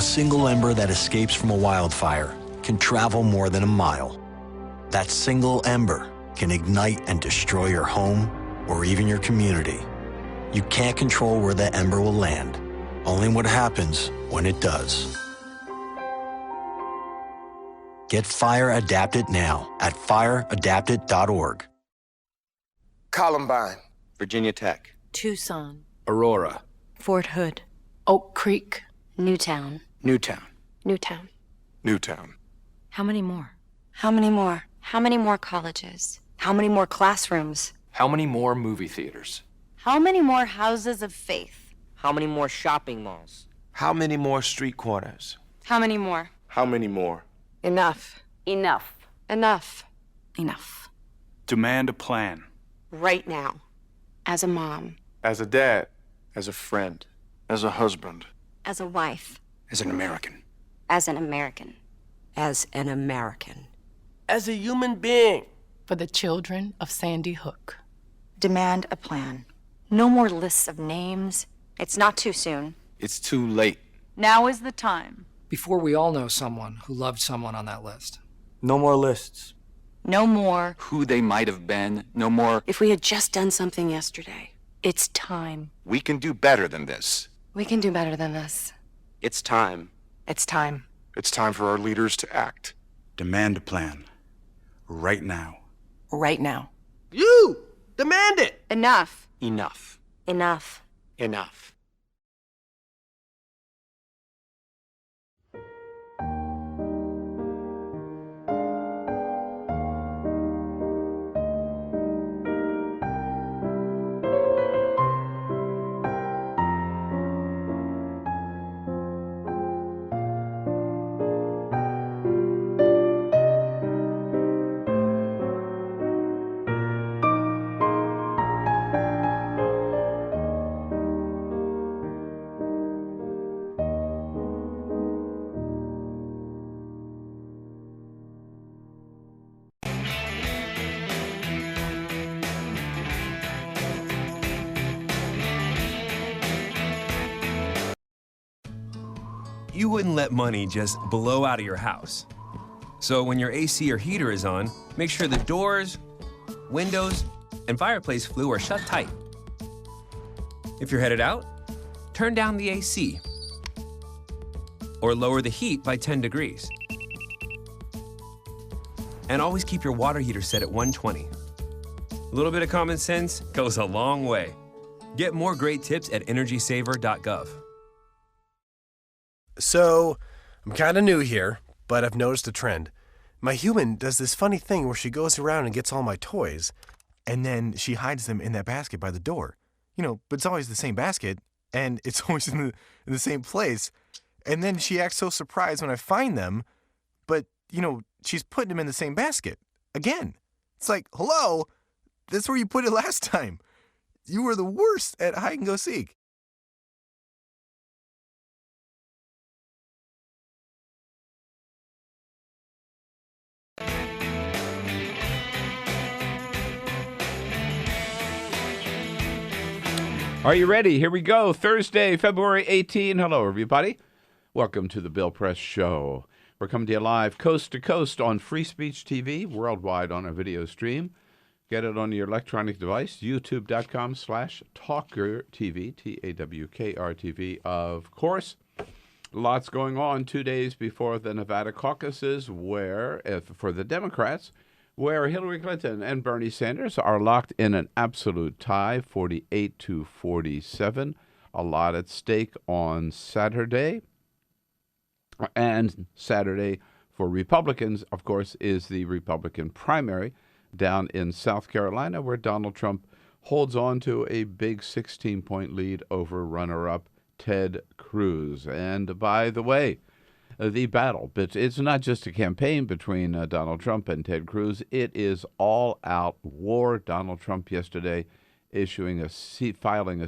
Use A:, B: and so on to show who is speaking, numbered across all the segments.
A: single ember that escapes from a wildfire can travel more than a mile. That single ember can ignite and destroy your home or even your community. You can't control where that ember will land, only what happens when it does. Get Fire Adapted now at fireadapted.org.
B: Columbine.
C: Virginia Tech.
D: Tucson.
C: Aurora.
D: Fort Hood. Oak Creek.
E: Newtown.
C: Newtown.
D: Newtown.
B: Newtown.
D: How many more?
E: How many more? How many more colleges? How many more classrooms?
F: How many more movie theaters?
E: How many more houses of faith?
G: How many more shopping malls?
B: How many more street corners?
E: How many more?
B: How many more?
E: Enough.
G: Enough.
E: Enough.
D: Enough.
F: Demand a plan.
E: Right now. As a mom.
B: As a dad.
C: As a friend.
B: As a husband.
E: As a wife.
C: As an American.
E: As an American.
G: As an American.
B: As a human being.
D: For the children of Sandy Hook.
E: Demand a plan. No more lists of names. It's not too soon.
C: It's too late.
H: Now is the time.
I: Before we all know someone who loved someone on that list.
B: No more lists.
E: No more.
C: Who they might have been. No more.
E: If we had just done something yesterday. It's time.
C: We can do better than this.
E: We can do better than this.
G: It's time.
E: It's time.
B: It's time for our leaders to act.
C: Demand a plan. Right now.
D: Right now.
B: You! Demand it!
E: Enough.
G: Enough.
E: Enough.
G: Enough.
J: You wouldn't let money just blow out of your house. So when your AC or heater is on, make sure the doors, windows, and fireplace flue are shut tight. If you're headed out, turn down the AC or lower the heat by 10 degrees. And always keep your water heater set at 120. A little bit of common sense goes a long way. Get more great tips at energysaver.gov.
K: So, I'm kind of new here, but I've noticed a trend. My human does this funny thing where she goes around and gets all my toys, and then she hides them in that basket by the door. You know, but it's always the same basket, and it's always in the same place. And then she acts so surprised when I find them, but, you know, she's putting them in the same basket. Again. It's like, hello? That's where you put it last time. You were the worst at hide and go seek.
L: Are you ready? Here we go. Thursday, February 18. Hello, everybody. Welcome to the Bill Press Show. We're coming to you live coast to coast on Free Speech TV, worldwide on a video stream. Get it on your electronic device, youtube.com/TawkrTV, TawkrTV. Of course, lots going on 2 days before the Nevada caucuses, where, for the Democrats, where Hillary Clinton and Bernie Sanders are locked in an absolute tie, 48-47. A lot at stake on Saturday. And Saturday for Republicans, of course, is the Republican primary down in South Carolina, where Donald Trump holds on to a big 16-point lead over runner-up Ted Cruz. And by the way, the battle, but it's not just a campaign between Donald Trump and Ted Cruz. It is all-out war. Donald Trump yesterday filing a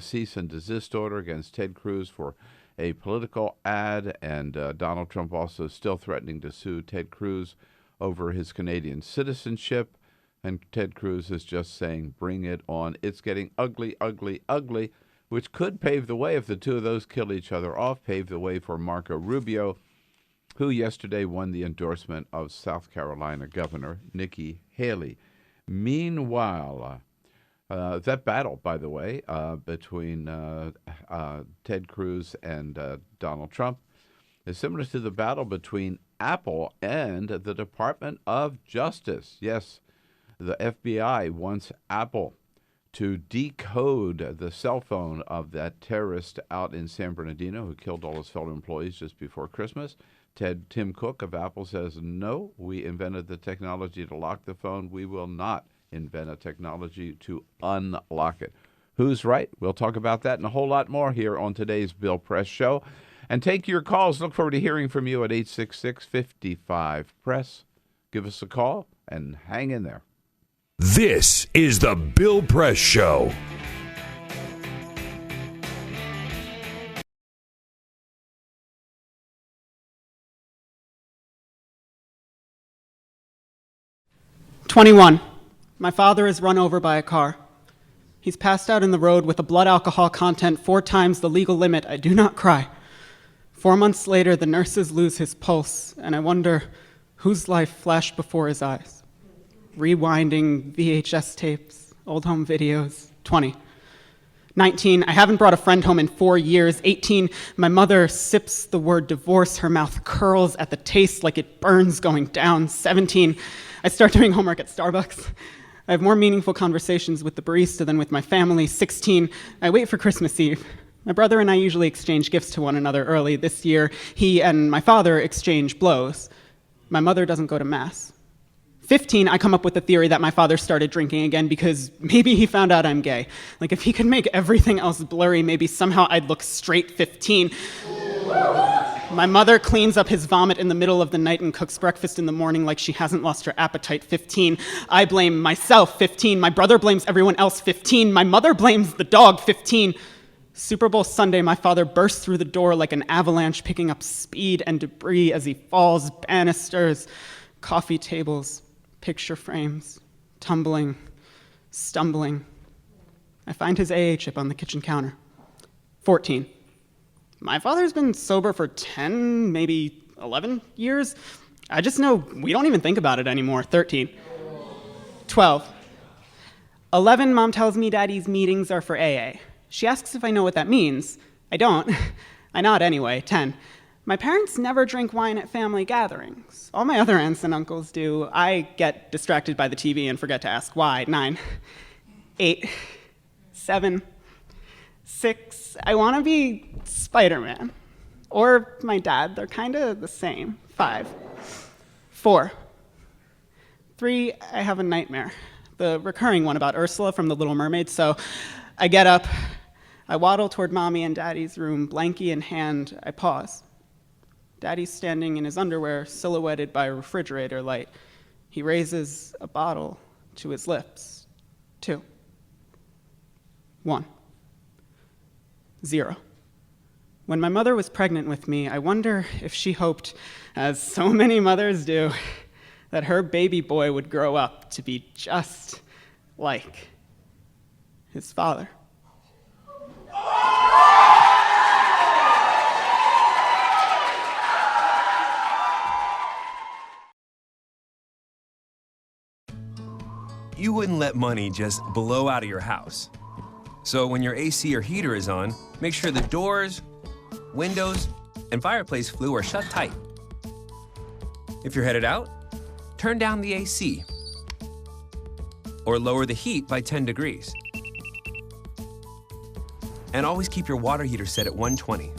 L: cease and desist order against Ted Cruz for a political ad, and Donald Trump also still threatening to sue Ted Cruz over his Canadian citizenship. And Ted Cruz is just saying, bring it on. It's getting ugly, ugly, ugly which could pave the way, if the two of those kill each other off, pave the way for Marco Rubio, who yesterday won the endorsement of South Carolina Governor Nikki Haley. Meanwhile, that battle, by the way, between Ted Cruz and Donald Trump is similar to the battle between Apple and the Department of Justice. Yes, the FBI wants Apple to decode the cell phone of that terrorist out in San Bernardino who killed all his fellow employees just before Christmas. Tim Cook of Apple says, no, we invented the technology to lock the phone. We will not invent a technology to unlock it. Who's right? We'll talk about that and a whole lot more here on today's Bill Press Show. And take your calls. Look forward to hearing from you at 866-55-PRESS. Give us a call and hang in there.
M: This is the Bill Press Show.
N: "21. My father is run over by a car. He's passed out in the road with a blood alcohol content 4 times the legal limit. I do not cry. 4 months later, the nurses lose his pulse, and I wonder whose life flashed before his eyes. Rewinding VHS tapes, old home videos. 20. 19. I haven't brought a friend home in 4 years. 18. My mother sips the word divorce. Her mouth curls at the taste like it burns going down. 17. I start doing homework at Starbucks. I have more meaningful conversations with the barista than with my family. 16. I wait for Christmas Eve. My brother and I usually exchange gifts to one another early. This year, he and my father exchange blows. My mother doesn't go to Mass. 15, I come up with the theory that my father started drinking again because maybe he found out I'm gay. Like, if he could make everything else blurry, maybe somehow I'd look straight. 15. My mother cleans up his vomit in the middle of the night and cooks breakfast in the morning like she hasn't lost her appetite. 15. I blame myself. 15. My brother blames everyone else. 15. My mother blames the dog. 15. Super Bowl Sunday, my father bursts through the door like an avalanche, picking up speed and debris as he falls. Banisters, coffee tables, picture frames, tumbling, stumbling. I find his AA chip on the kitchen counter. 14. My father's been sober for 10, maybe 11 years. I just know we don't even think about it anymore. 13. 12. 11, Mom tells me Daddy's meetings are for AA. She asks if I know what that means. I don't. I nod anyway. 10. My parents never drink wine at family gatherings. All my other aunts and uncles do. I get distracted by the TV and forget to ask why. 9. 8. 7. 6. I want to be Spider-Man. Or my dad. They're kind of the same. 5. 4. 3. I have a nightmare. The recurring one about Ursula from The Little Mermaid. So I get up. I waddle toward Mommy and Daddy's room, blankie in hand. I pause. Daddy's standing in his underwear, silhouetted by a refrigerator light. He raises a bottle to his lips. 2. 1. 0. When my mother was pregnant with me, I wonder if she hoped, as so many mothers do, that her baby boy would grow up to be just like his father.
J: You wouldn't let money just blow out of your house. So when your AC or heater is on, make sure the doors, windows, and fireplace flue are shut tight. If you're headed out, turn down the AC or lower the heat by 10 degrees. And always keep your water heater set at 120.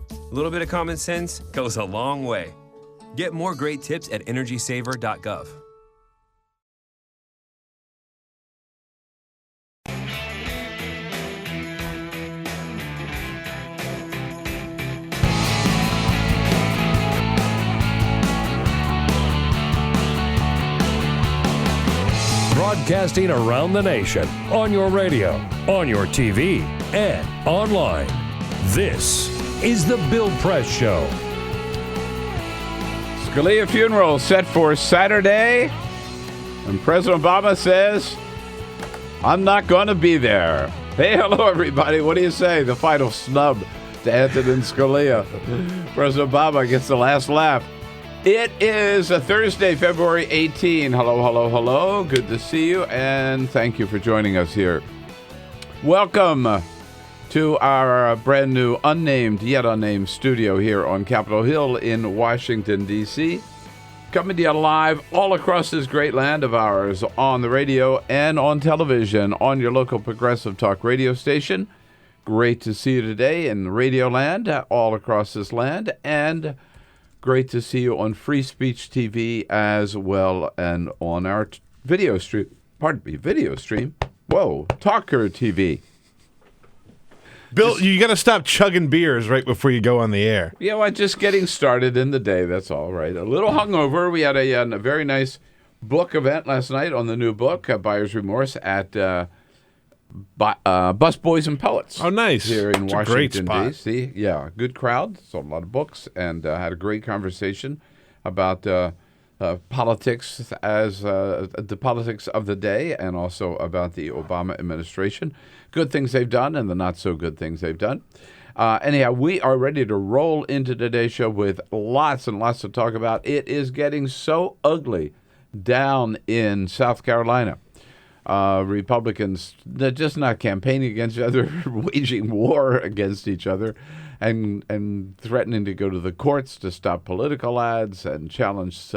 J: A little bit of common sense goes a long way. Get more great tips at energysaver.gov.
M: Broadcasting around the nation, on your radio, on your TV, and online. This is the Bill Press Show.
L: Scalia funeral set for Saturday, and President Obama says, I'm not going to be there. Hey, hello, everybody. What do you say? The final snub to Antonin Scalia. President Obama gets the last laugh. It is a Thursday, February 18. Hello, hello, hello. Good to see you, and thank you for joining us here. Welcome to our brand new yet unnamed studio here on Capitol Hill in Washington, D.C. Coming to you live all across this great land of ours on the radio and on television on your local progressive talk radio station. Great to see you today in Radio Land, all across this land, and great to see you on Free Speech TV as well and on our video stream. Whoa, TawkrTV.
O: Bill, you got to stop chugging beers right before you go on the air.
L: You know what? Just getting started in the day. That's all right. A little hungover. We had a very nice book event last night on the new book, Buyer's Remorse, at Bus Boys and Poets.
O: Oh, nice.
L: Here in
O: It's
L: Washington,
O: a great spot.
L: D.C. Yeah, good crowd. Sold a lot of books and had a great conversation about politics as the politics of the day and also about the Obama administration. Good things they've done and the not so good things they've done. Anyhow, we are ready to roll into today's show with lots and lots to talk about. It is getting so ugly down in South Carolina. Republicans, they're just not campaigning against each other, waging war against each other, and threatening to go to the courts to stop political ads and challenge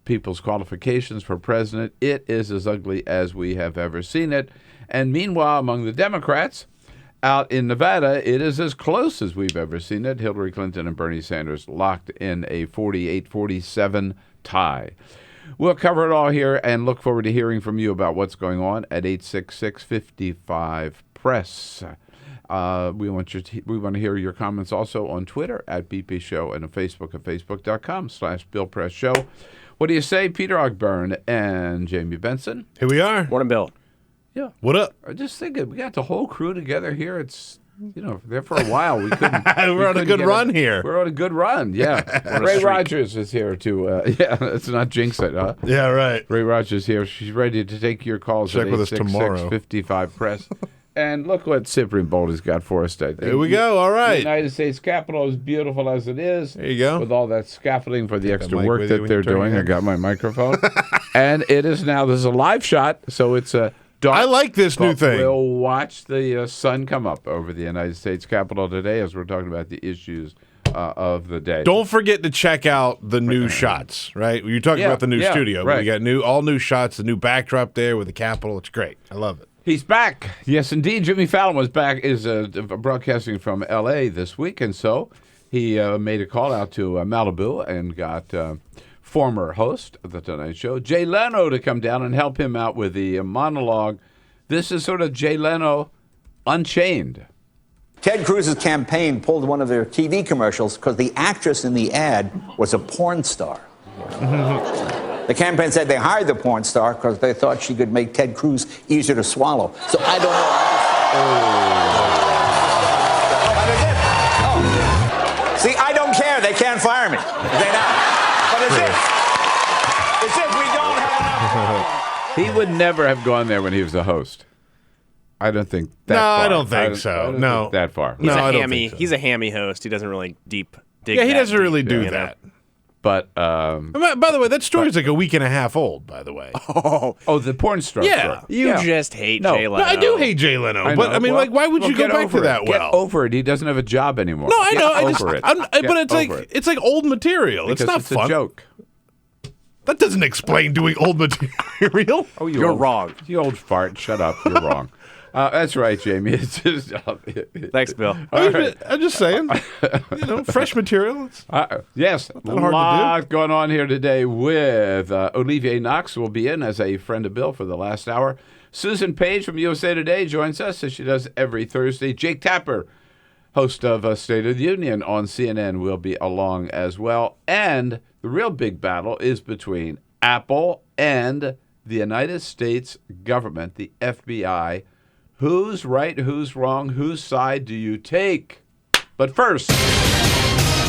L: people's qualifications for president. It is as ugly as we have ever seen it. And meanwhile, among the Democrats out in Nevada, it is as close as we've ever seen it. Hillary Clinton and Bernie Sanders locked in a 48-47 tie. We'll cover it all here and look forward to hearing from you about what's going on at 866-55-PRESS. We want to hear your comments also on Twitter at BP Show and on Facebook at facebook.com/BillPressShow. What do you say, Peter Ogburn and Jamie Benson?
O: Here we are.
B: Morning, Bill.
L: Yeah.
O: What up?
L: I just thinking, we got the whole crew together here. It's, there for a while. We couldn't.
O: We're on a good run here.
L: We're on a good run, yeah. Ray Rogers is here too. Yeah, let's not jinx it, huh?
O: Yeah, right.
L: Ray Rogers here. She's ready to take your calls
O: Check
L: at
O: with us tomorrow.
L: 866-55-PRESS. And look what Cyprian Boldy's got for us today.
O: Here we go. All right.
L: The United States Capitol, as beautiful as it is.
O: There you go.
L: With all that scaffolding for the extra
O: mic
L: work
O: with you
L: that
O: when
L: they're
O: you turn
L: doing.
O: it
L: I
O: in.
L: got my microphone. And it is now, this is a live shot, so it's a dark.
O: I like this new thing.
L: We'll watch the sun come up over the United States Capitol today as we're talking about the issues of the day.
O: Don't forget to check out the new shots, right? You're talking about the new studio.
L: Right.
O: We got all new shots, the new backdrop there with the Capitol. It's great. I love it.
L: He's back. Yes, indeed. Jimmy Fallon was back, is broadcasting from L.A. this week, and so he made a call out to Malibu and got former host of The Tonight Show, Jay Leno, to come down and help him out with the monologue. This is sort of Jay Leno Unchained.
P: Ted Cruz's campaign pulled one of their TV commercials because the actress in the ad was a porn star. The campaign said they hired the porn star because they thought she could make Ted Cruz easier to swallow. So I don't know. See, I don't care. They can't fire me. They not. But as if we don't have enough.
L: He would never have gone there when he was a host. I don't think that far.
O: I don't think so.
L: I don't
O: No.
L: think that far.
B: He's a hammy host. He doesn't really dig
O: Yeah, he
B: that
O: doesn't really
B: deep,
O: do
B: you know?
O: that.
L: But
O: By the way, that story's like a week and a half old, by the way.
B: Oh,
L: the porn star.
O: Yeah.
L: story.
B: you just hate Jay Leno.
O: No, I do hate Jay Leno, but I mean,
L: Well,
O: why would you go
L: get
O: back
L: over
O: to that
L: it.
O: well?
L: Get over it. He doesn't have a job anymore.
O: No, I know.
L: Get over it.
O: But it's
L: Get over
O: like
L: it.
O: it's like old material.
L: Because
O: it's not
L: it's
O: fun.
L: a joke.
O: That doesn't explain doing old material.
L: Oh,
B: You're wrong.
L: You old fart. Shut up. You're wrong. That's right, Jamie. It's just,
B: Thanks, Bill.
O: I'm just saying, fresh material.
L: Yes, a
O: hard to
L: lot going on here today with Olivier Knox will be in as a friend of Bill for the last hour. Susan Page from USA Today joins us as she does every Thursday. Jake Tapper, host of State of the Union on CNN, will be along as well. And the real big battle is between Apple and the United States government, the FBI. Who's right, whose wrong, whose side do you take? But first,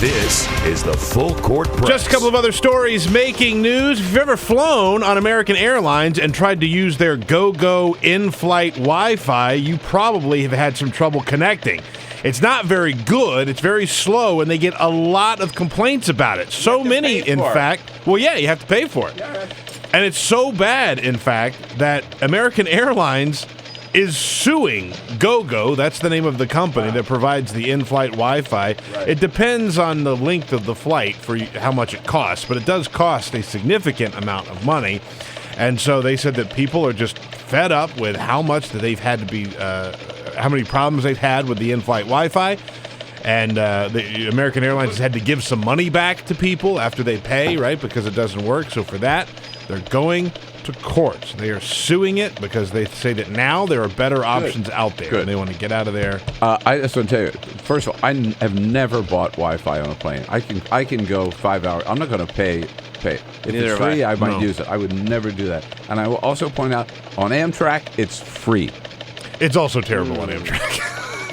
M: This is the Full Court Press.
O: Just a couple of other stories making news. If you've ever flown on American Airlines and tried to use their GoGo in-flight Wi-Fi, you probably have had some trouble connecting. It's not very good. It's very slow, and they get a lot of complaints about it. So many, in fact. Well, yeah, you have to pay for it. Yeah. And it's so bad, in fact, that American Airlines is suing GoGo. That's the name of the company that provides the in-flight Wi-Fi. Right. It depends on the length of the flight for how much it costs, but it does cost a significant amount of money. And so they said that people are just fed up with how much that they've had to be, how many problems they've had with the in-flight Wi-Fi. And the American Airlines has had to give some money back to people after they pay, right, because it doesn't work. So for that, they're going to court. They are suing it because they say that now there are better options out there, and they want to get out of there.
L: I just want to tell you, first of all, I have never bought Wi-Fi on a plane. I can go 5 hours. I'm not going to pay. If it's free, I might use it. I would never do that. And I will also point out, on Amtrak, it's free.
O: It's also terrible on Amtrak.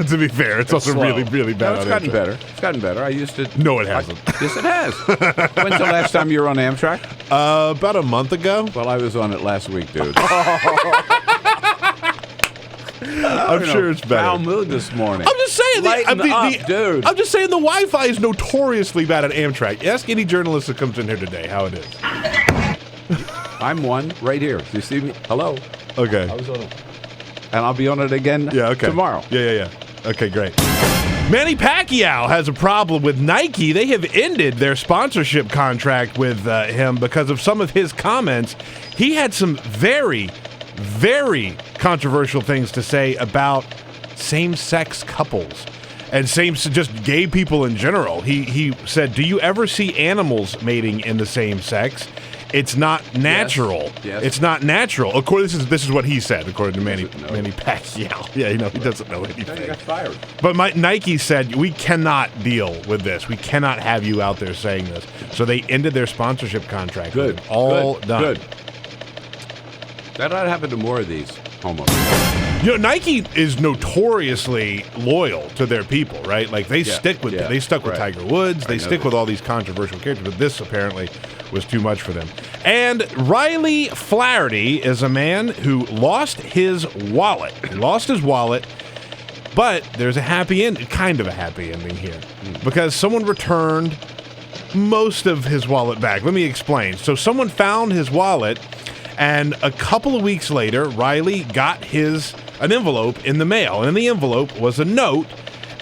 O: To be fair, it's also slow. Really, really bad.
L: No, it's gotten better. It's gotten better. I used it.
O: No, it hasn't.
L: Yes, it has. When's the last time you were on Amtrak?
O: About a month ago.
L: Well, I was on it last week, dude.
O: I'm sure it's better.
L: Foul mood this morning.
O: I'm just saying,
L: dude.
O: I'm just saying the Wi-Fi is notoriously bad at Amtrak. Ask any journalist that comes in here today how it is.
L: I'm one right here. Do you see me? Hello.
O: Okay.
L: I was on it. And I'll be on it again tomorrow.
O: Yeah. Okay, great. Manny Pacquiao has a problem with Nike. They have ended their sponsorship contract with him because of some of his comments. He had some very, very controversial things to say about same-sex couples and just gay people in general. He said, "Do you ever see animals mating in the same sex? It's not natural.
L: Yes.
O: It's not natural." Of course, this is what he said, according to Manny Pacquiao. Yeah, he doesn't know anything.
L: He got fired.
O: But Nike said, "We cannot deal with this. We cannot have you out there saying this." So they ended their sponsorship contract.
L: Good.
O: All done.
L: Good. That ought to happen to more of these homos.
O: Nike is notoriously loyal to their people, right? Like they stick with they stuck with Tiger Woods. They stick with all these controversial characters, but this apparently was too much for them. And Riley Flaherty is a man who lost his wallet. He lost his wallet, but there's a happy end, kind of a happy ending here, because someone returned most of his wallet back. Let me explain. So someone found his wallet, and a couple of weeks later, Riley got an envelope in the mail. And in the envelope was a note,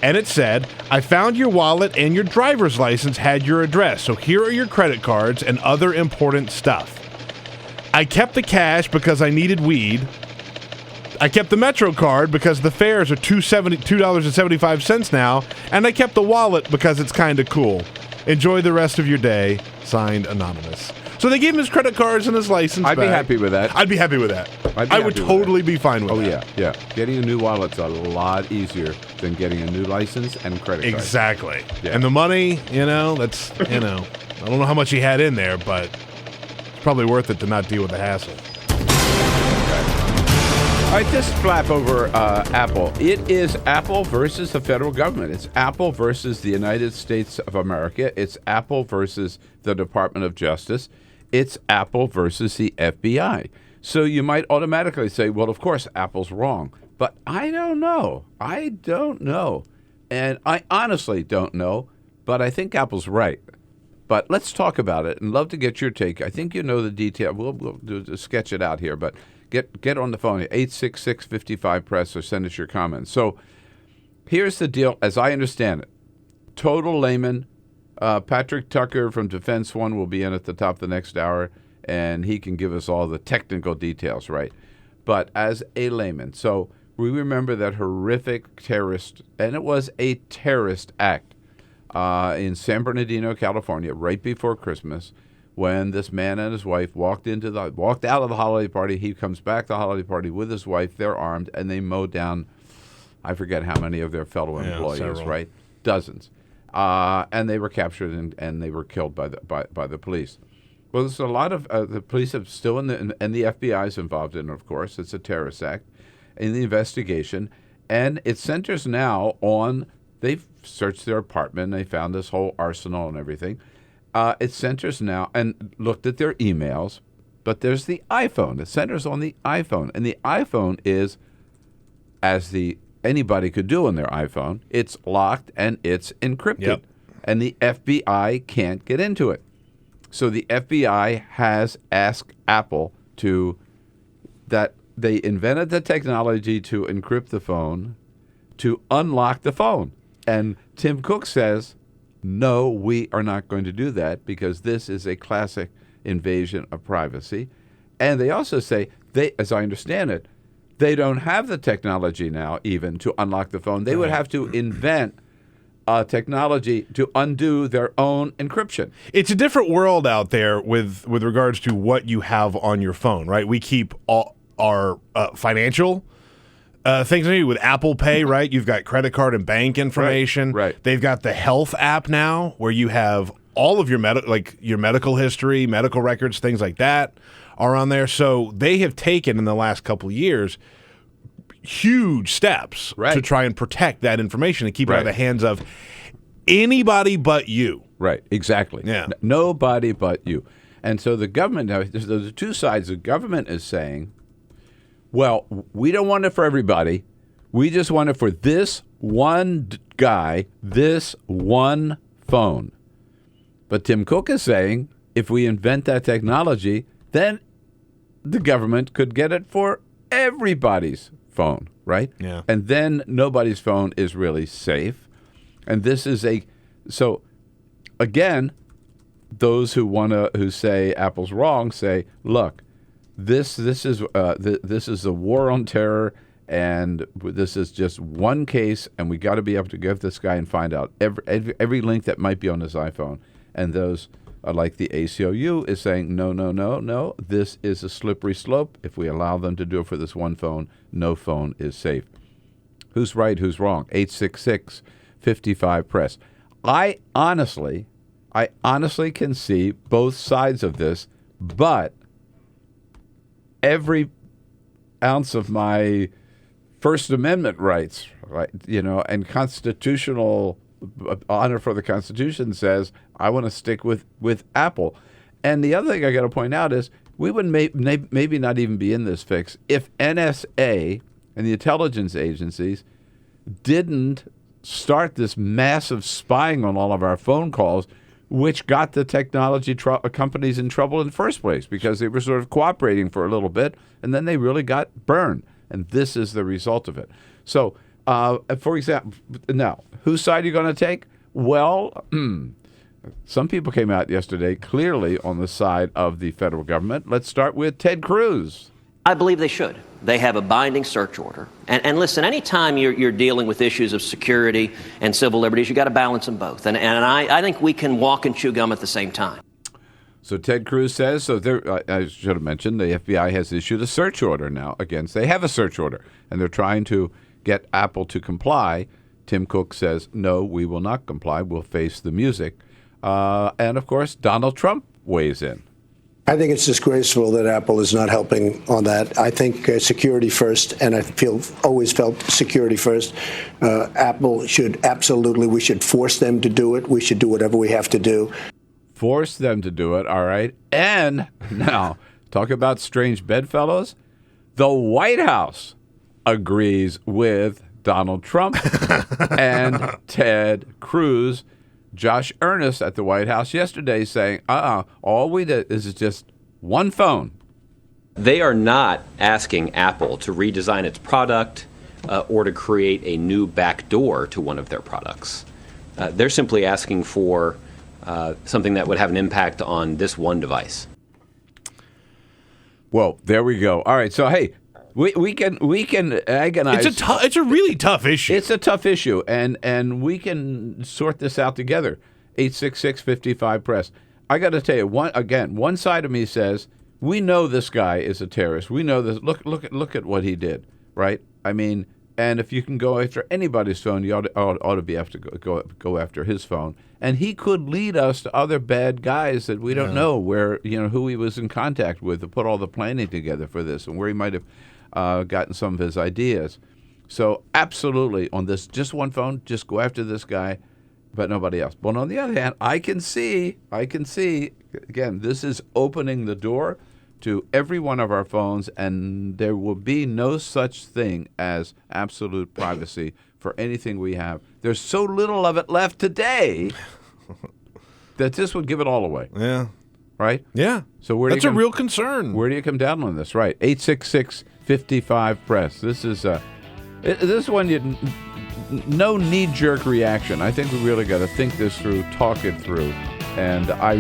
O: and it said, "I found your wallet and your driver's license had your address. So here are your credit cards and other important stuff. I kept the cash because I needed weed. I kept the Metro card because the fares are $2.75 now. And I kept the wallet because it's kind of cool. Enjoy the rest of your day. Signed, Anonymous." So they gave him his credit cards and his license
L: I'd
O: back.
L: be happy with that.
O: I'd be happy with that. I would totally be fine with that.
L: Oh, yeah. Getting a new wallet's a lot easier than getting a new license and credit card.
O: Exactly. Yeah. And the money, that's, I don't know how much he had in there, but it's probably worth it to not deal with the hassle.
L: All right, this flap over Apple. It is Apple versus the federal government. It's Apple versus the United States of America. It's Apple versus the Department of Justice. It's Apple versus the FBI. So you might automatically say, well, of course, Apple's wrong. But I don't know. And I honestly don't know, but I think Apple's right. But let's talk about it, and love to get your take. I think you know the detail. We'll sketch it out here, but get on the phone, 866-55-PRESS, or send us your comments. So here's the deal, as I understand it. Total layman, Patrick Tucker from Defense One will be in at the top of the next hour, and he can give us all the technical details, right? But as a layman, so we remember that horrific terrorist, and it was a terrorist act in San Bernardino, California, right before Christmas, when this man and his wife walked out of the holiday party. He comes back to the holiday party with his wife. They're armed, and they mow down, I forget how many of their fellow employees,
O: several.
L: right? Dozens. And they were captured and they were killed by the police. Well, there's a lot of the police have still and the FBI is involved in it, of course. It's a terrorist act in the investigation, and it centers now on they've searched their apartment. They found this whole arsenal and everything. It centers now and looked at their emails, but there's the iPhone. It centers on the iPhone, and the iPhone is, as anybody could do on their iPhone, it's locked and it's encrypted,
O: Yep.
L: and the FBI can't get into it. So the FBI has asked Apple that they invented the technology to encrypt the phone, to unlock the phone. And Tim Cook says, no, we are not going to do that because this is a classic invasion of privacy. And they also say, as I understand it, they don't have the technology now even to unlock the phone. They would have to invent technology to undo their own encryption.
O: It's a different world out there with regards to what you have on your phone, right? We keep all our financial things with Apple Pay, right? You've got credit card and bank information.
L: Right.
O: They've got the health app now where you have all of your medical history, medical records, things like that are on there. So they have taken in the last couple of years huge steps to try and protect that information and keep it out of the hands of anybody but you.
L: Right, exactly.
O: Yeah.
L: Nobody but you. And so the government, now, there's two sides. The government is saying, well, we don't want it for everybody. We just want it for this one guy, this one phone. But Tim Cook is saying if we invent that technology, then the government could get it for everybody's phone, right?
O: Yeah.
L: And then nobody's phone is really safe. And this is so again, those who say Apple's wrong say, look, this is a war on terror, and this is just one case, and we got to be able to go to this guy and find out every link that might be on his iPhone. And those like the ACLU is saying, no, this is a slippery slope. If we allow them to do it for this one phone, no phone is safe. Who's right? Who's wrong? 866-55-PRESS. I honestly can see both sides of this, but every ounce of my First Amendment rights, right, and constitutional honor for the Constitution says I want to stick with Apple. And the other thing I got to point out is we would maybe not even be in this fix if NSA and the intelligence agencies didn't start this massive spying on all of our phone calls, which got the technology companies in trouble in the first place because they were sort of cooperating for a little bit, and then they really got burned. And this is the result of it. So, for example, now, whose side are you going to take? Well, some people came out yesterday clearly on the side of the federal government. Let's start with Ted Cruz.
Q: I believe they should. They have a binding search order. And listen, anytime you're dealing with issues of security and civil liberties, you got to balance them both. And I think we can walk and chew gum at the same time.
L: So Ted Cruz says, I should have mentioned, the FBI has issued a search order now they have a search order, and they're trying to get Apple to comply. Tim Cook says, no, we will not comply. We'll face the music. And, of course, Donald Trump weighs in.
R: I think it's disgraceful that Apple is not helping on that. I think security first, and I always felt security first. Apple should we should force them to do it. We should do whatever we have to do.
L: Force them to do it, all right. And now, talk about strange bedfellows. The White House agrees with Donald Trump and Ted Cruz. Josh Earnest at the White House yesterday saying, all we did is just one phone.
S: They are not asking Apple to redesign its product or to create a new backdoor to one of their products. They're simply asking for something that would have an impact on this one device.
L: Well, there we go. All right, so hey, we can agonize.
O: It's a really tough issue.
L: It's a tough issue, and we can sort this out together. 866-55-PRESS. I got to tell you, one side of me says we know this guy is a terrorist. We know this. Look at what he did, right? I mean, and if you can go after anybody's phone, you ought to be able to go after his phone. And he could lead us to other bad guys that we don't know who he was in contact with to put all the planning together for this and where he might have gotten some of his ideas. So absolutely, on this just one phone, just go after this guy, but nobody else. But on the other hand, I can see, again, this is opening the door to every one of our phones, and there will be no such thing as absolute privacy for anything we have. There's so little of it left today that this would give it all away.
O: Yeah.
L: Right?
O: Yeah.
L: So
O: that's a real concern.
L: Where do you come down on this? Right. 866-55-PRESS. This is one no knee-jerk reaction. I think we really got to think this through, talk it through. And I'll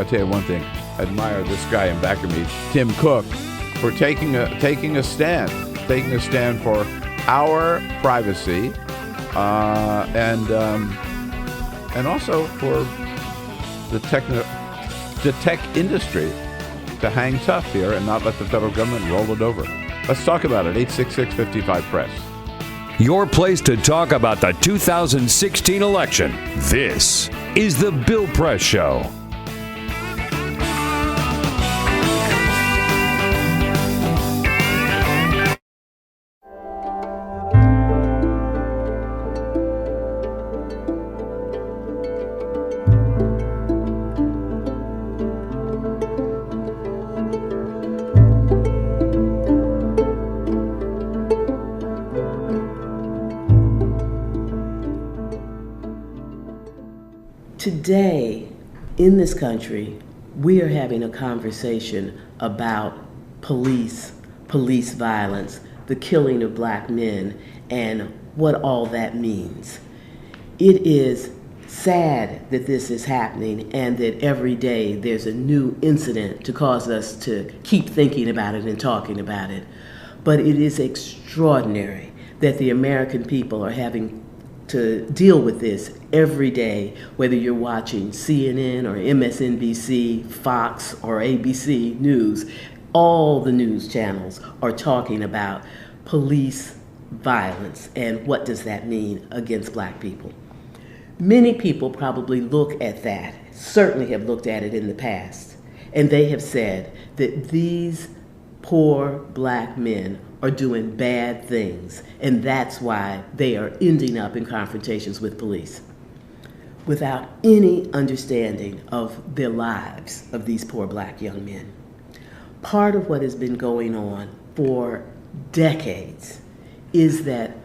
L: tell you one thing, admire this guy in back of me, Tim Cook, for taking a stand for our privacy, and also for the tech industry to hang tough here and not let the federal government roll it over. Let's talk about it. 866-55-PRESS.
M: Your place to talk about the 2016 election. This is the Bill Press Show.
T: Today, in this country, we are having a conversation about police violence, the killing of black men, and what all that means. It is sad that this is happening and that every day there's a new incident to cause us to keep thinking about it and talking about it. But it is extraordinary that the American people are having to deal with this every day, whether you're watching CNN or MSNBC, Fox, or ABC News. All the news channels are talking about police violence and what does that mean against black people. Many people probably look at that, certainly have looked at it in the past, and they have said that these poor black men are doing bad things, and that's why they are ending up in confrontations with police without any understanding of their lives of these poor black young men. Part of what has been going on for decades is that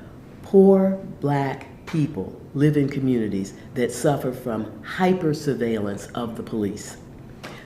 T: poor black people live in communities that suffer from hyper-surveillance of the police.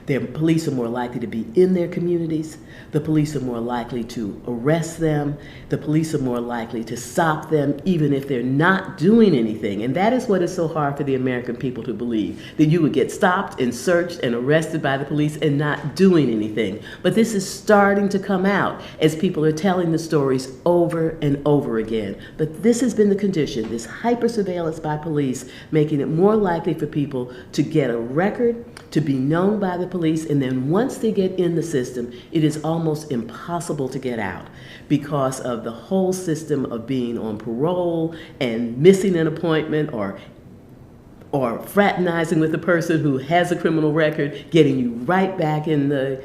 T: The police are more likely to be in their communities. The police are more likely to arrest them. The police are more likely to stop them even if they're not doing anything. And that is what is so hard for the American people to believe, that you would get stopped and searched and arrested by the police and not doing anything. But this is starting to come out as people are telling the stories over and over again. But this has been the condition, this hyper-surveillance by police, making it more likely for people to get a record, to be known by the police, and then once they get in the system, it is almost impossible to get out because of the whole system of being on parole and missing an appointment or fraternizing with a person who has a criminal record, getting you right back in the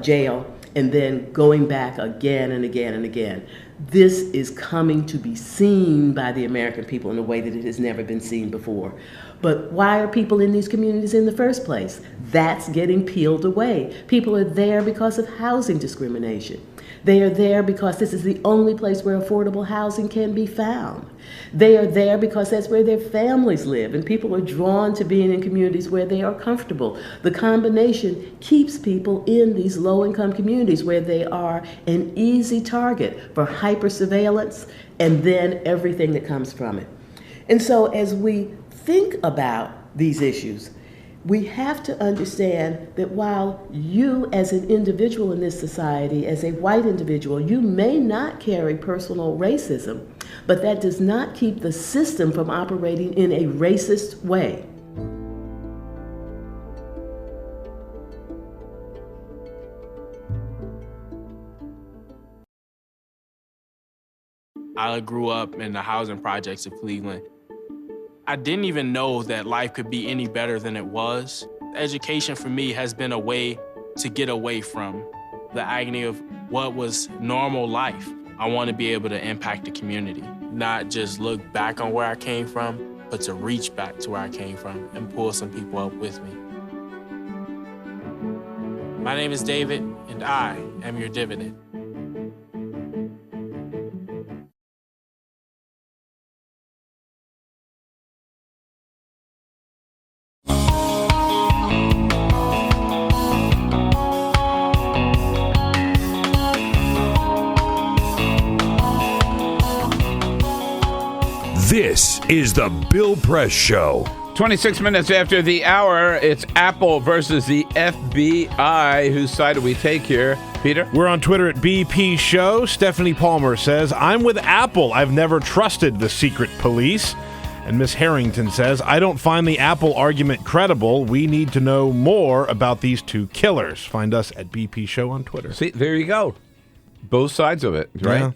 T: jail, and then going back again and again and again. This is coming to be seen by the American people in a way that it has never been seen before. But why are people in these communities in the first place? That's getting peeled away. People are there because of housing discrimination. They are there because this is the only place where affordable housing can be found. They are there because that's where their families live, and people are drawn to being in communities where they are comfortable. The combination keeps people in these low-income communities where they are an easy target for hyper-surveillance and then everything that comes from it. And so as we think about these issues, we have to understand that while you as an individual in this society, as a white individual, you may not carry personal racism, but that does not keep the system from operating in a racist way.
U: I grew up in the housing projects of Cleveland. I didn't even know that life could be any better than it was. Education for me has been a way to get away from the agony of what was normal life. I want to be able to impact the community, not just look back on where I came from, but to reach back to where I came from and pull some people up with me. My name is David, and I am your dividend.
M: This is the Bill Press Show.
L: 26 minutes after the hour, it's Apple versus the FBI. Whose side do we take here? Peter?
O: We're on Twitter at BP Show. Stephanie Palmer says, I'm with Apple. I've never trusted the secret police. And Miss Harrington says, I don't find the Apple argument credible. We need to know more about these two killers. Find us at BP Show on Twitter.
L: See, there you go. Both sides of it, right?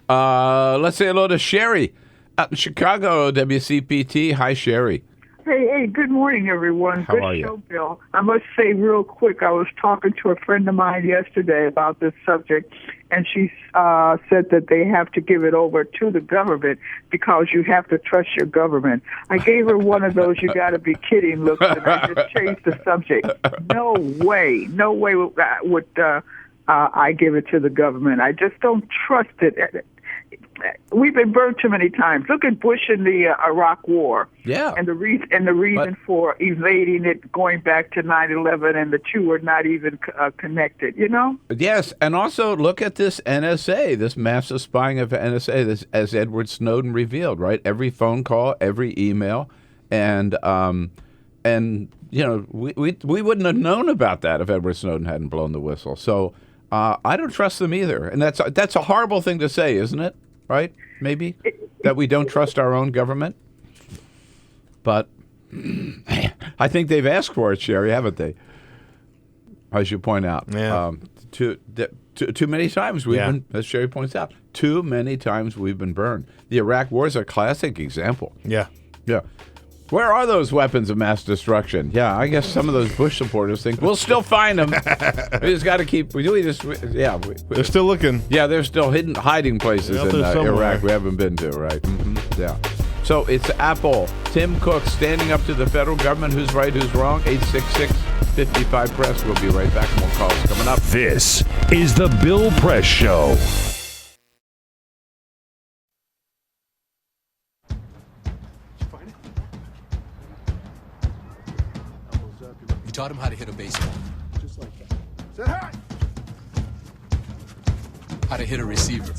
L: Yeah. Let's say hello to Sherry out in Chicago, WCPT. Hi, Sherry.
A: Hey, good morning, everyone.
L: How
A: good
L: are you?
A: show, Bill. I must say real quick, I was talking to a friend of mine yesterday about this subject, and she said that they have to give it over to the government because you have to trust your government. I gave her one of those you got to be kidding looks, and I just changed the subject. No way would I give it to the government. I just don't trust it. We've been burned too many times. Look at Bush in the Iraq War.
L: Yeah.
A: And the reason for evading it, going back to 9/11, and the two are not even connected. You know.
L: Yes, and also look at this NSA, this massive spying of NSA, this, as Edward Snowden revealed. Right, every phone call, every email, and you know we wouldn't have known about that if Edward Snowden hadn't blown the whistle. So I don't trust them either, and that's a horrible thing to say, isn't it? Right? Maybe that we don't trust our own government. But I think they've asked for it, Sherry, haven't they? As you point out.
O: Yeah.
L: Too many times we've been, as Sherry points out, too many times we've been burned. The Iraq War is a classic example.
O: Yeah.
L: Yeah. Where are those weapons of mass destruction? Yeah, I guess some of those Bush supporters think we'll still find them. We just got to keep.
O: They're still looking.
L: Yeah, they're still hiding places in Iraq we haven't been to. Right? Mm-hmm. Yeah. So it's Apple. Tim Cook standing up to the federal government. Who's right? Who's wrong? 866-55-PRESS. We'll be right back. More calls coming up.
M: This is the Bill Press Show.
V: Taught him how to hit a baseball.
K: Just like that. Say hi.
V: How to hit a receiver.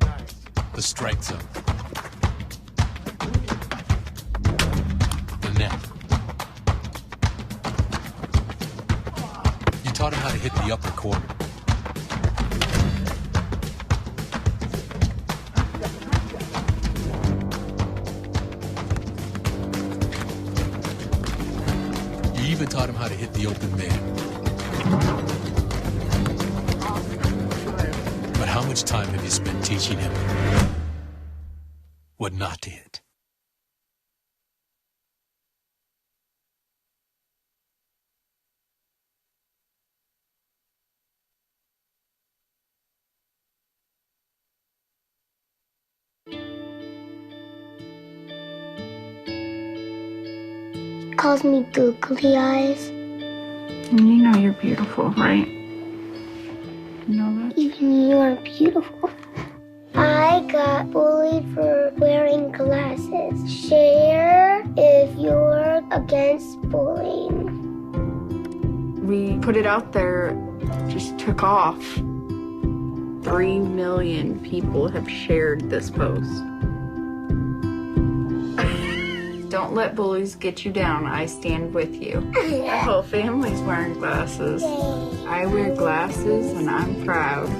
K: Nice.
V: The strike zone. The net. You taught him how to hit the upper corner. You even taught him how to hit the open man. But how much time have you spent teaching him what not to hit?
W: Calls me googly eyes.
H: You know you're beautiful, right? You know that?
W: Even you are beautiful. I got bullied for wearing glasses. Share if you're against bullying.
H: We put it out there, just took off. 3 million people have shared this post. Don't let bullies get you down. I stand with you. Our whole family's wearing glasses. I wear glasses and I'm proud.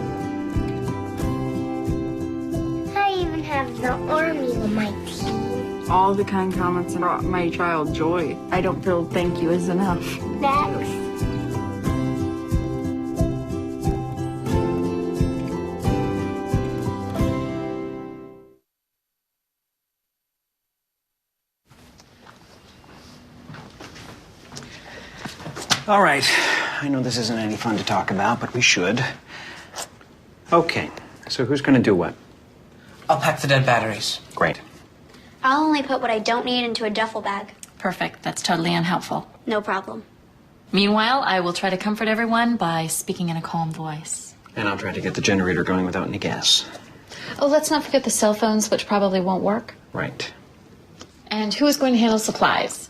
W: I even have the army on my team.
H: All the kind comments brought my child joy. I don't feel thank you is enough.
W: Next.
X: All right,
C: I know this isn't any fun to talk about, but we should. Okay, so who's gonna do what?
F: I'll pack the dead batteries.
C: Great.
W: I'll only put what I don't need into a duffel bag.
D: Perfect. That's totally unhelpful.
W: No problem.
D: Meanwhile, I will try to comfort everyone by speaking in a calm voice.
C: And I'll try to get the generator going without any gas.
I: Oh, let's not forget the cell phones, which probably won't work.
C: Right.
I: And who is going to handle supplies?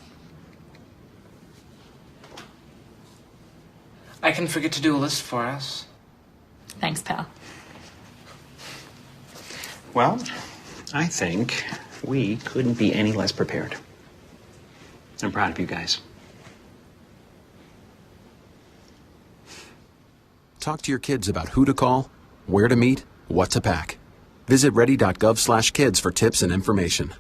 F: I can forget to do a list for us.
D: Thanks, pal.
C: Well, I think we couldn't be any less prepared. I'm proud of you guys.
X: Talk to your kids about who to call, where to meet, what to pack. Visit ready.gov/kids for tips and information.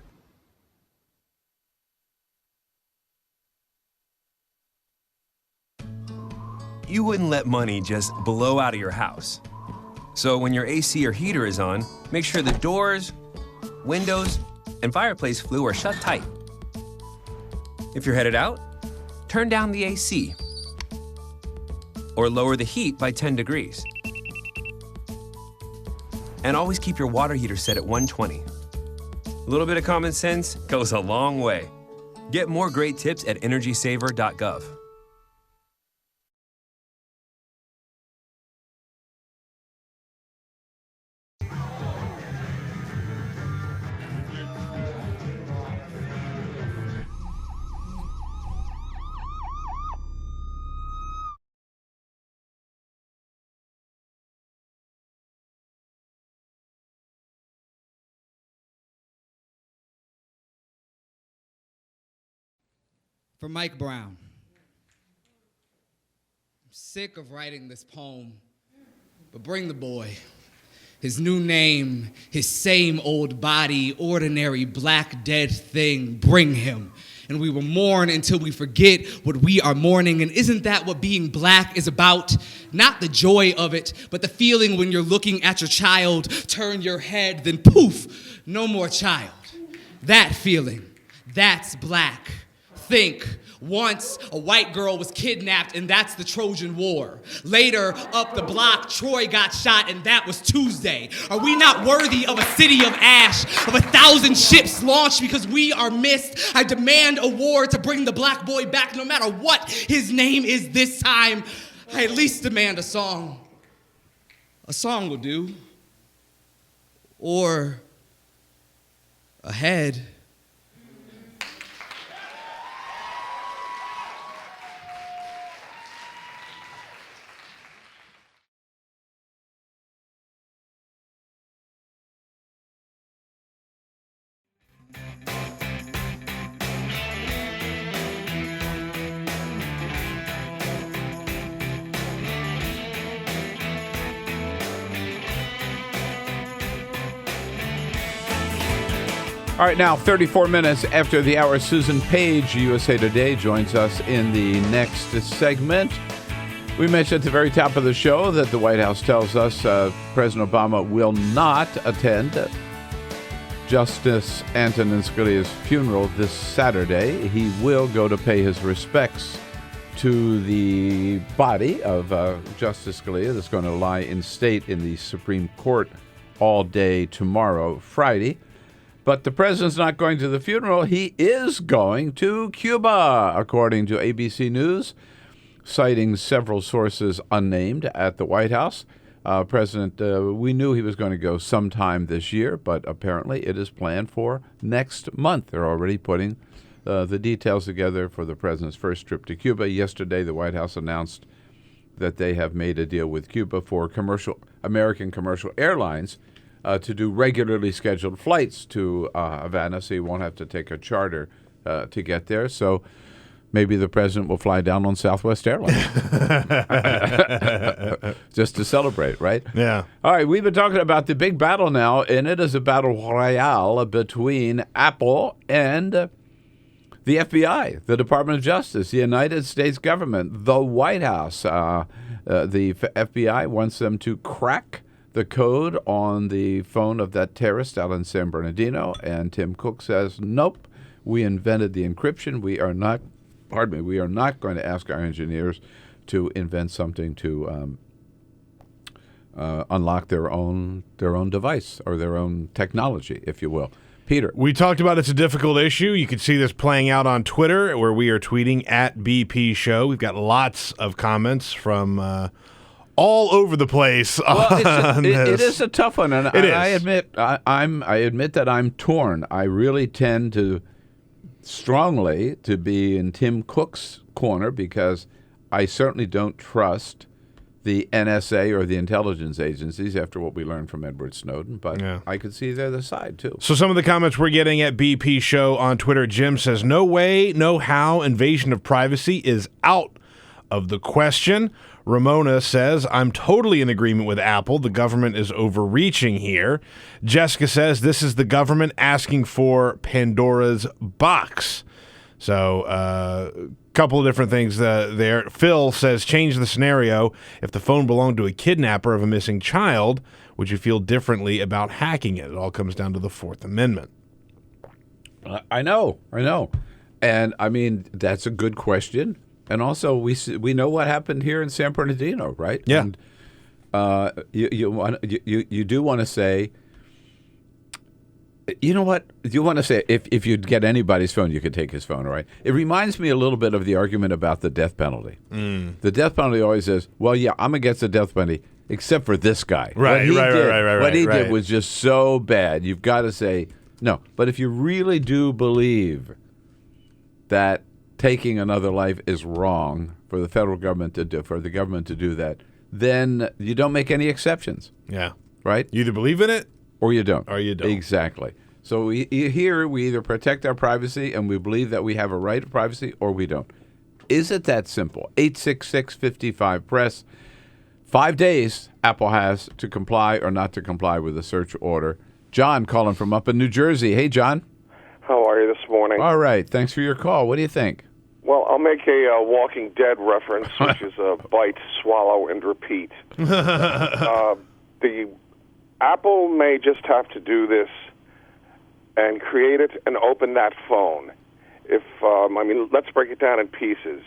J: You wouldn't let money just blow out of your house. So when your AC or heater is on, make sure the doors, windows, and fireplace flue are shut tight. If you're headed out, turn down the AC or lower the heat by 10 degrees. And always keep your water heater set at 120. A little bit of common sense goes a long way. Get more great tips at energysaver.gov.
Y: For Mike Brown. I'm sick of writing this poem, but bring the boy. His new name, his same old body, ordinary black dead thing, bring him. And we will mourn until we forget what we are mourning. And isn't that what being black is about? Not the joy of it, but the feeling when you're looking at your child, turn your head, then poof, no more child. That feeling, that's black. Think, once a white girl was kidnapped and that's the Trojan War. Later, up the block, Troy got shot and that was Tuesday. Are we not worthy of a city of ash, of 1,000 ships launched because we are missed? I demand a war to bring the black boy back no matter what his name is this time. I at least demand a song. A song will do. Or a head.
L: All right, now 34 minutes after the hour, Susan Page, USA Today, joins us in the next segment. We mentioned at the very top of the show that the White House tells us President Obama will not attend Justice Antonin Scalia's funeral this Saturday. He will go to pay his respects to the body of Justice Scalia that's going to lie in state in the Supreme Court all day tomorrow, Friday. But the president's not going to the funeral. He is going to Cuba, according to ABC News, citing several sources unnamed at the White House. We knew he was going to go sometime this year, but apparently it is planned for next month. They're already putting the details together for the president's first trip to Cuba. Yesterday, the White House announced that they have made a deal with Cuba for American commercial airlines to do regularly scheduled flights to Havana, so you won't have to take a charter to get there. So maybe the president will fly down on Southwest Airlines just to celebrate, right?
O: Yeah.
L: All right, we've been talking about the big battle now, and it is a battle royale between Apple and the FBI, the Department of Justice, the United States government, the White House. The FBI wants them to crack the code on the phone of that terrorist out in San Bernardino, and Tim Cook says, nope, we invented the encryption. We are not going to ask our engineers to invent something to unlock their own device or their own technology, if you will. Peter.
O: We talked about it's a difficult issue. You can see this playing out on Twitter, where we are tweeting at BP Show. We've got lots of comments from all over the place.
L: Well, it is a tough one, and I admit I admit that I'm torn. I really tend to strongly to be in Tim Cook's corner because I certainly don't trust the NSA or the intelligence agencies after what we learned from Edward Snowden, but I could see the other side too.
O: So some of the comments we're getting at BP Show on Twitter, Jim says, no way, no how, invasion of privacy is out of the question. Ramona says, I'm totally in agreement with Apple. The government is overreaching here. Jessica says, this is the government asking for Pandora's box. So a couple of different things there. Phil says, change the scenario. If the phone belonged to a kidnapper of a missing child, would you feel differently about hacking it? It all comes down to the Fourth Amendment.
L: I know. And, I mean, that's a good question. And also, we know what happened here in San Bernardino, right?
O: Yeah.
L: And you do want to say, you know what? You want to say, if you'd get anybody's phone, you could take his phone, all right? It reminds me a little bit of the argument about the death penalty. The death penalty always says, well, yeah, I'm against the death penalty, except for this guy.
O: Right.
L: What he did was just so bad. You've got to say, no. But if you really do believe that taking another life is wrong for the federal government to do, for the government to do that, then you don't make any exceptions.
O: Yeah.
L: Right?
O: You either believe in it
L: or you don't.
O: Or you don't.
L: Exactly. So we either protect our privacy and we believe that we have a right to privacy or we don't. Is it that simple? 866-55-PRESS. 5 days Apple has to comply or not to comply with the search order. John calling from up in New Jersey. Hey, John.
B: How are you this morning?
L: All right. Thanks for your call. What do you think?
B: Well, I'll make a Walking Dead reference, which is a bite, swallow, and repeat. The Apple may just have to do this and create it and open that phone. Let's break it down in pieces.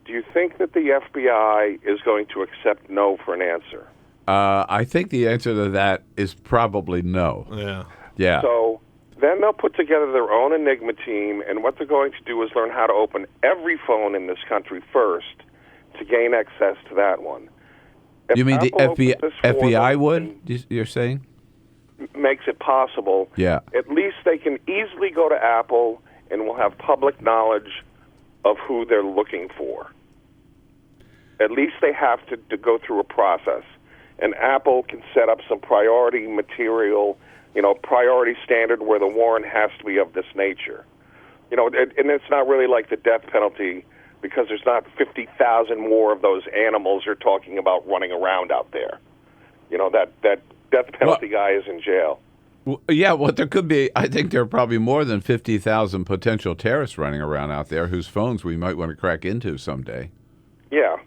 B: Do you think that the FBI is going to accept no for an answer?
L: I think the answer to that is probably no. Yeah.
B: So then they'll put together their own Enigma team, and what they're going to do is learn how to open every phone in this country first to gain access to that one. If
L: you mean
B: Apple
L: the FBI
B: them,
L: would, you're saying?
B: Makes it possible.
L: Yeah.
B: At least they can easily go to Apple and will have public knowledge of who they're looking for. At least they have to go through a process. And Apple can set up some priority material, priority standard where the warrant has to be of this nature. And it's not really like the death penalty because there's not 50,000 more of those animals you're talking about running around out there. That death penalty guy is in jail.
L: Yeah, there could be. I think there are probably more than 50,000 potential terrorists running around out there whose phones we might want to crack into someday.
B: Yeah.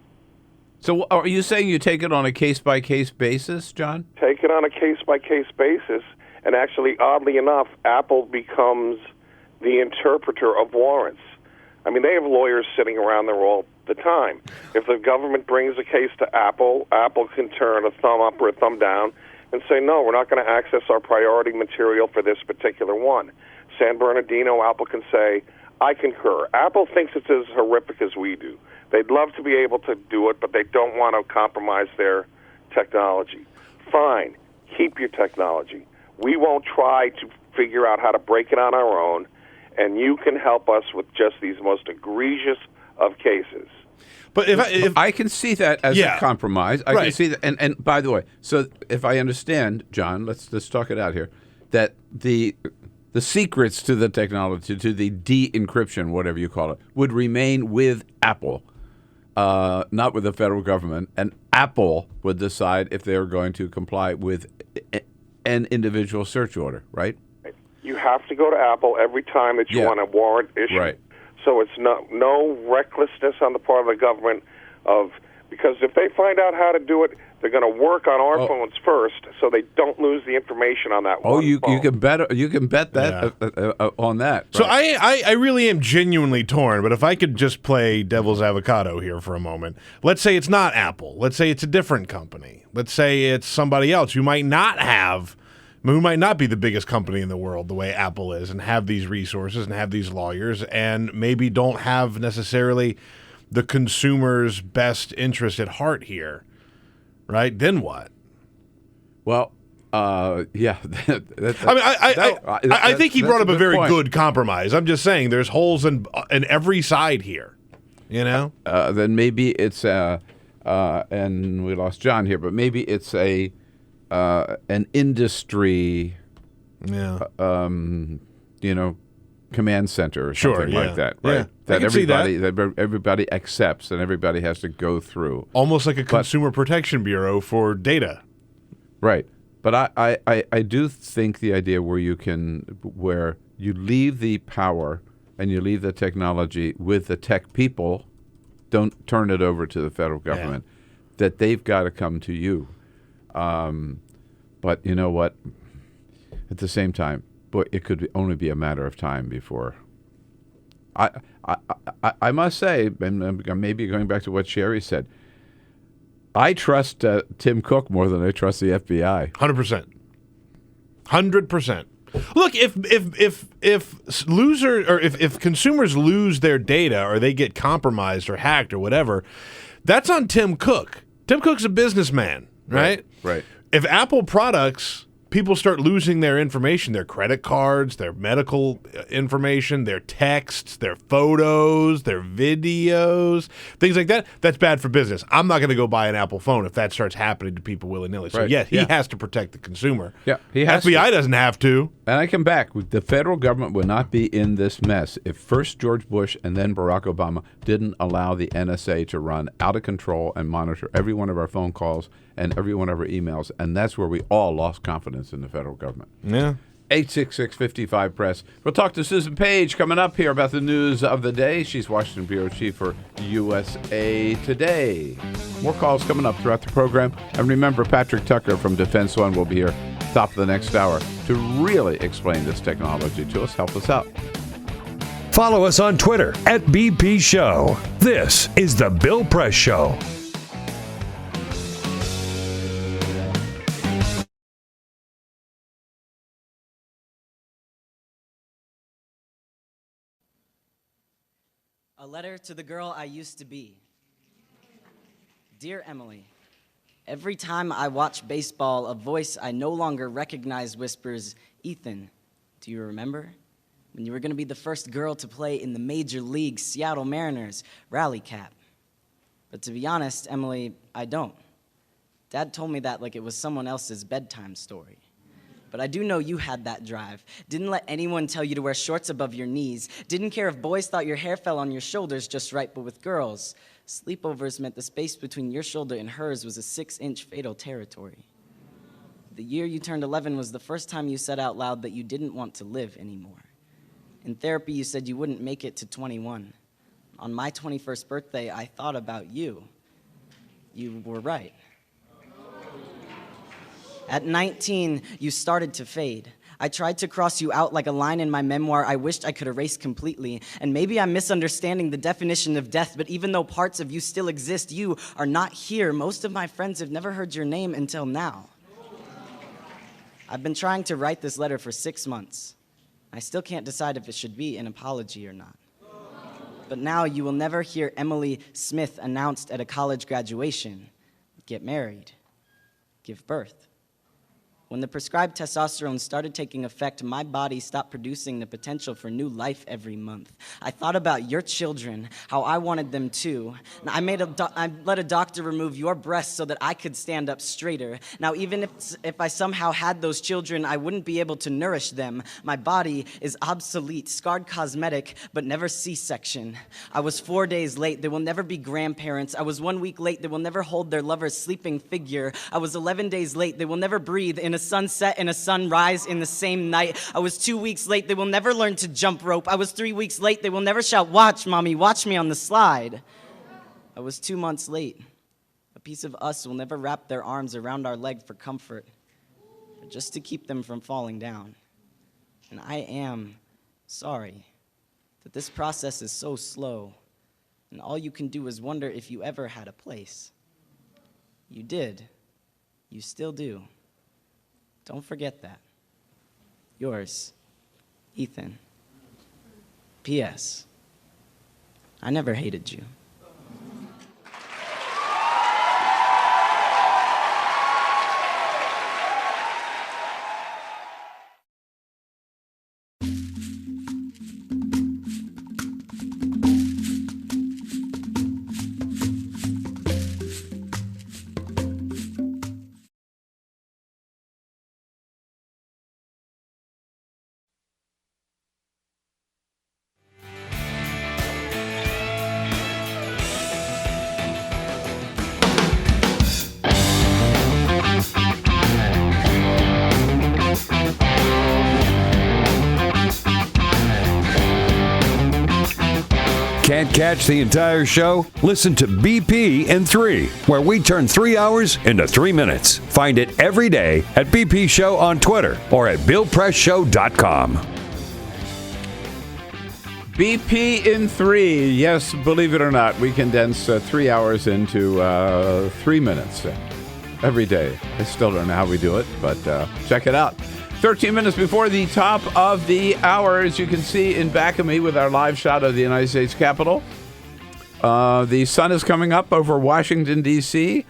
L: So are you saying you take it on a case-by-case basis, John?
B: Take it on a case-by-case basis, and actually, oddly enough, Apple becomes the interpreter of warrants. I mean, they have lawyers sitting around there all the time. If the government brings a case to Apple, Apple can turn a thumb up or a thumb down and say, no, we're not going to access our priority material for this particular one. San Bernardino, Apple can say, I concur. Apple thinks it's as horrific as we do. They'd love to be able to do it, but they don't want to compromise their technology. Fine. Keep your technology. We won't try to figure out how to break it on our own, and you can help us with just these most egregious of cases.
O: But if
L: I can see that as a compromise. I can see that. And by the way, so if I understand, John, let's talk it out here, that the secrets to the technology, to the de-encryption, whatever you call it, would remain with Apple, not with the federal government. And Apple would decide if they're going to comply with an individual search order, right?
B: You have to go to Apple every time that you want a warrant issued.
L: Right.
B: So it's no recklessness on the part of the government Because if they find out how to do it, they're going to work on our phones first, so they don't lose the information on that.
L: You can bet that on that.
O: So I really am genuinely torn. But if I could just play devil's avocado here for a moment, let's say it's not Apple. Let's say it's a different company. Let's say it's somebody else who might not be the biggest company in the world the way Apple is, and have these resources and have these lawyers, and maybe don't have necessarily the consumer's best interest at heart here, right? Then what?
L: Well, yeah.
O: I think he brought up a very good compromise. I'm just saying there's holes in every side here, you know?
L: Then maybe it's, and we lost John here, but maybe it's an industry, command center or something like that, right?
O: Yeah.
L: That everybody accepts and everybody has to go through.
O: Almost like a Consumer Protection Bureau for data.
L: Right. But I do think the idea where you leave the power and you leave the technology with the tech people, don't turn it over to the federal government, that they've got to come to you. But you know what? At the same time, it could only be a matter of time before. I must say, and maybe going back to what Sherry said, I trust Tim Cook more than I trust the FBI.
O: 100%. 100%. Look, if consumers lose their data or they get compromised or hacked or whatever, that's on Tim Cook. Tim Cook's a businessman, right?
L: Right.
O: If Apple products, people start losing their information, their credit cards, their medical information, their texts, their photos, their videos, things like that, that's bad for business. I'm not going to go buy an Apple phone if that starts happening to people willy-nilly. So, he has to protect the consumer.
L: Yeah, he has
O: FBI doesn't have to.
L: And I come back. The federal government would not be in this mess if first George Bush and then Barack Obama didn't allow the NSA to run out of control and monitor every one of our phone calls and every one of our emails. And that's where we all lost confidence in the federal government.
O: Yeah.
L: 866-55-PRESS. We'll talk to Susan Page coming up here about the news of the day. She's Washington Bureau Chief for USA Today. More calls coming up throughout the program. And remember, Patrick Tucker from Defense One will be here top of the next hour to really explain this technology to us, help us out.
M: Follow us on Twitter @BP Show. This is The Bill Press Show.
E: A letter to the girl I used to be. Dear Emily, every time I watch baseball, a voice I no longer recognize whispers, "Ethan, do you remember? When you were going to be the first girl to play in the Major League Seattle Mariners rally cap." But to be honest, Emily, I don't. Dad told me that like it was someone else's bedtime story. But I do know you had that drive. Didn't let anyone tell you to wear shorts above your knees. Didn't care if boys thought your hair fell on your shoulders just right, but with girls, sleepovers meant the space between your shoulder and hers was a 6-inch fatal territory. The year you turned 11 was the first time you said out loud that you didn't want to live anymore. In therapy, you said you wouldn't make it to 21. On my 21st birthday, I thought about you. You were right. At 19, you started to fade. I tried to cross you out like a line in my memoir I wished I could erase completely. And maybe I'm misunderstanding the definition of death, but even though parts of you still exist, you are not here. Most of my friends have never heard your name until now. I've been trying to write this letter for 6 months. I still can't decide if it should be an apology or not. But now you will never hear Emily Smith announced at a college graduation. Get married. Give birth. When the prescribed testosterone started taking effect, my body stopped producing the potential for new life every month. I thought about your children, how I wanted them too. I let a doctor remove your breasts so that I could stand up straighter. Now, even if I somehow had those children, I wouldn't be able to nourish them. My body is obsolete, scarred cosmetic, but never C-section. I was 4 days late. They will never be grandparents. I was 1 week late. They will never hold their lover's sleeping figure. I was 11 days late. They will never breathe in a sunset and a sunrise in the same night. I was 2 weeks late. They will never learn to jump rope. I was 3 weeks late. They will never shout, "Watch, Mommy, watch me on the slide." I was 2 months late. piece of us will never wrap their arms around our leg for comfort, but just to keep them from falling down. And I am sorry that this process is so slow, and all you can do is wonder if you ever had a place. You did. You still do. Don't forget that. Yours, Ethan. P.S. I never hated you.
M: Can't catch the entire show? Listen to BP in 3, where we turn 3 hours into 3 minutes. Find it every day at BP Show on Twitter or at BillPressShow.com.
L: BP in 3. Yes, believe it or not, we condense 3 hours into 3 minutes every day. I still don't know how we do it, but check it out. 13 minutes before the top of the hour, as you can see in back of me with our live shot of the United States Capitol. The sun is coming up over Washington, D.C. Do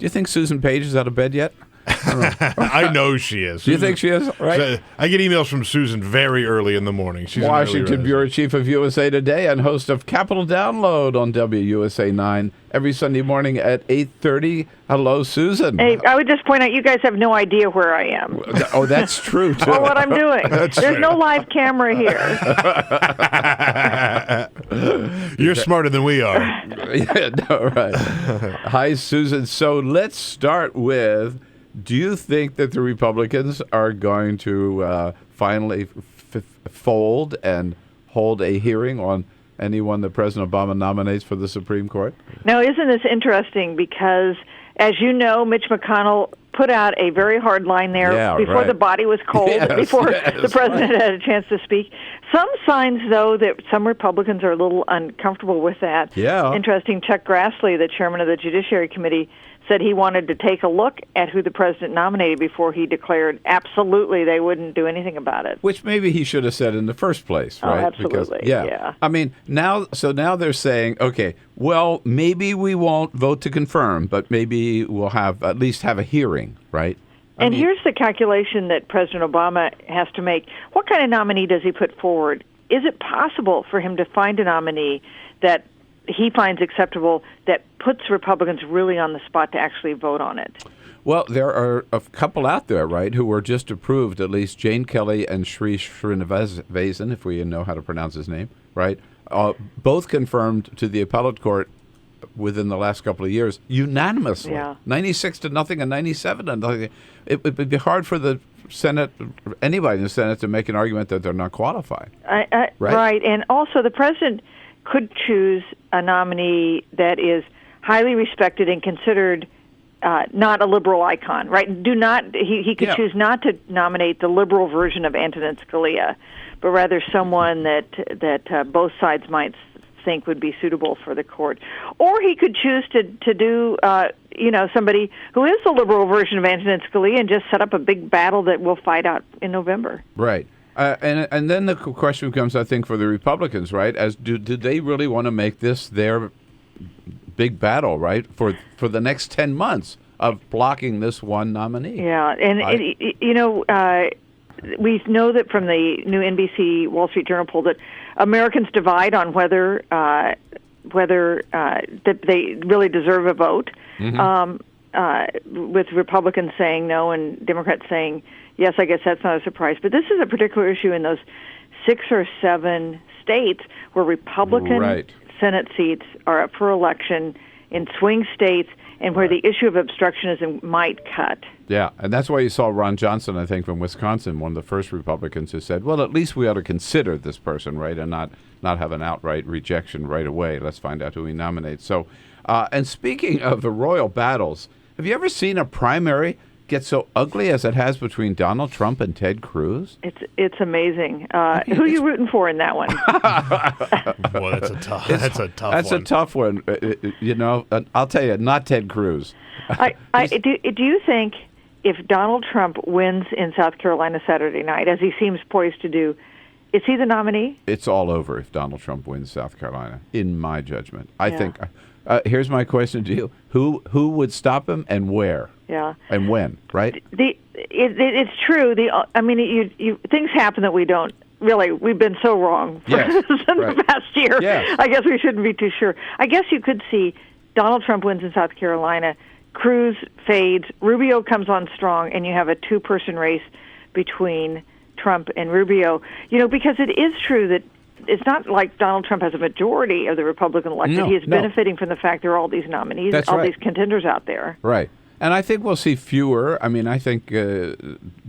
L: you think Susan Page is out of bed yet?
O: I know she is.
L: Do you think she is? Right.
O: So, I get emails from Susan very early in the morning. She's
L: Washington Bureau Chief of USA Today and host of Capitol Download on WUSA 9 every Sunday morning at 8:30. Hello, Susan.
G: Hey, I would just point out you guys have no idea where I am.
L: Oh, that's true, too.
G: Or what I'm doing. There's no live camera here.
O: You're smarter than we are.
L: Yeah, no, right. Hi, Susan. So let's start with, do you think that the Republicans are going to finally fold and hold a hearing on anyone that President Obama nominates for the Supreme Court?
G: No, isn't this interesting? Because, as you know, Mitch McConnell put out a very hard line there before the body was cold, before the president had a chance to speak. Some signs, though, that some Republicans are a little uncomfortable with that.
L: Yeah.
G: Interesting, Chuck Grassley, the chairman of the Judiciary Committee, said he wanted to take a look at who the president nominated before he declared absolutely they wouldn't do anything about it.
L: Which maybe he should have said in the first place, right?
G: Oh, absolutely,
L: Because, I mean, now they're saying, okay, well, maybe we won't vote to confirm, but maybe we'll at least have a hearing, right?
G: And here's the calculation that President Obama has to make. What kind of nominee does he put forward? Is it possible for him to find a nominee that he finds acceptable that puts Republicans really on the spot to actually vote on it?
L: Well, there are a couple out there, right, who were just approved, at least Jane Kelly and Sri Srinivasan, if we know how to pronounce his name, right? Both confirmed to the appellate court within the last couple of years unanimously. Yeah. 96 to nothing and 97 to nothing. It would be hard for the Senate, anybody in the Senate, to make an argument that they're not qualified.
G: Right. And also the president could choose a nominee that is highly respected and considered not a liberal icon, right? He could choose not to nominate the liberal version of Antonin Scalia, but rather someone that both sides might think would be suitable for the court. Or he could choose to do somebody who is the liberal version of Antonin Scalia and just set up a big battle that we'll fight out in November.
L: Right. And then the question becomes, I think, for the Republicans, right? Do they really want to make this their big battle, right, for the next 10 months of blocking this one nominee?
G: Yeah, and we know that from the new NBC Wall Street Journal poll that Americans divide on whether that they really deserve a vote. Mm-hmm. With Republicans saying no and Democrats saying yes. I guess that's not a surprise. But this is a particular issue in those 6 or 7 states where Republican Senate seats are up for election, in swing states, and where the issue of obstructionism might cut.
L: Yeah, and that's why you saw Ron Johnson, I think, from Wisconsin, one of the first Republicans who said, well, at least we ought to consider this person, right, and not have an outright rejection right away. Let's find out who he nominates. So And speaking of the royal battles, have you ever seen a primary get so ugly as it has between Donald Trump and Ted Cruz?
G: It's amazing. Who are you rooting for in that one?
O: Boy, that's a tough one.
L: That's a tough one. I'll tell you, not Ted Cruz.
G: Do you think if Donald Trump wins in South Carolina Saturday night, as he seems poised to do, is he the nominee?
L: It's all over if Donald Trump wins South Carolina, in my judgment. I think. Here's my question to you: Who would stop him, and where?
G: Yeah.
L: And when? Right.
G: It's true. Things happen that we don't really. We've been so wrong for the past year.
L: Yes.
G: I guess we shouldn't be too sure. I guess you could see Donald Trump wins in South Carolina, Cruz fades, Rubio comes on strong, and you have a two-person race between Trump and Rubio. Because it is true that it's not like Donald Trump has a majority of the Republican electorate.
L: No,
G: he is benefiting from the fact there are all these nominees, these contenders out there.
L: Right. And I think we'll see fewer. I mean, I think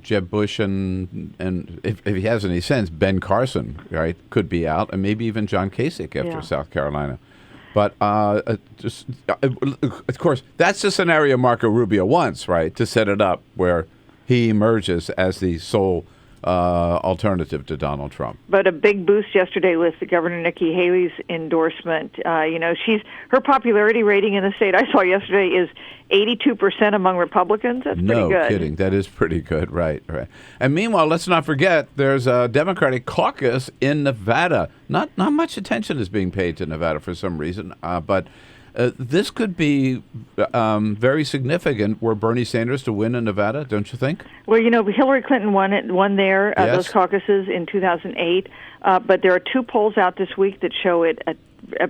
L: Jeb Bush and if he has any sense, Ben Carson, right, could be out, and maybe even John Kasich after South Carolina. But of course, that's the scenario Marco Rubio wants, right, to set it up where he emerges as the sole alternative to Donald Trump.
G: But a big boost yesterday with Governor Nikki Haley's endorsement. Her popularity rating in the state I saw yesterday is 82% among Republicans. That's pretty good.
L: No kidding. That is pretty good. Right. And meanwhile, let's not forget there's a Democratic caucus in Nevada. Not much attention is being paid to Nevada for some reason, but this could be very significant were Bernie Sanders to win in Nevada, don't you think?
G: Well, Hillary Clinton won there, those caucuses in 2008, but there are two polls out this week that show it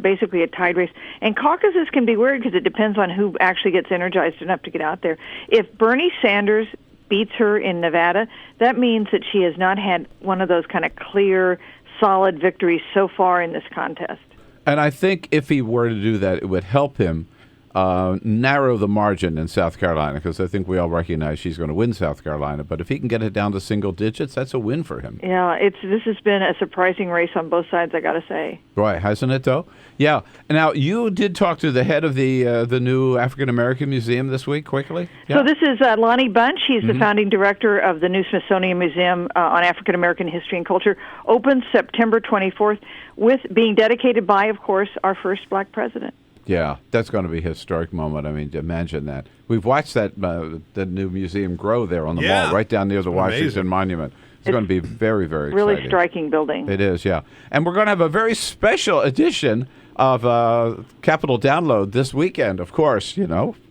G: basically a tied race. And caucuses can be weird because it depends on who actually gets energized enough to get out there. If Bernie Sanders beats her in Nevada, that means that she has not had one of those kind of clear, solid victories so far in this contest.
L: And I think if he were to do that, it would help him narrow the margin in South Carolina, because I think we all recognize she's going to win South Carolina. But if he can get it down to single digits, that's a win for him.
G: Yeah, this has been a surprising race on both sides, I got to say.
L: Right, hasn't it, though? Yeah. Now, you did talk to the head of the new African American Museum this week, quickly. Yeah.
G: So this is Lonnie Bunch. He's the founding director of the new Smithsonian Museum on African American History and Culture. Opens September 24th, with being dedicated by, of course, our first black president.
L: Yeah, that's going to be a historic moment. I mean, imagine that. We've watched the new museum grow there on the mall, right down near the Washington Monument. It's going to be very, very exciting.
G: Really striking building.
L: It is, yeah. And we're going to have a very special edition of Capital Download this weekend, of course,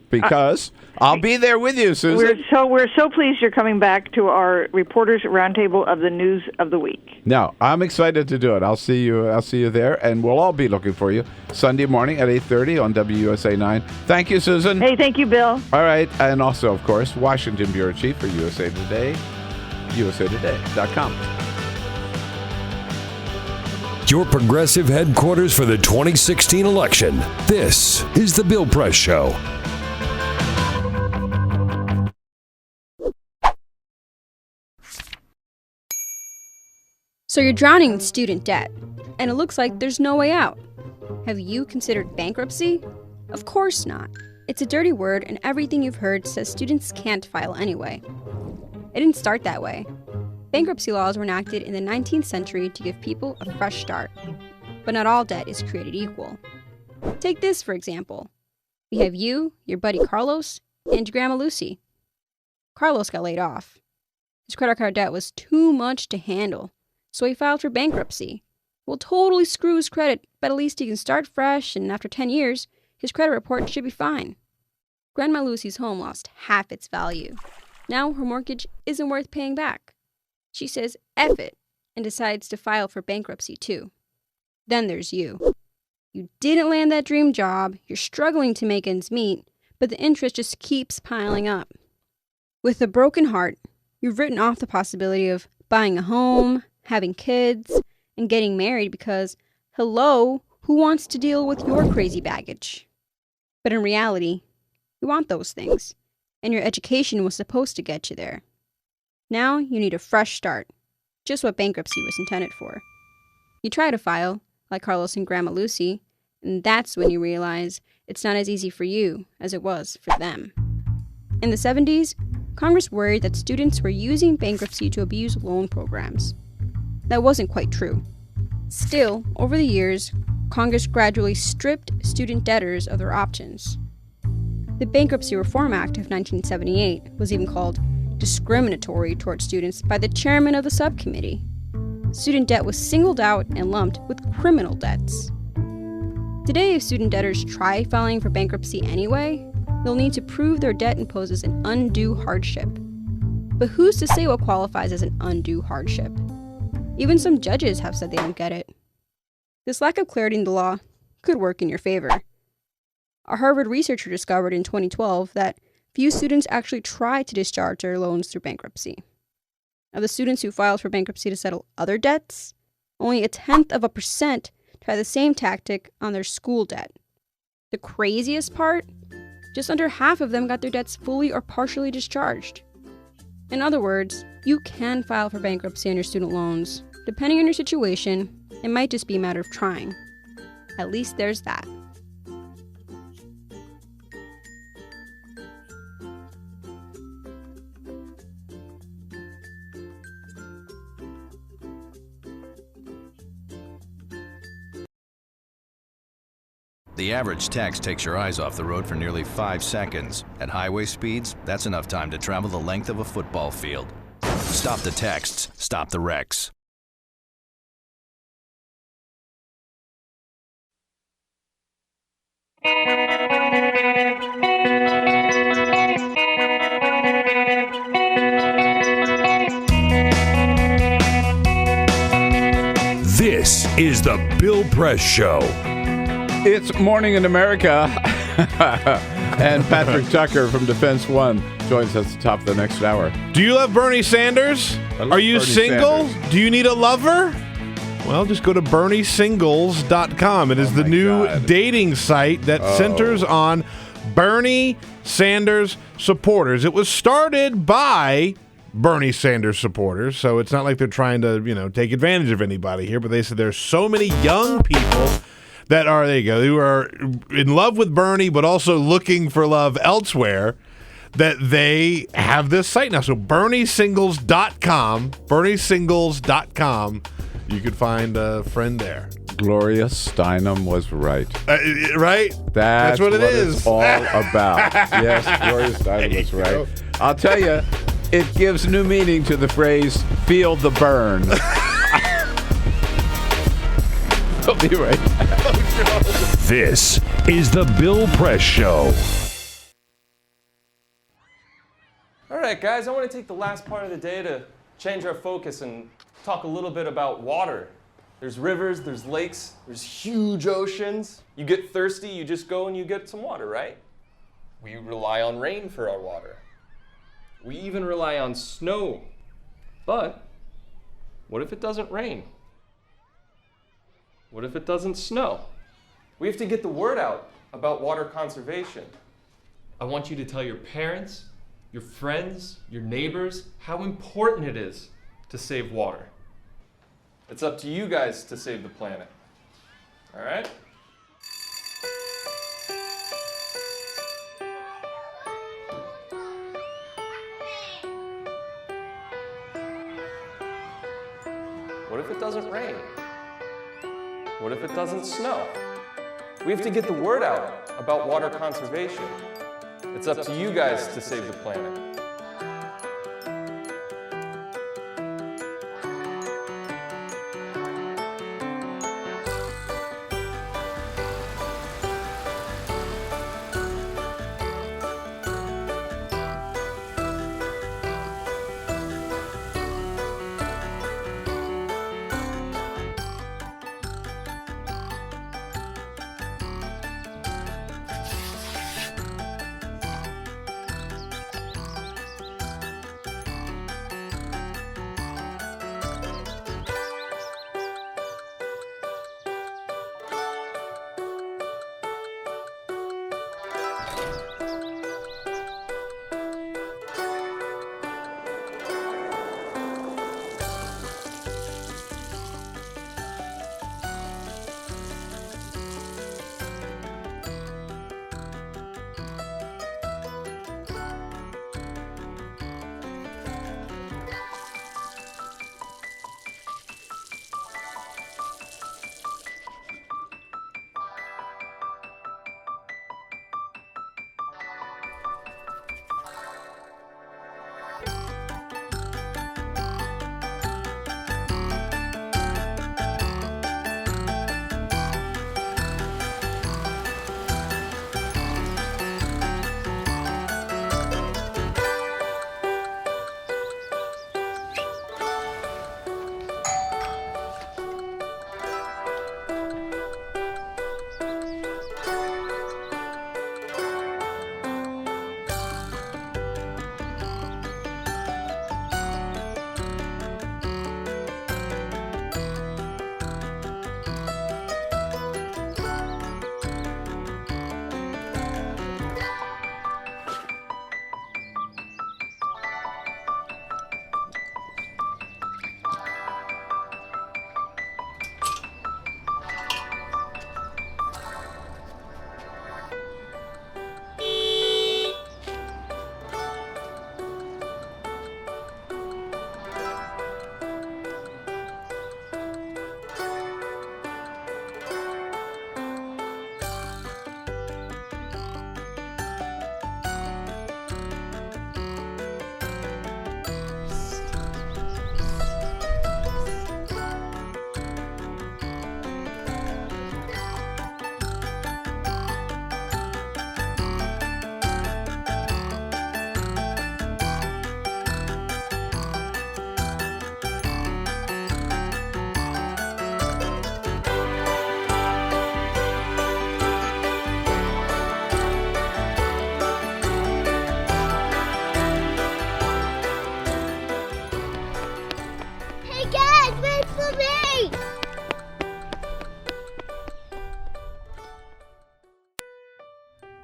L: because I'll be there with you, Susan.
G: We're so pleased you're coming back to our Reporters Roundtable of the News of the Week.
L: No, I'm excited to do it. I'll see you there, and we'll all be looking for you Sunday morning at 8:30 on WUSA 9. Thank you, Susan.
G: Hey, thank you, Bill.
L: All right, and also, of course, Washington Bureau Chief for USA Today, usatoday.com.
M: Your progressive headquarters for the 2016 election. This is The Bill Press Show.
N: So you're drowning in student debt, and it looks like there's no way out. Have you considered bankruptcy? Of course not. It's a dirty word, and everything you've heard says students can't file anyway. It didn't start that way. Bankruptcy laws were enacted in the 19th century to give people a fresh start. But not all debt is created equal. Take this, for example. We have you, your buddy Carlos, and your grandma Lucy. Carlos got laid off. His credit card debt was too much to handle, so he filed for bankruptcy. Will totally screw his credit, but at least he can start fresh, and after 10 years, his credit report should be fine. Grandma Lucy's home lost half its value. Now her mortgage isn't worth paying back. She says F it and decides to file for bankruptcy too. Then there's you. You didn't land that dream job, you're struggling to make ends meet, but the interest just keeps piling up. With a broken heart, you've written off the possibility of buying a home, having kids, and getting married because, hello, who wants to deal with your crazy baggage? But in reality, you want those things, and your education was supposed to get you there. Now you need a fresh start, just what bankruptcy was intended for. You try to file, like Carlos and Grandma Lucy, And that's when you realize it's not as easy for you as it was for them. In the 70s, Congress worried that students were using bankruptcy to abuse loan programs. That wasn't quite true. Still, over the years, Congress gradually stripped student debtors of their options. The Bankruptcy Reform Act of 1978 was even called discriminatory towards students by the chairman of the subcommittee. Student debt was singled out and lumped with criminal debts. Today, if student debtors try filing for bankruptcy anyway, they'll need to prove their debt imposes an undue hardship. But who's to say what qualifies as an undue hardship? Even some judges have said they don't get it. This lack of clarity in the law could work in your favor. A Harvard researcher discovered in 2012 that few students actually try to discharge their loans through bankruptcy. Of the students who filed for bankruptcy to settle other debts, only 0.1% try the same tactic on their school debt. The craziest part? Just under half of them got their debts fully or partially discharged. In other words, you can file for bankruptcy on your student loans. Depending on your situation, it might just be a matter of trying. At least there's that.
P: The average text takes your eyes off the road for nearly 5 seconds. At highway speeds, that's enough time to travel the length of a football field. Stop the texts, stop the wrecks.
M: This is the Bill Press Show.
L: It's Morning in America, and Patrick Tucker from Defense One joins us at the top of the next hour.
O: Do you love Bernie Sanders? Are you
L: Bernie
O: single?
L: Sanders.
O: Do you need a lover? Well, just go to BernieSingles.com. It is the new dating site that centers on Bernie Sanders supporters. It was started by Bernie Sanders supporters, so it's not like they're trying to, take advantage of anybody here, but they said there's so many young people that are, there you go, who are in love with Bernie, but also looking for love elsewhere, that they have this site now. So BernieSingles.com, BernieSingles.com, you could find a friend there.
L: Gloria Steinem was right.
O: Right?
L: That's
O: what it is.
L: It's all about. Yes, Gloria Steinem was right. I'll tell you, it gives new meaning to the phrase, feel the burn. We'll be right back.
M: This is the Bill Press Show.
Q: All right, guys, I want to take the last part of the day to change our focus and talk a little bit about water. There's rivers, there's lakes, there's huge oceans. You get thirsty, you just go and you get some water, right? We rely on rain for our water. We even rely on snow. But what if it doesn't rain? What if it doesn't snow? We have to get the word out about water conservation. I want you to tell your parents, your friends, your neighbors, how important it is to save water. It's up to you guys to save the planet. All right? What if it doesn't rain? What if it doesn't snow? We have to get the word out about water conservation. It's up to you guys to save the planet.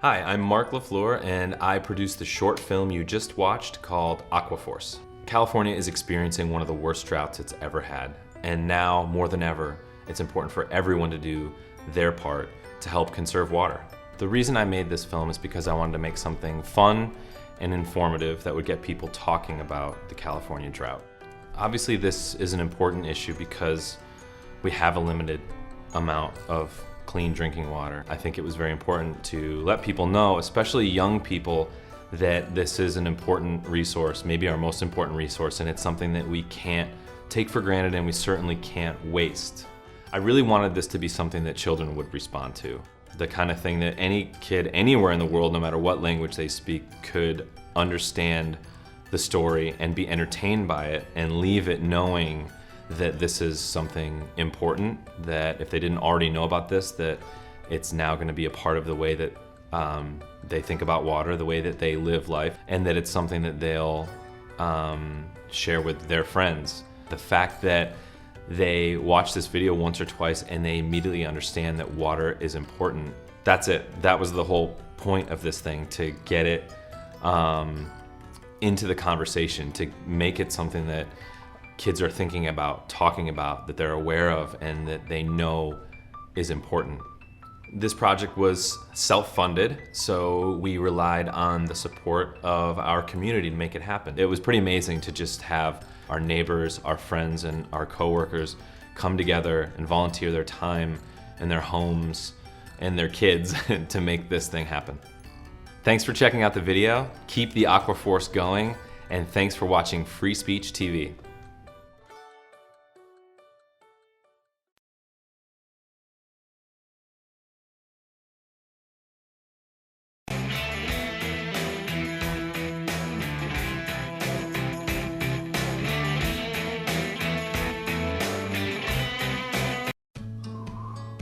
Q: Hi, I'm Mark LaFleur, and I produced the short film you just watched called Aquaforce. California is experiencing one of the worst droughts it's ever had, and now, more than ever, it's important for everyone to do their part to help conserve water. The reason I made this film is because I wanted to make something fun and informative that would get people talking about the California drought. Obviously, this is an important issue because we have a limited amount of clean drinking water. I think it was very important to let people know, especially young people, that this is an important resource, maybe our most important resource, and it's something that we can't take for granted and we certainly can't waste. I really wanted this to be something that children would respond to. The kind of thing that any kid anywhere in the world, no matter what language they speak, could understand the story and be entertained by it and leave it knowing that this is something important, that if they didn't already know about this, that it's now going to be a part of the way that they think about water, the way that they live life, and that it's something that they'll share with their friends. The fact that they watch this video once or twice and they immediately understand that water is important, that's it. That was the whole point of this thing, to get it into the conversation, to make it something that kids are thinking about, talking about, that they're aware of, and that they know is important. This project was self-funded, so we relied on the support of our community to make it happen. It was pretty amazing to just have our neighbors, our friends, and our coworkers come together and volunteer their time and their homes and their kids to make this thing happen. Thanks for checking out the video. Keep the Aquaforce going, and thanks for watching Free Speech TV.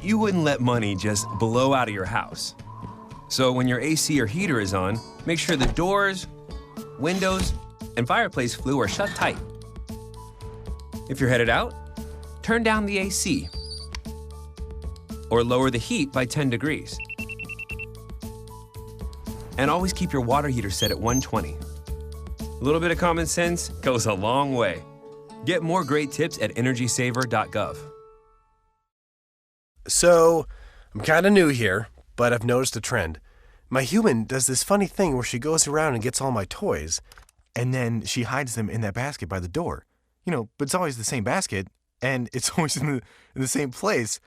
J: You wouldn't let money just blow out of your house. So when your AC or heater is on, make sure the doors, windows, and fireplace flue are shut tight. If you're headed out, turn down the AC or lower the heat by 10 degrees. And always keep your water heater set at 120. A little bit of common sense goes a long way. Get more great tips at energysaver.gov.
K: So, I'm kind of new here, but I've noticed a trend. My human does this funny thing where she goes around and gets all my toys, and then she hides them in that basket by the door. But it's always the same basket, and it's always in the same place.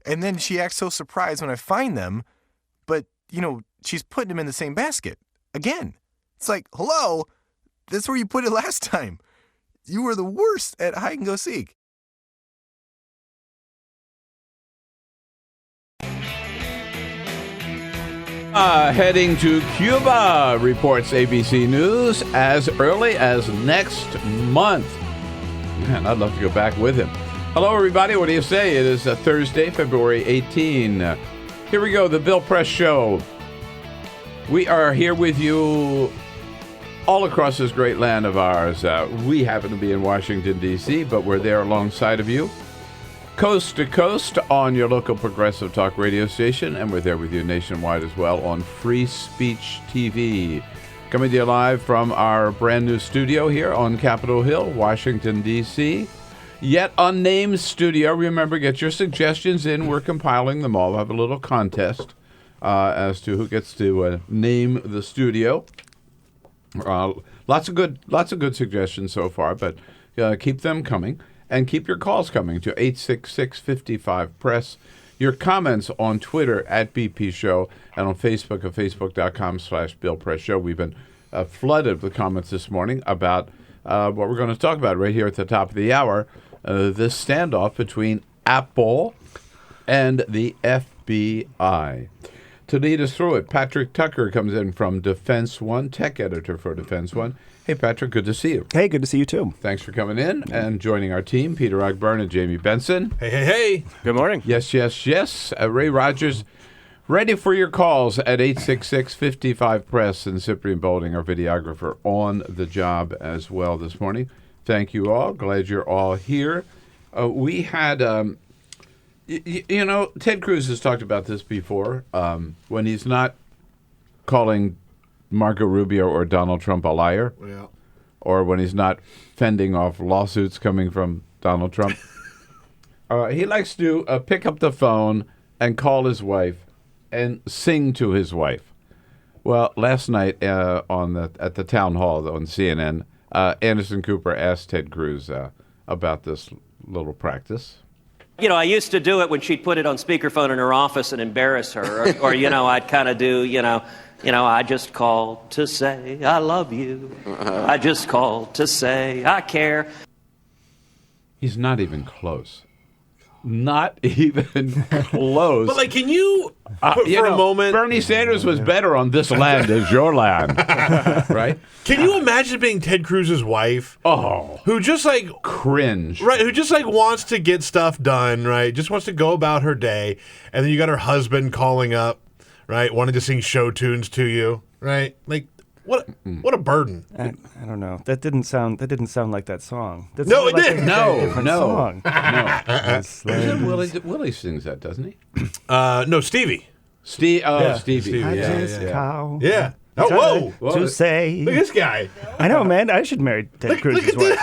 K: And then she acts so surprised when I find them, but, she's putting them in the same basket. Again. It's like, hello, that's where you put it last time. You were the worst at hide and go seek.
L: Heading to Cuba, reports ABC News, as early as next month. Man, I'd love to go back with him. Hello, everybody. What do you say? It is Thursday, February 18. Here we go, the Bill Press Show. We are here with you all across this great land of ours. We happen to be in Washington, D.C., but we're there alongside of you, coast to coast on your local progressive talk radio station, and we're there with you nationwide as well on Free Speech TV. Coming to you live from our brand new studio here on Capitol Hill, Washington, D.C. Yet unnamed studio. Remember, get your suggestions in. We're compiling them all. We'll have a little contest as to who gets to name the studio. Lots of good suggestions so far, but keep them coming. And keep your calls coming to 866-55-PRESS. Your comments on Twitter at BP Show and on Facebook at facebook.com/Bill Press Show. We've been flooded with comments this morning about what we're going to talk about right here at the top of the hour, this standoff between Apple and the FBI. To lead us through it, Patrick Tucker comes in from Defense One, tech editor for Defense One. Hey, Patrick, good to see you.
A: Hey, good to see you, too.
L: Thanks for coming in and joining our team, Peter Ogburn and Jamie Benson.
O: Hey.
A: Good morning.
L: Yes. Ray Rogers, ready for your calls at 866-55-PRESS, and Cyprian Bolding, our videographer, on the job as well this morning. Thank you all. Glad you're all here. We had, Ted Cruz has talked about this before. When he's not calling Marco Rubio or Donald Trump a liar.
O: Yeah.
L: Or when he's not fending off lawsuits coming from Donald Trump. He likes to pick up the phone and call his wife and sing to his wife. Well, last night at the town hall on CNN, Anderson Cooper asked Ted Cruz about this little practice.
A: You know, I used to do it when she'd put it on speakerphone in her office and embarrass her. Or you know, I'd kind of do, I just called to say I love you. I just called to say I care.
L: He's not even close. Not even close.
O: But, can you, for a moment...
L: Bernie Sanders was better on This Land Is Your Land. Right?
O: Can you imagine being Ted Cruz's wife?
L: Oh.
O: Who just,
L: cringe.
O: Right, who just, wants to get stuff done, right? Just wants to go about her day. And then you got her husband calling up, right? Wanting to sing show tunes to you, right? What a burden.
R: I don't know. That didn't sound like that song. That
O: No, it
R: like
O: didn't.
R: No.
L: No.
R: Song.
L: Willie sings that, doesn't he?
O: No, Stevie.
L: Stevie.
R: Yeah. Cow.
O: Yeah. Oh, whoa.
R: To say.
O: Look at this guy.
R: I know, man. I should marry Ted Cruz's wife.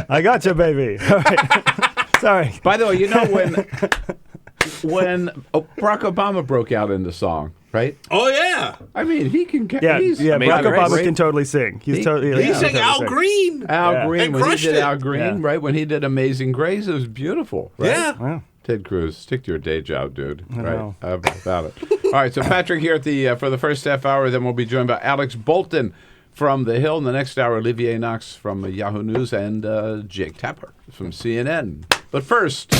R: I got you, baby. All right. Sorry.
L: By the way, when Barack Obama broke out in the song, right?
O: Oh, yeah.
L: I mean, he can get...
R: Barack Obama can totally sing. He
O: sang Al Green.
L: Al Green. When he did
O: it.
L: Al Green, right? When he did Amazing Grace, it was beautiful. Right?
O: Yeah.
R: Wow.
L: Ted Cruz, stick to your day job, dude.
R: I
L: Right?
R: know.
L: How about it? All right, so Patrick here for the first half hour. Then we'll be joined by Alex Bolton from The Hill. In the next hour, Olivier Knox from Yahoo News and Jake Tapper from CNN. But first...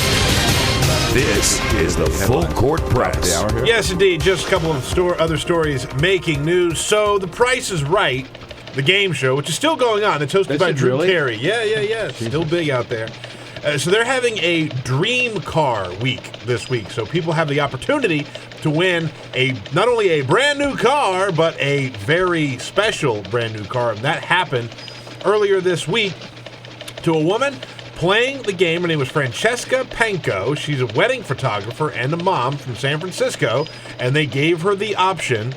M: This is the Full Court Press.
O: Yes, indeed. Just a couple of other stories making news. So, The Price is Right, the game show, which is still going on. It's hosted by Drew Carey. Yeah. It's still big out there. So they're having a dream car week this week. So people have the opportunity to win not only a brand new car, but a very special brand new car. And that happened earlier this week to a woman playing the game. Her name was Francesca Panko. She's a wedding photographer and a mom from San Francisco. And they gave her the option.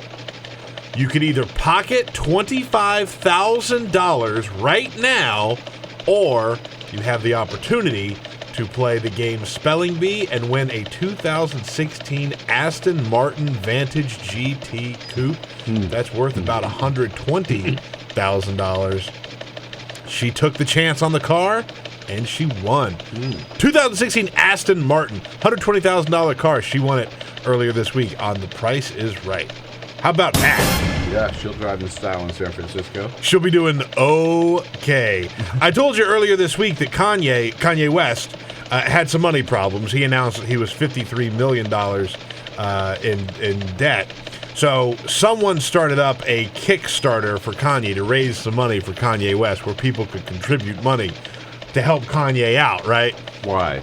O: You could either pocket $25,000 right now, or you have the opportunity to play the game Spelling Bee and win a 2016 Aston Martin Vantage GT Coupe. That's worth about $120,000. She took the chance on the car, and she won. 2016 Aston Martin, $120,000 car. She won it earlier this week on The Price is Right. How about that?
L: Yeah, she'll drive in style in San Francisco.
O: She'll be doing okay. I told you earlier this week that Kanye West, had some money problems. He announced that he was $53 million in debt. So someone started up a Kickstarter for Kanye to raise some money for Kanye West, where people could contribute money to help Kanye out, right?
L: Why?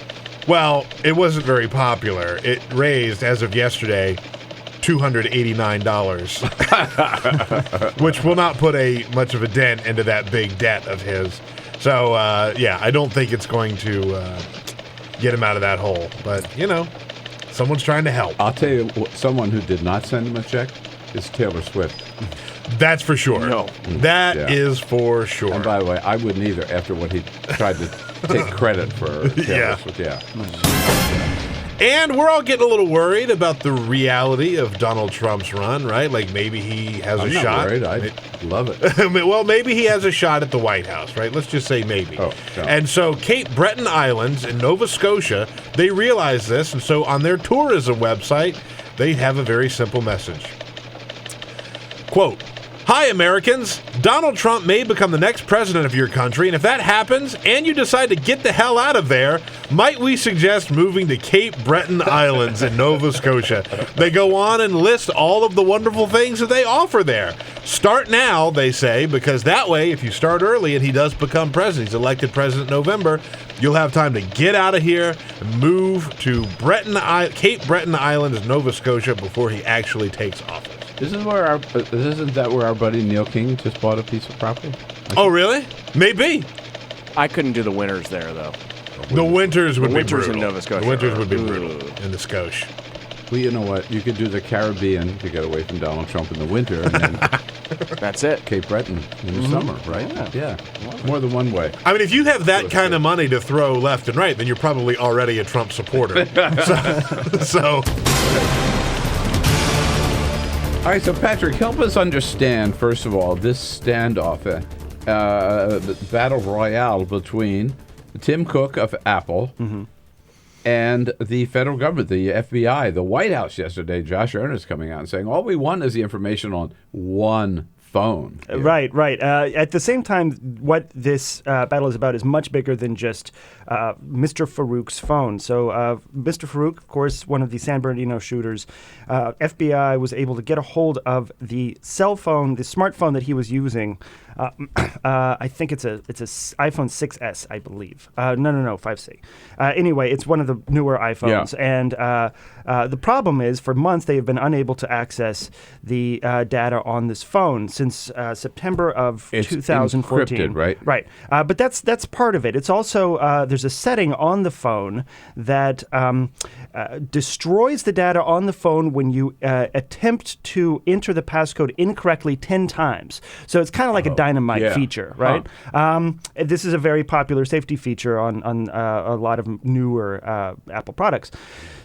O: Well, it wasn't very popular. It raised, as of yesterday, $289, which will not put much of a dent into that big debt of his. So, I don't think it's going to get him out of that hole. But, someone's trying to help.
L: I'll tell you, someone who did not send him a check is Taylor Swift.
O: That's for sure. No. That is for sure.
L: And by the way, I wouldn't either after what he tried to take credit for Taylor Swift. Yeah.
O: And we're all getting a little worried about the reality of Donald Trump's run, right? Like maybe he has a shot.
L: I'm not worried. I love it.
O: Well, maybe he has a shot at the White House, right? Let's just say maybe.
L: Oh, no.
O: And so Cape Breton Islands in Nova Scotia, they realize this. And so on their tourism website, they have a very simple message. Quote, "Hi, Americans. Donald Trump may become the next president of your country, and if that happens and you decide to get the hell out of there, might we suggest moving to Cape Breton Islands in Nova Scotia?" They go on and list all of the wonderful things that they offer there. Start now, they say, because that way, if you start early and he does become president, he's elected president in November, you'll have time to get out of here and move to Cape Breton Islands, Nova Scotia, before he actually takes office.
L: Isn't that where our buddy Neil King just bought a piece of property?
O: Oh, really? Maybe.
S: I couldn't do the winters there, though.
O: The winters would be
S: winters
O: brutal.
S: in Nova Scotia.
O: The winters would be brutal in the Scotia.
L: Well, you know what? You could do the Caribbean to get away from Donald Trump in the winter, and then
S: that's it.
L: Cape Breton in the summer, right? Yeah. More than one way.
O: I mean, if you have that kind of money to throw left and right, then you're probably already a Trump supporter. so.
L: All right, so Patrick, help us understand, first of all, this standoff, battle royale between Tim Cook of Apple and the federal government, the FBI, the White House yesterday. Josh Earnest coming out and saying, all we want is the information on one phone.
R: Right. At the same time, what this battle is about is much bigger than just Mr. Farouk's phone. So Mr. Farouk, of course, one of the San Bernardino shooters, FBI was able to get a hold of the cell phone, the smartphone that he was using. I think it's a iPhone 6S, I believe. No, 5C. Anyway, it's one of the newer iPhones. Yeah. And the problem is, for months, they have been unable to access the data on this phone since September of 2014.
L: Encrypted, right?
R: Right. But that's part of it. It's also, there's a setting on the phone that destroys the data on the phone when you attempt to enter the passcode incorrectly 10 times. So it's kind of like a dynamite feature, right? This is a very popular safety feature on a lot of newer Apple products.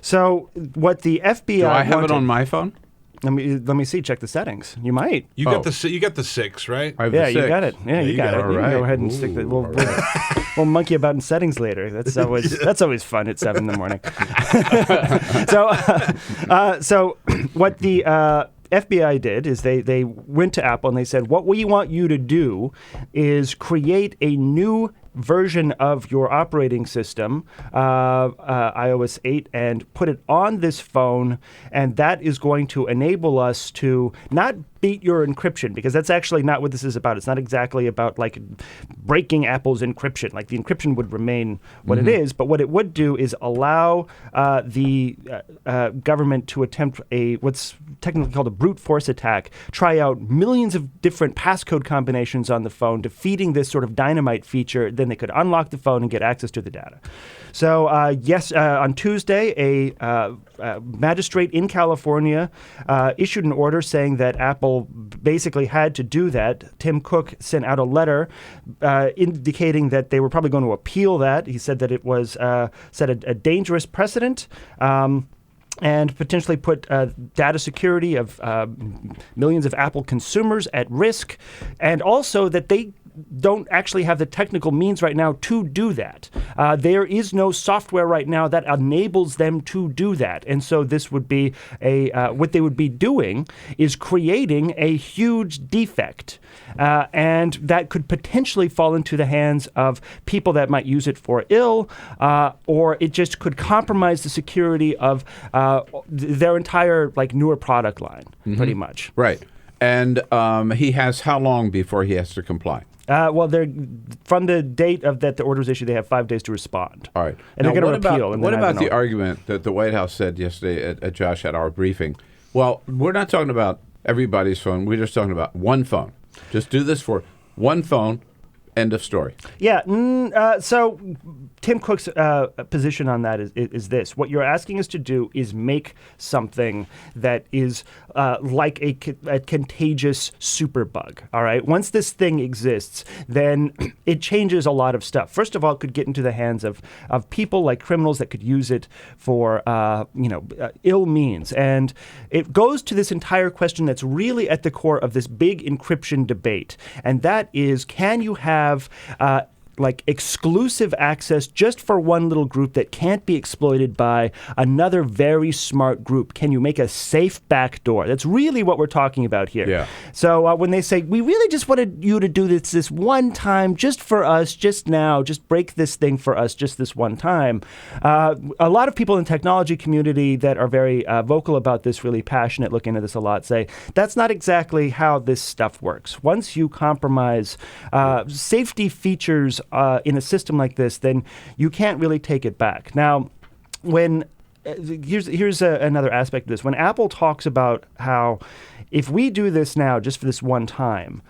R: So what the FBI
L: Do I have it on my phone?
R: Let me see. Check the settings. You might.
O: You got the 6, right?
L: I have
R: Yeah,
L: the 6.
R: you got it. Yeah, you got it.
L: All
R: You can
L: right.
R: go ahead and stick that. We'll monkey about in settings later. That's always fun at 7 in the morning. So what the FBI did is they went to Apple and they said, what we want you to do is create a new version of your operating system, iOS 8, and put it on this phone, and that is going to enable us to not beat your encryption, because that's actually not what this is about. It's not exactly about like breaking Apple's encryption. Like the encryption would remain what it is, but what it would do is allow the government to attempt what's technically called a brute force attack, try out millions of different passcode combinations on the phone, defeating this sort of dynamite feature. Then they could unlock the phone and get access to the data. So on Tuesday, a magistrate in California issued an order saying that Apple basically had to do that. Tim Cook sent out a letter indicating that they were probably going to appeal that. He said that it was set a dangerous precedent. And potentially put data security of millions of Apple consumers at risk, and also that they don't actually have the technical means right now to do that. There is no software right now that enables them to do that. And so this would be what they would be doing is creating a huge defect. And that could potentially fall into the hands of people that might use it for ill, or it just could compromise the security of their entire newer product line, pretty much.
L: Right. And he has how long before he has to comply?
R: Well, from the date of that the order was issued, they have 5 days to respond.
L: All right.
R: And they're going to appeal.
L: What about the argument that the White House said yesterday at Josh at our briefing? Well, we're not talking about everybody's phone. We're just talking about one phone. Just do this for one phone. End of story.
R: Yeah. So Tim Cook's position on that is this. What you're asking us to do is make something that is like a contagious superbug. All right. Once this thing exists, then it changes a lot of stuff. First of all, it could get into the hands of people like criminals that could use it for ill means. And it goes to this entire question that's really at the core of this big encryption debate. And that is, can you have exclusive access just for one little group that can't be exploited by another very smart group? Can you make a safe backdoor? That's really what we're talking about here.
L: Yeah.
R: So when they say, we really just wanted you to do this one time, just for us, just now, just break this thing for us, just this one time. A lot of people in the technology community that are very vocal about this, really passionate, look into this a lot, say that's not exactly how this stuff works. Once you compromise safety features in a system like this, then you can't really take it back. Now, here's another aspect of this. When Apple talks about how if we do this now just for this one time,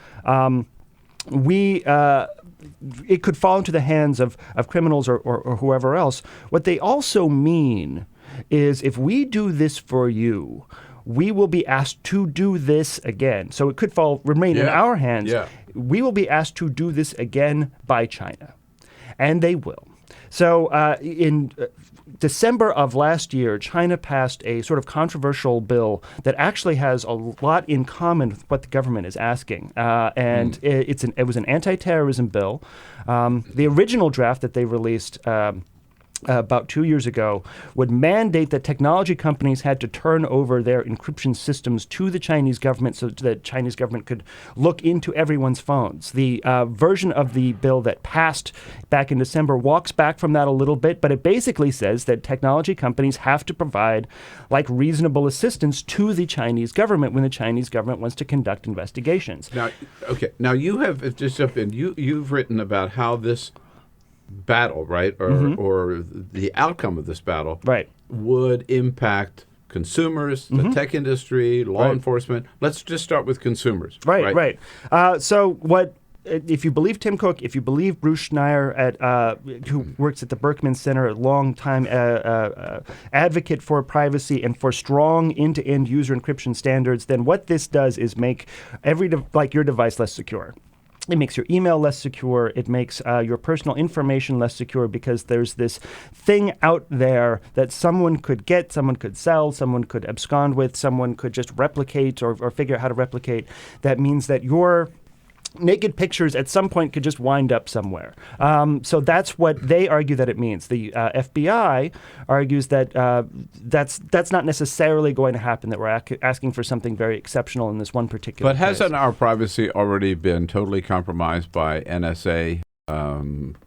R: it could fall into the hands of criminals or whoever else. What they also mean is if we do this for you, we will be asked to do this again. So it could remain in our hands.
L: Yeah.
R: We will be asked to do this again by China. And they will. So in December of last year, China passed a sort of controversial bill that actually has a lot in common with what the government is asking. It was an anti-terrorism bill. The original draft that they released about 2 years ago would mandate that technology companies had to turn over their encryption systems to the Chinese government so that the Chinese government could look into everyone's phones. The version of the bill that passed back in December walks back from that a little bit, but it basically says that technology companies have to provide like reasonable assistance to the Chinese government when the Chinese government wants to conduct investigations.
L: Now you have just jump in. You've written about how this battle, right, or the outcome of this battle, would impact consumers, the tech industry, law enforcement. Let's just start with consumers.
R: Right. So what? If you believe Tim Cook, if you believe Bruce Schneier, who works at the Berkman Center, a long-time advocate for privacy and for strong end-to-end user encryption standards, then what this does is make your device less secure. It makes your email less secure. It makes your personal information less secure because there's this thing out there that someone could get, someone could sell, someone could abscond with, someone could just replicate or figure out how to replicate. That means that your naked pictures at some point could just wind up somewhere. So that's what they argue that it means. The FBI argues that that's not necessarily going to happen, that we're asking for something very exceptional in this one particular case.
L: But hasn't our privacy already been totally compromised by NSA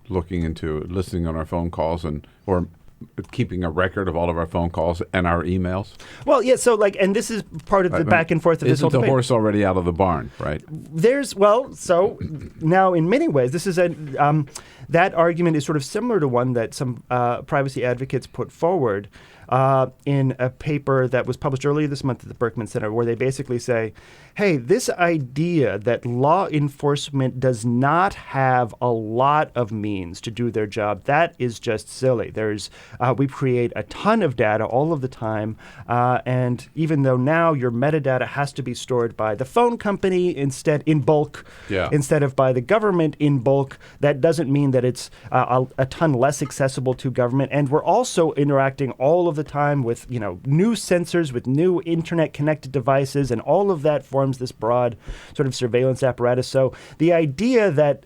L: listening on our phone calls or keeping a record of all of our phone calls and our emails?
R: Well, yeah, so and this is part of the back and forth of this whole debate.
L: Isn't the horse already out of the barn, right?
R: So now in many ways, this is that argument is sort of similar to one that some privacy advocates put forward in a paper that was published earlier this month at the Berkman Center, where they basically say, hey, this idea that law enforcement does not have a lot of means to do their job, that is just silly. We create a ton of data all of the time, and even though now your metadata has to be stored by the phone company in bulk, instead of by the government in bulk, that doesn't mean that it's a ton less accessible to government. And we're also interacting all of the time with new sensors, with new internet-connected devices, and all of that forms this broad sort of surveillance apparatus. So the idea that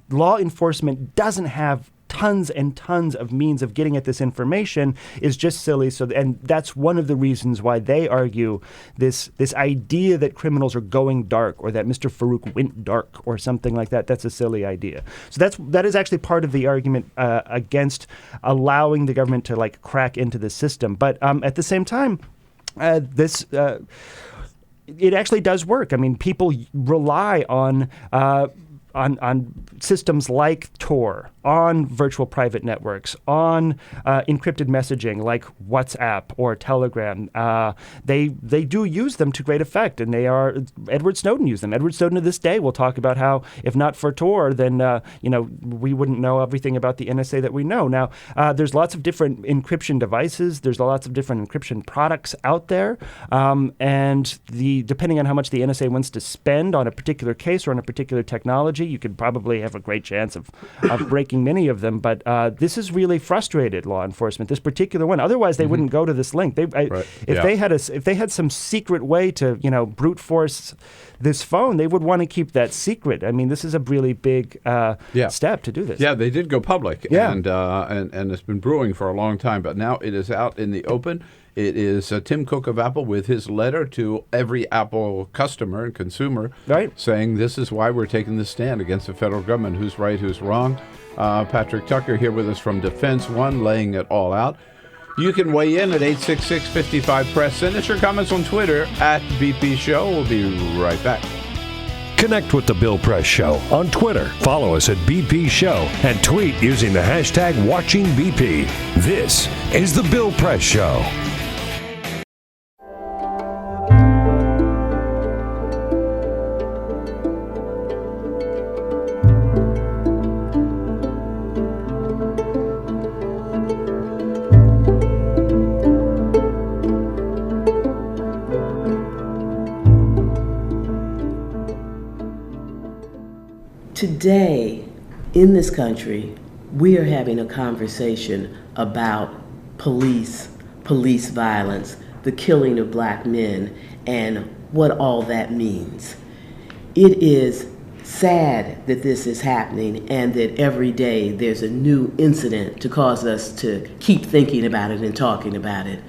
R: law enforcement doesn't have tons and tons of means of getting at this information is just silly. And that's one of the reasons why they argue this idea that criminals are going dark, or that Mr. Farouk went dark, or something like that. That's a silly idea. So that is actually part of the argument against allowing the government to crack into the system. But at the same time, it actually does work. I mean, people rely on systems like Tor, on virtual private networks, on encrypted messaging like WhatsApp or Telegram. They do use them to great effect, and Edward Snowden used them. Edward Snowden to this day will talk about how, if not for Tor, then we wouldn't know everything about the NSA that we know. Now, there's lots of different encryption devices. There's lots of different encryption products out there, and depending on how much the NSA wants to spend on a particular case or on a particular technology, you could probably have a great chance of breaking many of them. But this has really frustrated law enforcement, this particular one. Otherwise, they wouldn't go to this link. If they had some secret way to brute force this phone, they would want to keep that secret. I mean, this is a really big step to do this.
L: Yeah, they did go public, and it's been brewing for a long time, but now it is out in the open. It is Tim Cook of Apple with his letter to every Apple customer and consumer, saying this is why we're taking this stand against the federal government. Who's right, who's wrong? Patrick Tucker here with us from Defense One, laying it all out. You can weigh in at 866-55-PRESS. Send us your comments on Twitter at BP Show. We'll be right back.
M: Connect with The Bill Press Show on Twitter. Follow us at BP Show and tweet using the hashtag WatchingBP. This is The Bill Press Show.
H: Today, in this country, we are having a conversation about police violence, the killing of black men, and what all that means. It is sad that this is happening and that every day there's a new incident to cause us to keep thinking about it and talking about it.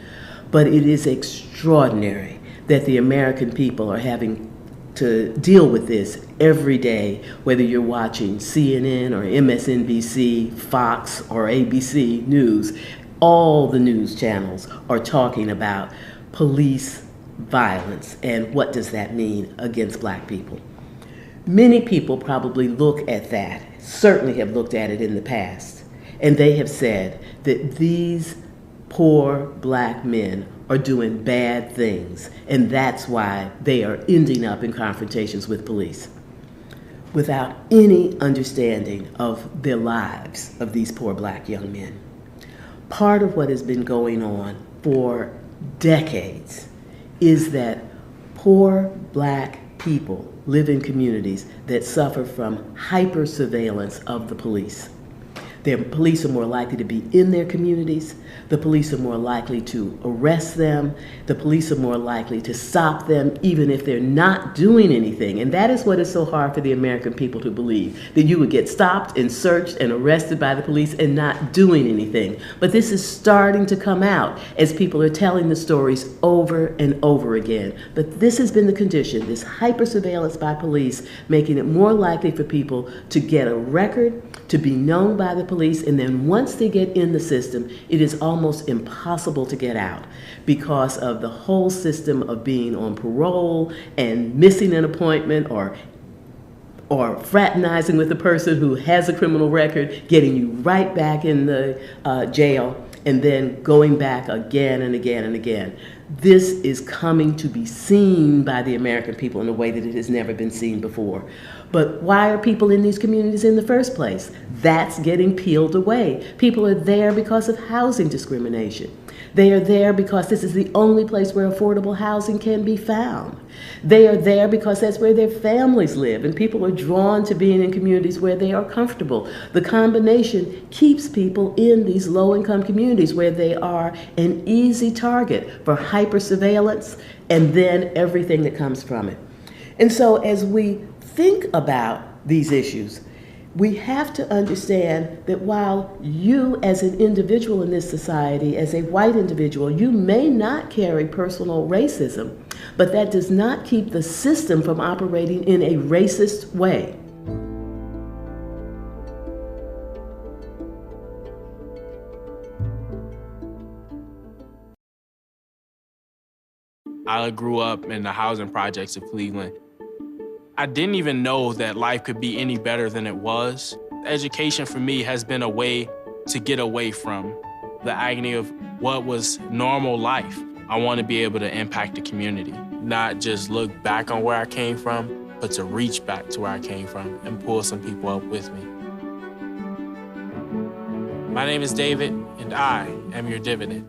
H: But it is extraordinary that the American people are having to deal with this every day, whether you're watching CNN or MSNBC, Fox, or ABC News. All the news channels are talking about police violence and what does that mean against black people. Many people probably look at that, certainly have looked at it in the past, and they have said that these poor black men are doing bad things, and that's why they are ending up in confrontations with police, without any understanding of their lives of these poor black young men. Part of what has been going on for decades is that poor black people live in communities that suffer from hyper surveillance of the police. The police are more likely to be in their communities. The police are more likely to arrest them. The police are more likely to stop them even if they're not doing anything. And that is what is so hard for the American people to believe, that you would get stopped and searched and arrested by the police and not doing anything. But this is starting to come out as people are telling the stories over and over again. But this has been the condition, this hyper surveillance by police, making it more likely for people to get a record, to be known by the police, and then once they get in the system, it is almost impossible to get out because of the whole system of being on parole and missing an appointment or fraternizing with a person who has a criminal record, getting you right back in the jail, and then going back again and again and again. This is coming to be seen by the American people in a way that it has never been seen before. But why are people in these communities in the first place? That's getting peeled away. People are there because of housing discrimination. They are there because this is the only place where affordable housing can be found. They are there because that's where their families live, and people are drawn to being in communities where they are comfortable. The combination keeps people in these low-income communities where they are an easy target for hyper-surveillance and then everything that comes from it. And so as we think about these issues, we have to understand that while you as an individual in this society, as a white individual, you may not carry personal racism, but that does not keep the system from operating in a racist way.
S: I grew up in the housing projects of Cleveland. I didn't even know that life could be any better than it was. Education for me has been a way to get away from the agony of what was normal life. I want to be able to impact the community, not just look back on where I came from, but to reach back to where I came from and pull some people up with me. My name is David, and I am your dividend.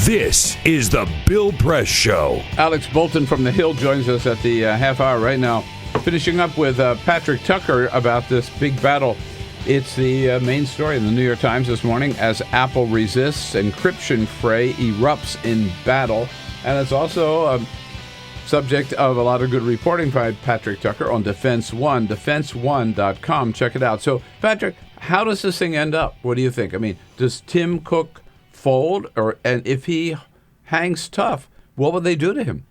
M: This is the Bill Press Show.
L: Alex Bolton from The Hill joins us at the half hour right now. Finishing up with Patrick Tucker about this big battle. It's the main story in the New York Times this morning as Apple resists, encryption fray erupts in battle. And it's also a subject of a lot of good reporting by Patrick Tucker on Defense One, defenseone.com. Check it out. So, Patrick, how does this thing end up? What do you think? I mean, does Tim Cook fold, and if he hangs tough, what will they do to him?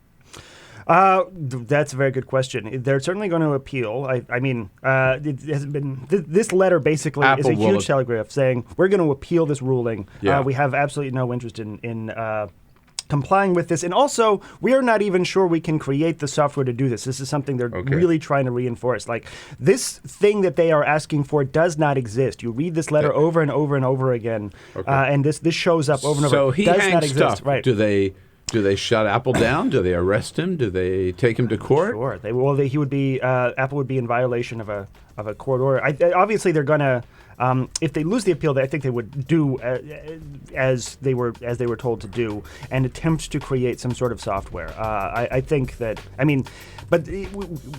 R: That's a very good question. They're certainly going to appeal. I mean, it hasn't been. This letter basically is a huge telegraph saying we're going to appeal this ruling.
L: Yeah.
R: We have absolutely no interest in complying with this. And also, we are not even sure we can create the software to do this. This is something they're really trying to reinforce. Like, this thing that they are asking for does not exist. You read this letter over and over and over again, and this shows up over and over.
L: So he
R: does
L: hangs
R: not exist.
L: stuff.
R: Right.
L: Do they shut Apple down? Do they arrest him? Do they take him to court?
R: Sure. He would be Apple would be in violation of a court order. Obviously, they're gonna. If they lose the appeal, I think they would do as they were told to do, and attempt to create some sort of software. I think that. I mean, but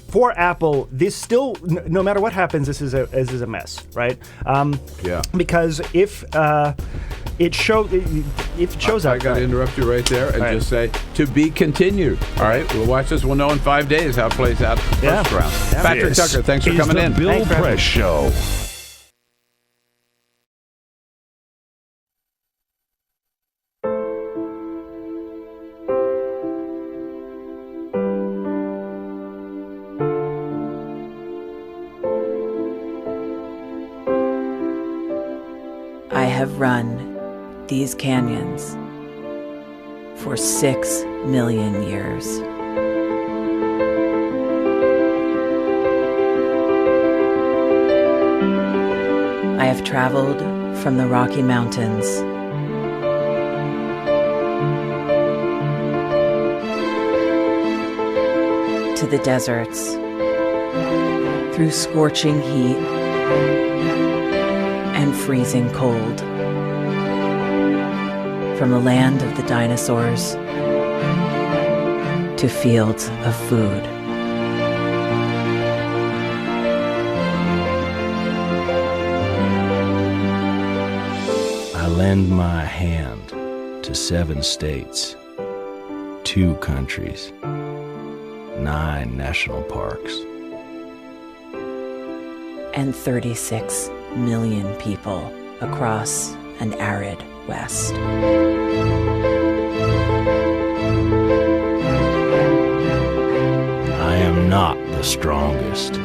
R: for Apple, this still, no matter what happens, this is a mess, right? Because if it shows up.
L: I got to interrupt you right there and just say, to be continued. All right, we'll watch this. We'll know in 5 days how it plays out first round. Patrick Tucker, thanks for coming in.
M: Bill Press Show.
I: I have run these canyons for 6 million years. I have traveled from the Rocky Mountains to the deserts, through scorching heat and freezing cold, from the land of the dinosaurs to fields of food.
T: I lend my hand to 7 states, 2 countries, 9 national parks,
I: and 36 million people across an arid West.
T: I am not the strongest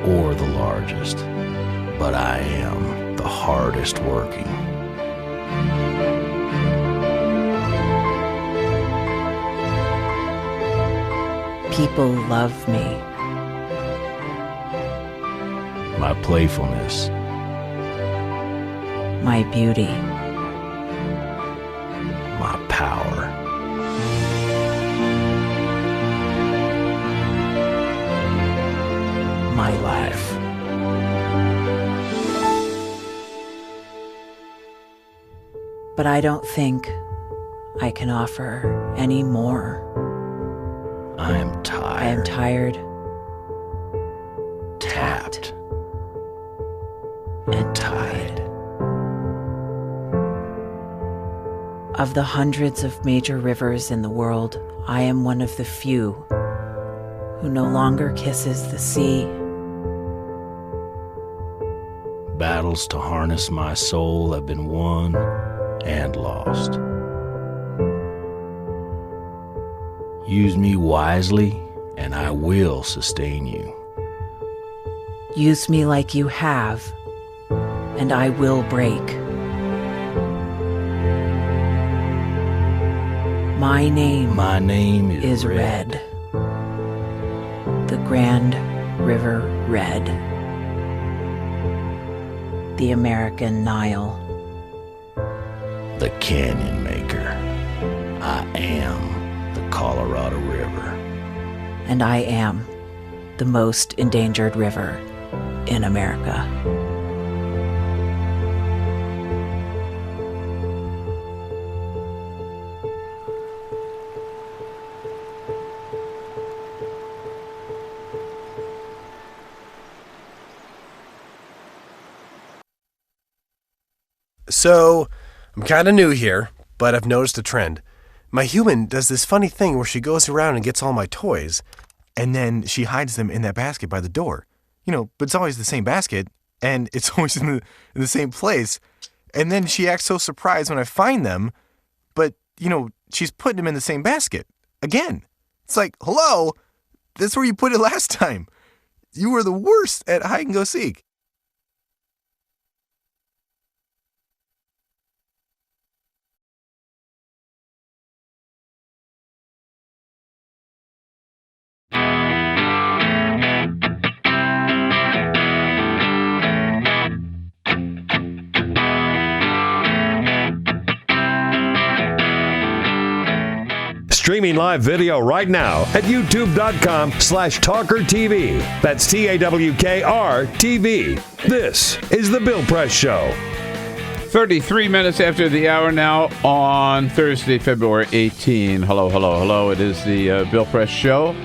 T: or the largest, but I am the hardest working.
I: People love me.
T: My playfulness,
I: My beauty.
T: my power.
I: My life. But I don't think I can offer any more.
T: I am tired.
I: I am tired,
T: tapped,
I: and tied. Of the hundreds of major rivers in the world, I am one of the few who no longer kisses the sea.
T: Battles to harness my soul have been won and lost. Use me wisely, and I will sustain you.
I: Use me like you have, and I will break. My name
T: is
I: Red. The Grand River Red. The American Nile.
T: The Canyon Maker. I am the Colorado River.
I: And I am the most endangered river in America.
K: So, I'm kind of new here, but I've noticed a trend. My human does this funny thing where she goes around and gets all my toys, and then she hides them in that basket by the door. But it's always the same basket, and it's always in the same place. And then she acts so surprised when I find them, but, she's putting them in the same basket. Again. It's like, hello? That's where you put it last time. You were the worst at hide and go seek.
M: streaming live video right now at youtube.com/TawkrTV. That's TAWKR-TV. This is The Bill Press Show.
L: 33 minutes after the hour now on Thursday, February 18. Hello, hello, hello. It is the Bill Press Show.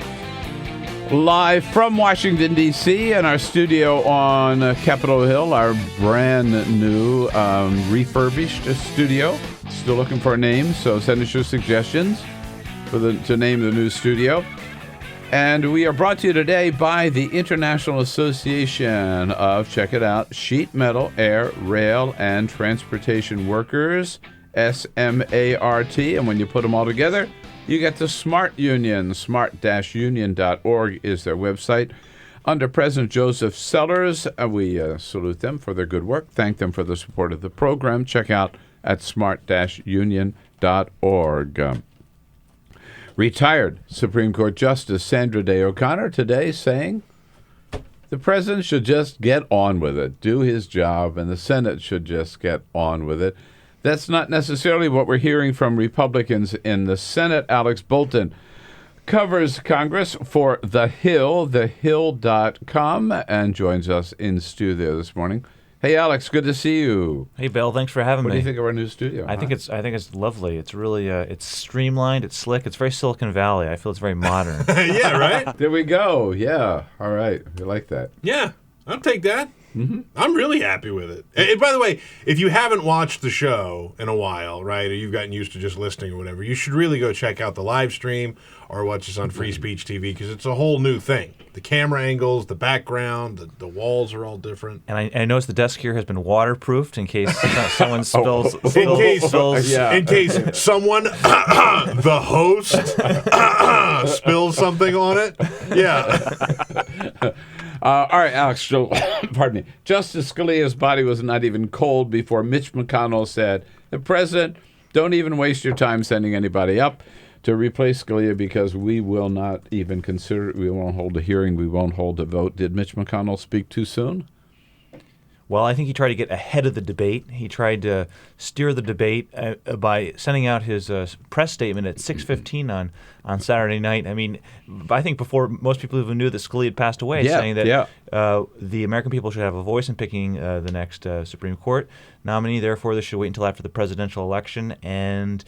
L: Live from Washington, D.C. in our studio on Capitol Hill, our brand new refurbished studio. Still looking for a name, so send us your suggestions to name the new studio. And we are brought to you today by the International Association of, check it out, Sheet Metal, Air, Rail, and Transportation Workers, SMART. And when you put them all together, you get the SMART Union. Smart-union.org is their website. Under President Joseph Sellers, we salute them for their good work. Thank them for the support of the program. Check out at smart-union.org. Retired Supreme Court Justice Sandra Day O'Connor today saying the president should just get on with it, do his job, and the Senate should just get on with it. That's not necessarily what we're hearing from Republicans in the Senate. Alex Bolton covers Congress for The Hill, thehill.com, and joins us in studio this morning. Hey, Alex, good to see you.
D: Hey, Bill, thanks for having me.
L: What do you think of our new studio?
D: I think it's lovely. It's really it's streamlined. It's slick. It's very Silicon Valley. I feel it's very modern.
O: Yeah, right?
L: There we go. Yeah. All right. We like that.
O: Yeah, I'll take that.
L: Mm-hmm.
O: I'm really happy with it. And by the way, if you haven't watched the show in a while, right, or you've gotten used to just listening or whatever, you should really go check out the live stream or watch us on Free Speech TV because it's a whole new thing. The camera angles, the background, the walls are all different.
D: And I noticed the desk here has been waterproofed in case someone spills.
O: In case someone, the host, spills something on it. Yeah.
L: All right, Alex, pardon me. Justice Scalia's body was not even cold before Mitch McConnell said, the president, don't even waste your time sending anybody up to replace Scalia because we will not even consider it. We won't hold a hearing. We won't hold a vote. Did Mitch McConnell speak too soon?
D: Well, I think he tried to get ahead of the debate. He tried to steer the debate by sending out his press statement at 6:15 on Saturday night. I mean, I think before most people even knew that Scalia had passed away, saying that the American people should have a voice in picking the next Supreme Court nominee. Therefore, they should wait until after the presidential election. And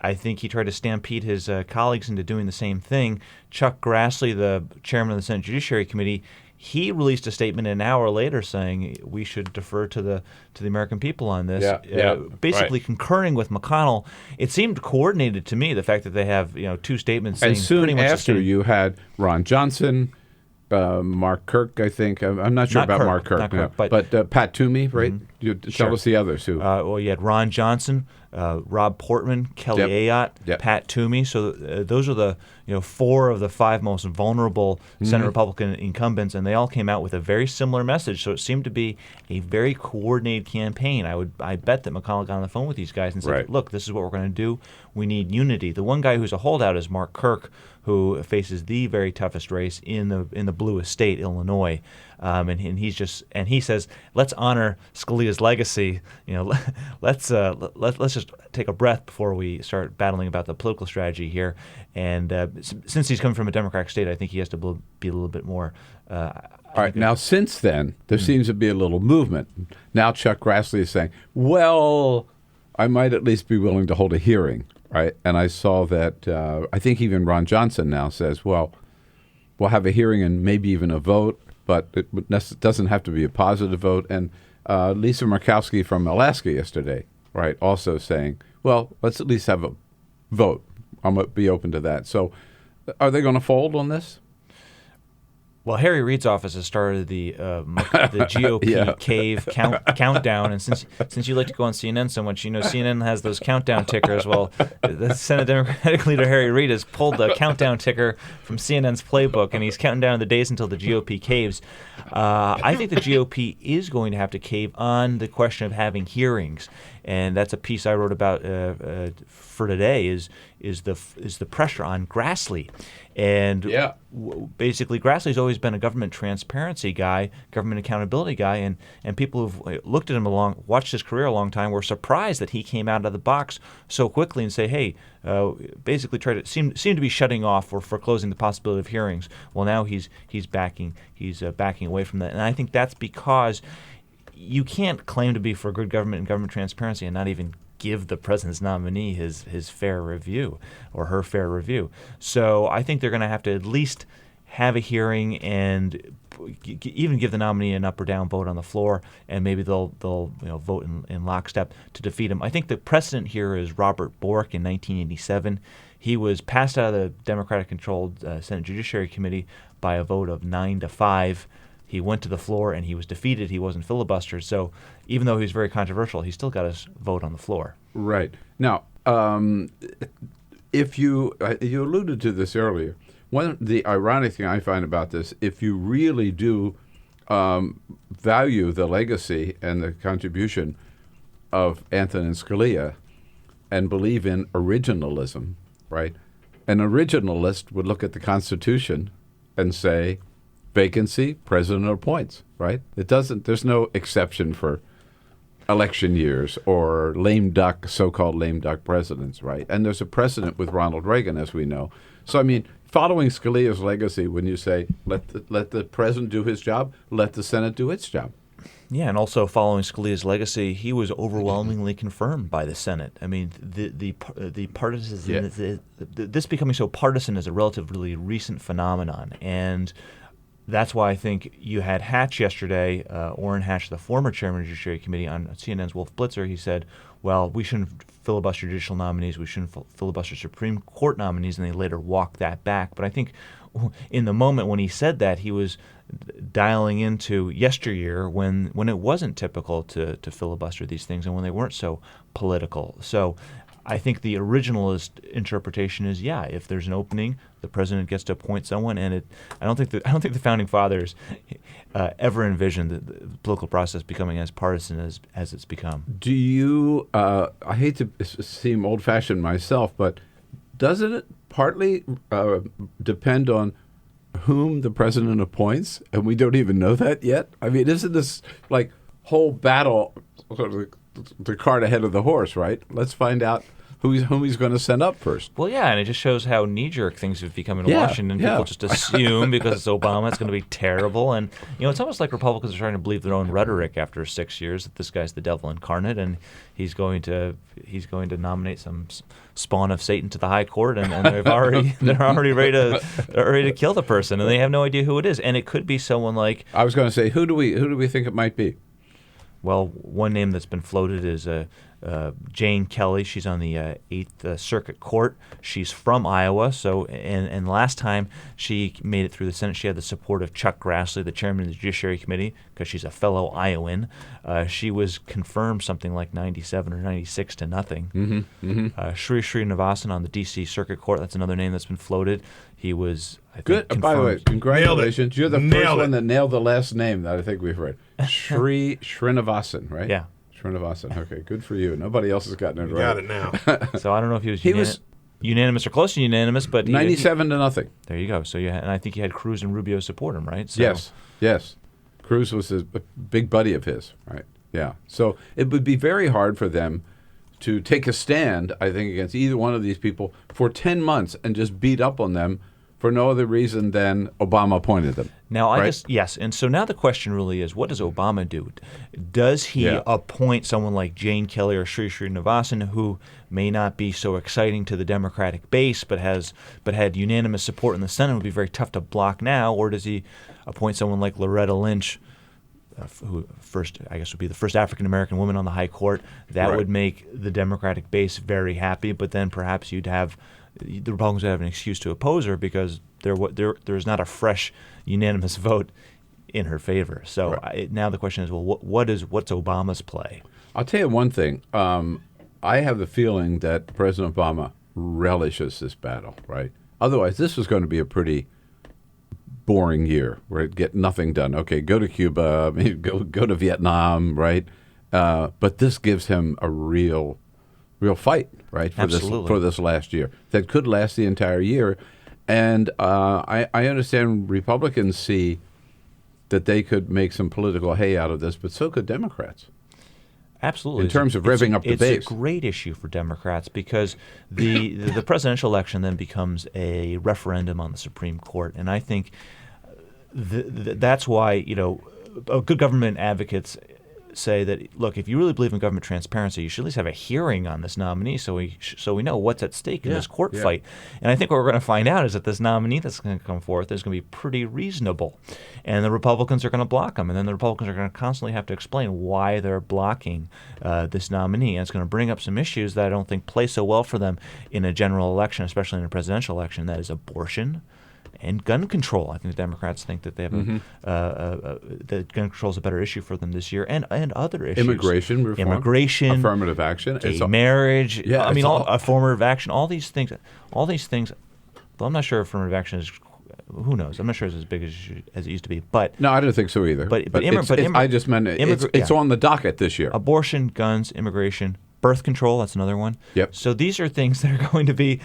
D: I think he tried to stampede his colleagues into doing the same thing. Chuck Grassley, the chairman of the Senate Judiciary Committee, he released a statement an hour later saying we should defer to the American people on this, basically concurring with McConnell. It seemed coordinated to me, the fact that they have two statements saying
L: and soon
D: pretty much
L: after you had Ron Johnson, Mark Kirk, I think. I'm not sure about Mark Kirk, but Pat Toomey, right? You tell us the others who.
D: Well, you had Ron Johnson, Rob Portman, Kelly Ayotte, Pat Toomey. So those are the four of the five most vulnerable Senate Republican incumbents, and they all came out with a very similar message. So it seemed to be a very coordinated campaign. I bet that McConnell got on the phone with these guys and said, "Look, this is what we're going to do. We need unity." The one guy who's a holdout is Mark Kirk, who faces the very toughest race in the bluest state, Illinois. And he says, let's honor Scalia's legacy. Let's just take a breath before we start battling about the political strategy here. And since he's coming from a Democratic state, I think he has to be a little bit more.
L: All right. Now, since then, there seems to be a little movement. Now, Chuck Grassley is saying, "Well, I might at least be willing to hold a hearing." Right. And I saw that. I think even Ron Johnson now says, "Well, we'll have a hearing and maybe even a vote." But it doesn't have to be a positive vote. And Lisa Murkowski from Alaska yesterday, right, also saying, well, let's at least have a vote. I'm going to be open to that. So are they going to fold on this?
D: Well, Harry Reid's office has started the GOP cave countdown, and since you like to go on CNN so much, CNN has those countdown tickers. Well, the Senate Democratic leader Harry Reid has pulled the countdown ticker from CNN's playbook, and he's counting down the days until the GOP caves. I think the GOP is going to have to cave on the question of having hearings, and that's a piece I wrote about for today. Is the pressure on Grassley, and basically Grassley's always always been a government transparency guy, government accountability guy, and people who've looked at him watched his career a long time, were surprised that he came out of the box so quickly and say, hey, basically seem to be shutting off or foreclosing the possibility of hearings. Well, now he's backing away from that, and I think that's because you can't claim to be for good government and government transparency and not even give the president's nominee his fair review or her fair review. So I think they're going to have to at least have a hearing and even give the nominee an up or down vote on the floor, and maybe they'll vote in lockstep to defeat him. I think the precedent here is Robert Bork in 1987. He was passed out of the Democratic-controlled Senate Judiciary Committee by a vote of 9-5. He went to the floor and he was defeated. He wasn't filibustered. So even though he was very controversial, he still got his vote on the floor.
L: Right. Now, if you alluded to this earlier, the ironic thing I find about this, if you really do value the legacy and the contribution of Antonin Scalia and believe in originalism, right? An originalist would look at the Constitution and say, vacancy, president appoints, right? There's no exception for election years or so-called lame duck presidents, right? And there's a precedent with Ronald Reagan, as we know. So, I mean, following Scalia's legacy, when you say, let the president do his job, let the Senate do its job.
D: Yeah, and also following Scalia's legacy, he was overwhelmingly confirmed by the Senate. I mean, the partisan, this becoming so partisan is a relatively recent phenomenon, and that's why I think you had Hatch yesterday, Orrin Hatch, the former chairman of the Judiciary Committee, on CNN's Wolf Blitzer. He said, well, we shouldn't filibuster judicial nominees, we shouldn't filibuster Supreme Court nominees, and they later walked that back. But I think in the moment when he said that, he was dialing into yesteryear when it wasn't typical to filibuster these things and when they weren't so political. So I think the originalist interpretation is, if there's an opening, the president gets to appoint someone, and I don't think the founding fathers ever envisioned the political process becoming as partisan as it's become.
L: Do you? I hate to seem old-fashioned myself, but doesn't it partly depend on whom the president appoints, and we don't even know that yet? I mean, isn't this like whole battle sort of the cart ahead of the horse, right? Let's find out whom he's going to send up first.
D: Well, yeah, and it just shows how knee-jerk things have become in Washington. People just assume because it's Obama, it's going to be terrible. And, it's almost like Republicans are trying to believe their own rhetoric after 6 years that this guy's the devil incarnate and he's going to nominate some spawn of Satan to the high court, and they're already ready to kill the person, and they have no idea who it is. And it could be someone like,
L: I was going to say, who do we think it might be?
D: Well, one name that's been floated is Jane Kelly. She's on the 8th Circuit Court. She's from Iowa. So, and last time she made it through the Senate, she had the support of Chuck Grassley, the chairman of the Judiciary Committee, because she's a fellow Iowan. She was confirmed something like 97 or 96 to nothing. Sri Srinivasan on the D.C. Circuit Court. That's another name that's been floated. He was, I think,
L: good.
D: confirmed.
L: By the way, congratulations. You're the first one that nailed the last name that I think we've heard. Sri Srinivasan, right?
D: Yeah.
L: Srinivasan. Okay, good for you. Nobody else has gotten it right.
O: Got it now.
D: So I don't know if he was unanimous or close to unanimous, but
L: 97 to nothing.
D: There you go. So and I think he had Cruz and Rubio support him, right? So,
L: Yes. Cruz was a big buddy of his, right? Yeah. So it would be very hard for them to take a stand, I think, against either one of these people for 10 months and just beat up on them for no other reason than Obama appointed them.
D: Now, yes. And so now the question really is, what does Obama do? Does he appoint someone like Jane Kelly or Sri Srinivasan, who may not be so exciting to the Democratic base, but had unanimous support in the Senate, would be very tough to block now? Or does he appoint someone like Loretta Lynch, who would be the first African-American woman on the high court? That would make the Democratic base very happy, but then perhaps the Republicans would have an excuse to oppose her because there's not a fresh unanimous vote in her favor. So now the question is, well, what's Obama's play?
L: I'll tell you one thing. I have the feeling that President Obama relishes this battle, right? Otherwise, this was going to be a pretty boring year where it'd get nothing done. Okay, go to Cuba, go to Vietnam, right? But this gives him a real fight, right? For this last year that could last the entire year, And I understand Republicans see that they could make some political hay out of this, but so could Democrats.
D: Absolutely.
L: In terms of revving up the base.
D: It's a great issue for Democrats because the presidential election then becomes a referendum on the Supreme Court. And I think that's why, good government advocates say that, look, if you really believe in government transparency, you should at least have a hearing on this nominee so we know what's at stake in this court fight. And I think what we're going to find out is that this nominee that's going to come forth is going to be pretty reasonable. And the Republicans are going to block him. And then the Republicans are going to constantly have to explain why they're blocking this nominee. And it's going to bring up some issues that I don't think play so well for them in a general election, especially in a presidential election. That is abortion and gun control. I think the Democrats think that they have that gun control is a better issue for them this year, and other issues.
L: Immigration reform, affirmative action,
D: gay marriage. I mean, affirmative action. All these things. Though I'm not sure affirmative action is. Who knows? I'm not sure it's as big as it used to be. But
L: no, I don't think so either. I just meant it's on the docket this year.
D: Abortion, guns, immigration. Birth control, that's another one.
L: Yep.
D: So these are things that are going to be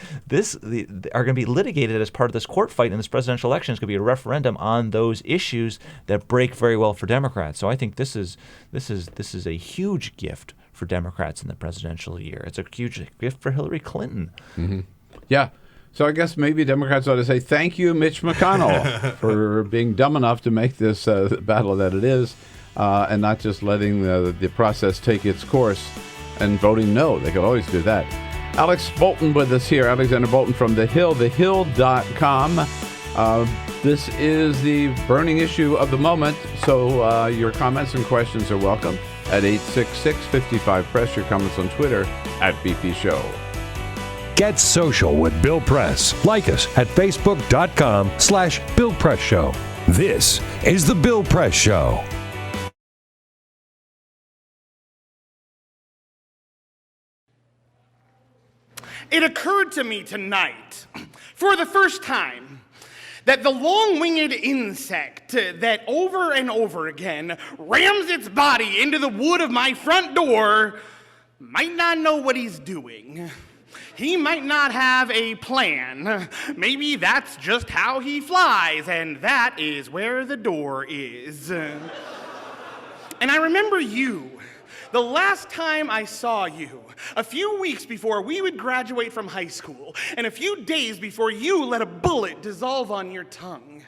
D: litigated as part of this court fight in this presidential election. It's going to be a referendum on those issues that break very well for Democrats. So I think this is a huge gift for Democrats in the presidential year. It's a huge gift for Hillary Clinton.
L: Mm-hmm. Yeah. So I guess maybe Democrats ought to say thank you, Mitch McConnell, for being dumb enough to make this battle that it is, and not just letting the process take its course and voting no. They could always do that. Alex Bolton with us here. Alexander Bolton from The Hill, thehill.com. This is the burning issue of the moment, so your comments and questions are welcome at 866-55-PRESS. Your comments on Twitter at BP Show.
M: Get social with Bill Press. Like us at facebook.com/Bill Press Show. This is The Bill Press Show.
C: It occurred to me tonight, for the first time, that the long-winged insect that over and over again rams its body into the wood of my front door might not know what he's doing. He might not have a plan. Maybe that's just how he flies, and that is where the door is. And I remember you. The last time I saw you, a few weeks before we would graduate from high school, and a few days before you let a bullet dissolve on your tongue,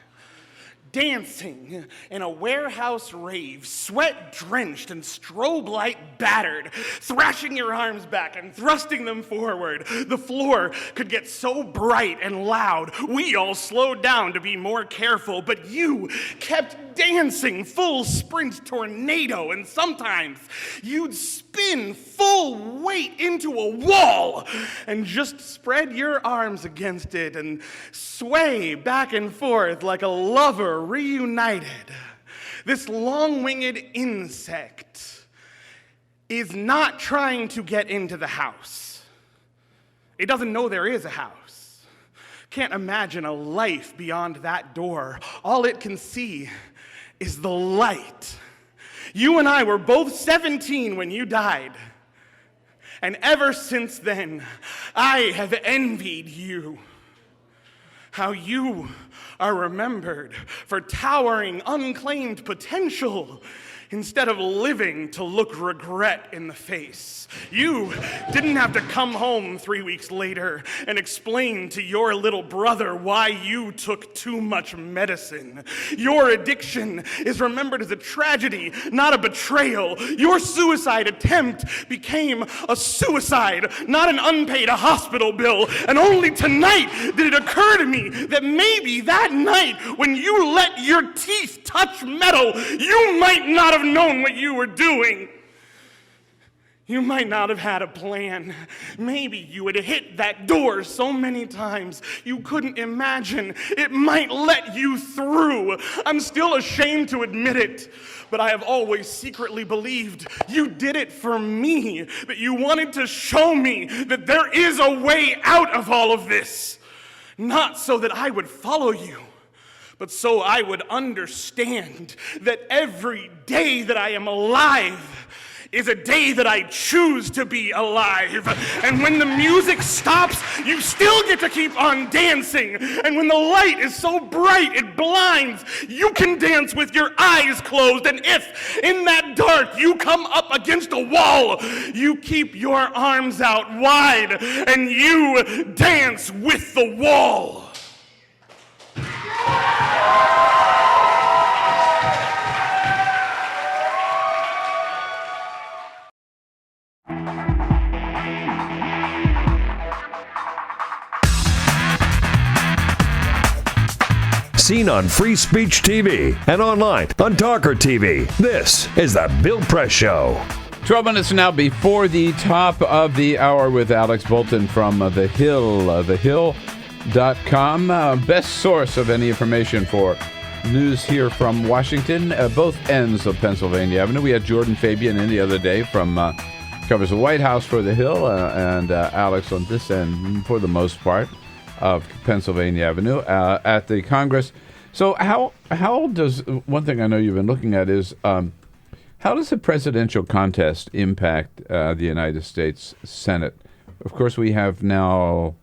C: dancing in a warehouse rave, sweat-drenched and strobe light battered, thrashing your arms back and thrusting them forward. The floor could get so bright and loud, we all slowed down to be more careful, but you kept dancing full sprint tornado, and sometimes you'd spin full weight into a wall and just spread your arms against it and sway back and forth like a lover reunited. This long-winged insect is not trying to get into the house. It doesn't know there is a house. Can't imagine a life beyond that door. All it can see is the light. You and I were both 17 when you died. And ever since then, I have envied you. How you are remembered for towering, unclaimed potential instead of living to look regret in the face. You didn't have to come home 3 weeks later and explain to your little brother why you took too much medicine. Your addiction is remembered as a tragedy, not a betrayal. Your suicide attempt became a suicide, not an unpaid hospital bill. And only tonight did it occur to me that maybe that night when you let your teeth touch metal, you might not have known what you were doing. You might not have had a plan. Maybe you had hit that door so many times you couldn't imagine it might let you through. I'm still ashamed to admit it, but I have always secretly believed you did it for me, that you wanted to show me that there is a way out of all of this. Not so that I would follow you, but so I would understand that every day that I am alive is a day that I choose to be alive. And when the music stops, you still get to keep on dancing. And when the light is so bright it blinds, you can dance with your eyes closed. And if in that dark you come up against a wall, you keep your arms out wide and you dance with the wall.
M: Seen on Free Speech TV and online on TawkrTV. This is the Bill Press Show.
L: 12 minutes now before the top of the hour with Alex Bolton from The Hill, thehill.com. Best source of any information for news here from Washington, both ends of Pennsylvania Avenue. We had Jordan Fabian in the other day from covers the White House for The Hill, and Alex on this end for the most part of Pennsylvania Avenue at the Congress. So how does, one thing I know you've been looking at is how does the presidential contest impact the United States Senate? Of course, we have now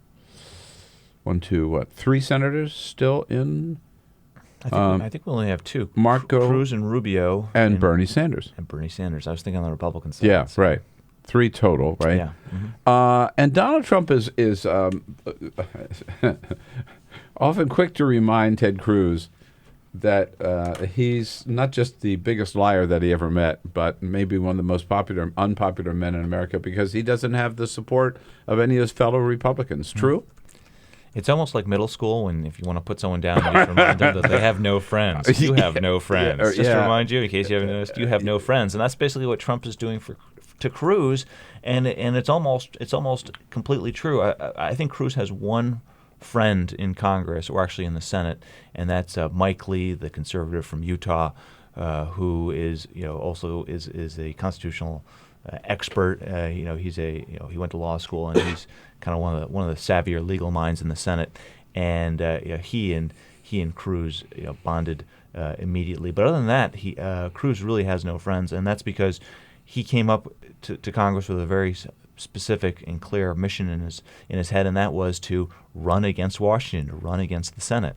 L: 3 senators still in?
D: I think we only have 2.
L: Marco
D: Cruz and Rubio.
L: And Bernie Sanders.
D: And Bernie Sanders. I was thinking on the Republican side.
L: Yeah, right. 3 total, right?
D: Yeah. Mm-hmm.
L: And Donald Trump is often quick to remind Ted Cruz that he's not just the biggest liar that he ever met, but maybe one of the most unpopular men in America because he doesn't have the support of any of his fellow Republicans. True?
D: It's almost like middle school when if you want to put someone down, you just remind them that they have no friends. You have no friends. Just to remind you, in case you haven't noticed, you have no friends. And that's basically what Trump is doing to Cruz, and it's almost completely true. I think Cruz has one friend in Congress, or actually in the Senate, and that's Mike Lee, the conservative from Utah, who is also is a constitutional expert. He went to law school, and he's kind of one of the savvier legal minds in the Senate. And he and Cruz bonded immediately. But other than that, Cruz really has no friends, and that's because he came up to Congress with a very specific and clear mission in his head, and that was to run against Washington, to run against the Senate.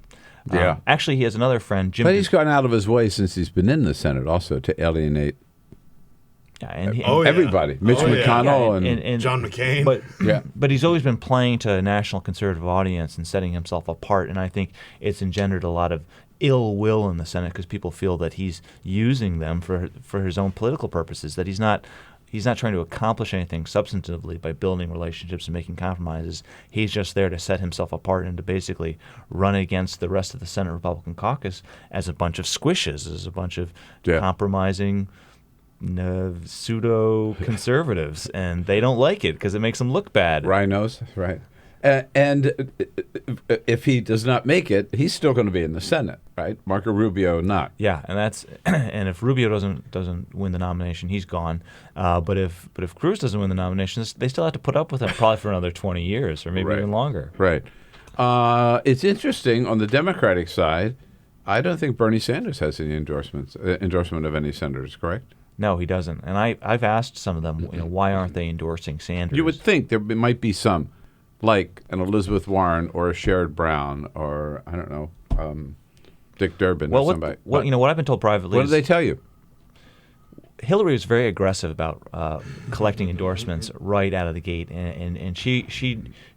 L: Yeah.
D: Actually, he has another friend, Jim.
L: But he's gone out of his way since he's been in the Senate also to alienate everybody. Mitch McConnell and
O: John McCain.
D: But he's always been playing to a national conservative audience and setting himself apart, and I think it's engendered a lot of ill will in the Senate because people feel that he's using them for his own political purposes, that he's not trying to accomplish anything substantively by building relationships and making compromises. He's just there to set himself apart and to basically run against the rest of the Senate Republican caucus as a bunch of squishes, as a bunch of compromising pseudo-conservatives. And they don't like it because it makes them look bad.
L: Rhinos, right. And if he does not make it, he's still going to be in the Senate, right? Marco Rubio not.
D: Yeah, and if Rubio doesn't win the nomination, he's gone. But if Cruz doesn't win the nomination, they still have to put up with him probably for another 20 years or maybe even longer.
L: Right. It's interesting on the Democratic side. I don't think Bernie Sanders has any endorsement of any senators. Correct?
D: No, he doesn't. And I've asked some of them, why aren't they endorsing Sanders?
L: You would think there might be some. Like an Elizabeth Warren or a Sherrod Brown or, I don't know, Dick Durbin or somebody.
D: What I've been told privately
L: What did they tell you?
D: Hillary was very aggressive about collecting endorsements right out of the gate, and she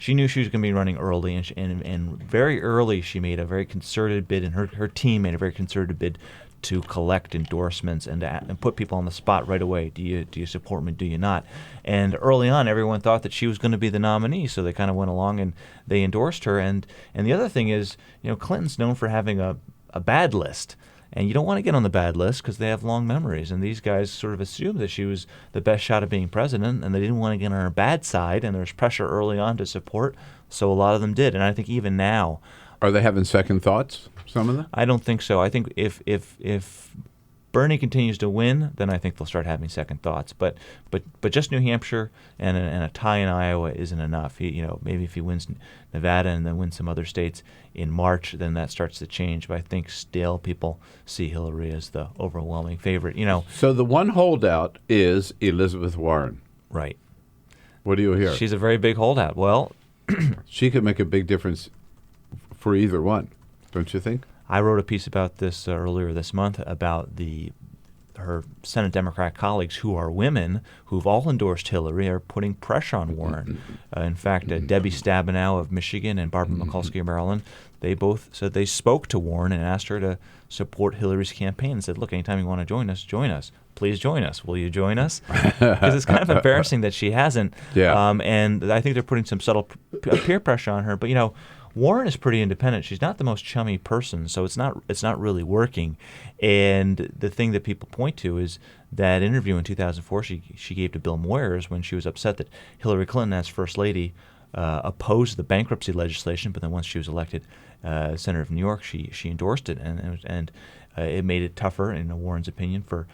D: knew she was going to be running early, and very early she made a very concerted bid, and her team made a very concerted bid to collect endorsements and put people on the spot right away. Do you support me? Do you not? And early on, everyone thought that she was going to be the nominee, so they kind of went along and they endorsed her. And the other thing is, Clinton's known for having a bad list. And you don't want to get on the bad list because they have long memories. And these guys sort of assumed that she was the best shot at being president, and they didn't want to get on her bad side. And there was pressure early on to support, so a lot of them did. And I think even now,
L: are they having second thoughts? Some of them?
D: I don't think so. I think if Bernie continues to win, then I think they'll start having second thoughts. But just New Hampshire and a tie in Iowa isn't enough. Maybe if he wins Nevada and then wins some other states in March, then that starts to change. But I think still people see Hillary as the overwhelming favorite.
L: So the one holdout is Elizabeth Warren.
D: Right.
L: What do you hear?
D: She's a very big holdout. Well,
L: she could make a big difference for either one, don't you think?
D: I wrote a piece about this earlier this month about her Senate Democrat colleagues who are women who've all endorsed Hillary are putting pressure on Warren. In fact, Debbie Stabenow of Michigan and Barbara Mikulski of Maryland, they both said they spoke to Warren and asked her to support Hillary's campaign and said, look, anytime you want to join us, join us. Please join us. Will you join us? Because it's kind of embarrassing that she hasn't.
L: Yeah.
D: And I think they're putting some subtle peer pressure on her. But, Warren is pretty independent. She's not the most chummy person, so it's not really working. And the thing that people point to is that interview in 2004 she gave to Bill Moyers when she was upset that Hillary Clinton, as First Lady, opposed the bankruptcy legislation, but then once she was elected Senator of New York, she endorsed it, and it made it tougher, in Warren's opinion, for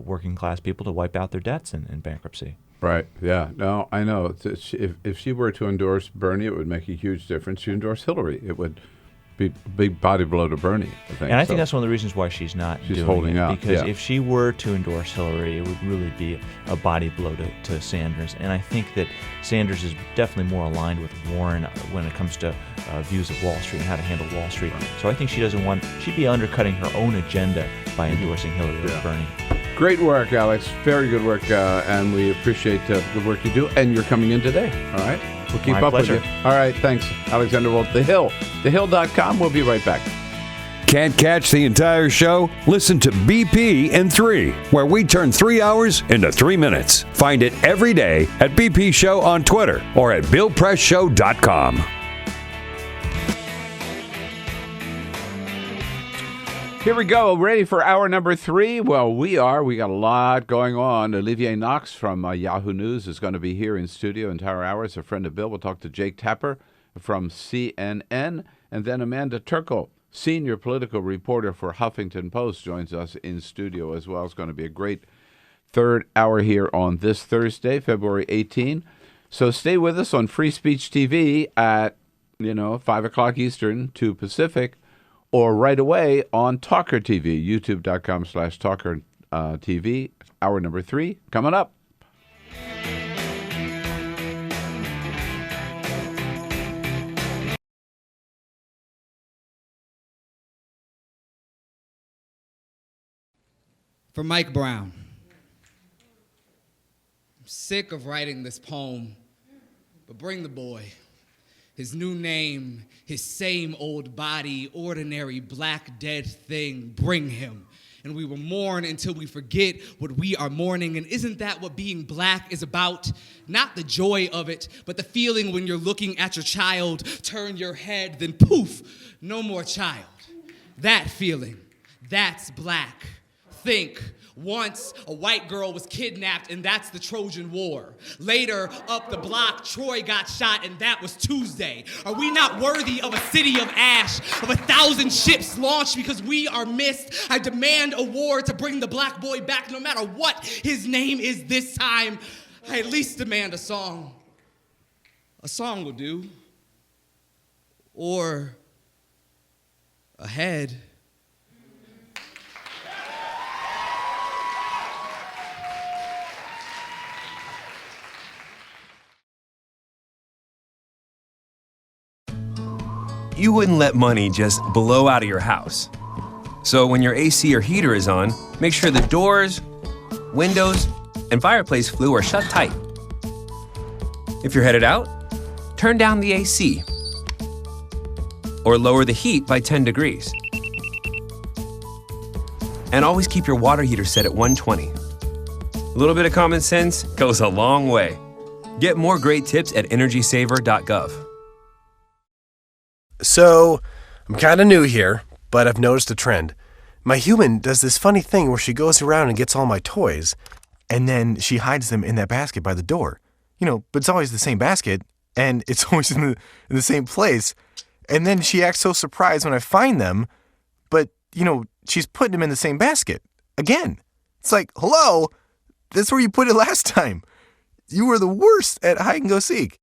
D: working class people to wipe out their debts in bankruptcy.
L: Right. Yeah. No, I know. If she were to endorse Bernie, it would make a huge difference. She endorsed Hillary, it would be a big body blow to Bernie, I think.
D: And I think that's one of the reasons why she's not doing
L: holding
D: it.
L: out.
D: Because if she were to endorse Hillary, it would really be a body blow to Sanders. And I think that Sanders is definitely more aligned with Warren when it comes to views of Wall Street and how to handle Wall Street. So I think she'd be undercutting her own agenda by endorsing Hillary over Bernie.
L: Great work, Alex. Very good work, and we appreciate the work you do. And you're coming in today, all right? We'll keep
D: My
L: up
D: pleasure.
L: with you. All right, thanks. Alexander Wolf, The Hill. TheHill.com. We'll be right back.
M: Can't catch the entire show? Listen to BP in 3, where we turn 3 hours into 3 minutes. Find it every day at BP Show on Twitter or at BillPressShow.com.
L: Here we go. Ready for hour number 3? Well, we are. We got a lot going on. Olivier Knox from Yahoo News is going to be here in studio entire hours. A friend of Bill. We'll talk to Jake Tapper from CNN. And then Amanda Turkle, senior political reporter for Huffington Post, joins us in studio as well. It's going to be a great third hour here on this Thursday, February 18. So stay with us on Free Speech TV at, 5 o'clock Eastern, 2 Pacific. Or right away on TawkrTV, youtube.com/TawkrTV. Hour number 3 coming up.
Y: For Mike Brown. I'm sick of writing this poem, but bring the boy. His new name, his same old body, ordinary black dead thing, bring him. And we will mourn until we forget what we are mourning. And isn't that what being black is about? Not the joy of it, but the feeling when you're looking at your child, turn your head, then poof, no more child. That feeling, that's black. Think. Once, a white girl was kidnapped, and that's the Trojan War. Later, up the block, Troy got shot, and that was Tuesday. Are we not worthy of a city of ash, of 1,000 ships launched because we are missed? I demand a war to bring the black boy back, no matter what his name is this time. I at least demand a song. A song will do. Or a head.
J: You wouldn't let money just blow out of your house. So when your AC or heater is on, make sure the doors, windows, and fireplace flue are shut tight. If you're headed out, turn down the AC or lower the heat by 10 degrees. And always keep your water heater set at 120. A little bit of common sense goes a long way. Get more great tips at energysaver.gov.
K: So, I'm kind of new here, but I've noticed a trend. My human does this funny thing where she goes around and gets all my toys, and then she hides them in that basket by the door. But it's always the same basket, and it's always in the same place. And then she acts so surprised when I find them, but, she's putting them in the same basket. Again. It's like, hello, that's where you put it last time. You were the worst at hide and go seek.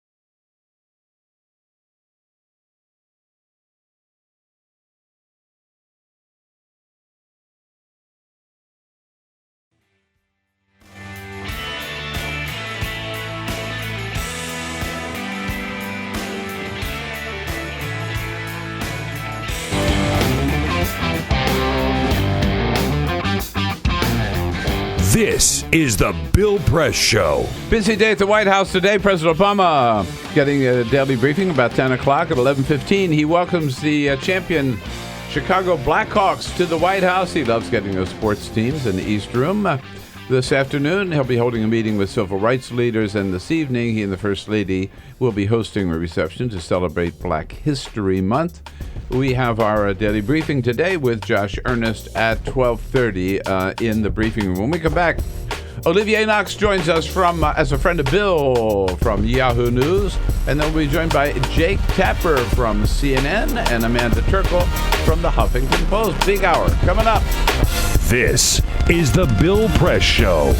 M: This is the Bill Press Show.
L: Busy day at the White House today. President Obama getting a daily briefing about 10 o'clock at 11:15. He welcomes the champion Chicago Blackhawks to the White House. He loves getting those sports teams in the East Room. This afternoon, he'll be holding a meeting with civil rights leaders, and this evening, he and the First Lady will be hosting a reception to celebrate Black History Month. We have our daily briefing today with Josh Ernest at 12:30 in the briefing room. When we come back, Olivier Knox joins us from as a friend of Bill from Yahoo News, and then we'll be joined by Jake Tapper from CNN and Amanda Turkle from the Huffington Post. Big hour coming up.
M: This is the Bill Press Show.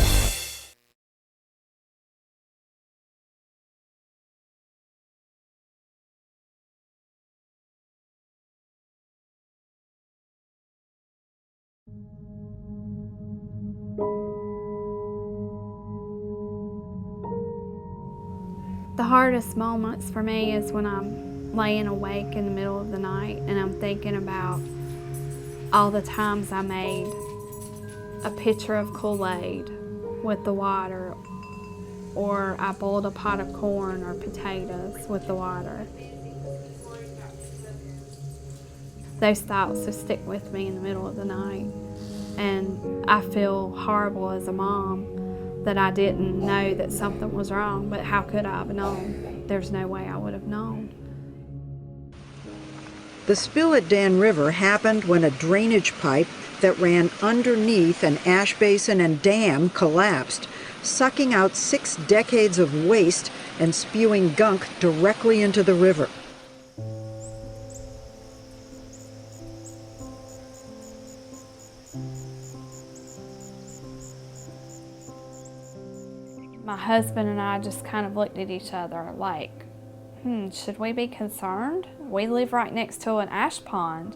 F: The hardest moments for me is when I'm laying awake in the middle of the night and I'm thinking about all the times I made a pitcher of Kool-Aid with the water, or I boiled a pot of corn or potatoes with the water. Those thoughts just stick with me in the middle of the night, and I feel horrible as a mom that I didn't know that something was wrong, but how could I have known? There's no way I would have known.
U: The spill at Dan River happened when a drainage pipe that ran underneath an ash basin and dam collapsed, sucking out 6 decades of waste and spewing gunk directly into the river.
F: My husband and I just kind of looked at each other like, should we be concerned? We live right next to an ash pond,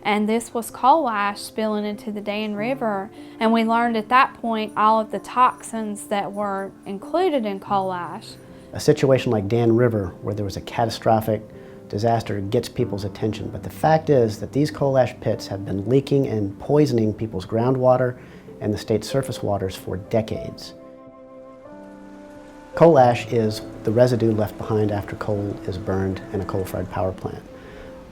F: and this was coal ash spilling into the Dan River, and we learned at that point all of the toxins that were included in coal ash.
V: A situation like Dan River, where there was a catastrophic disaster, gets people's attention, but the fact is that these coal ash pits have been leaking and poisoning people's groundwater and the state's surface waters for decades. Coal ash is the residue left behind after coal is burned in a coal-fired power plant.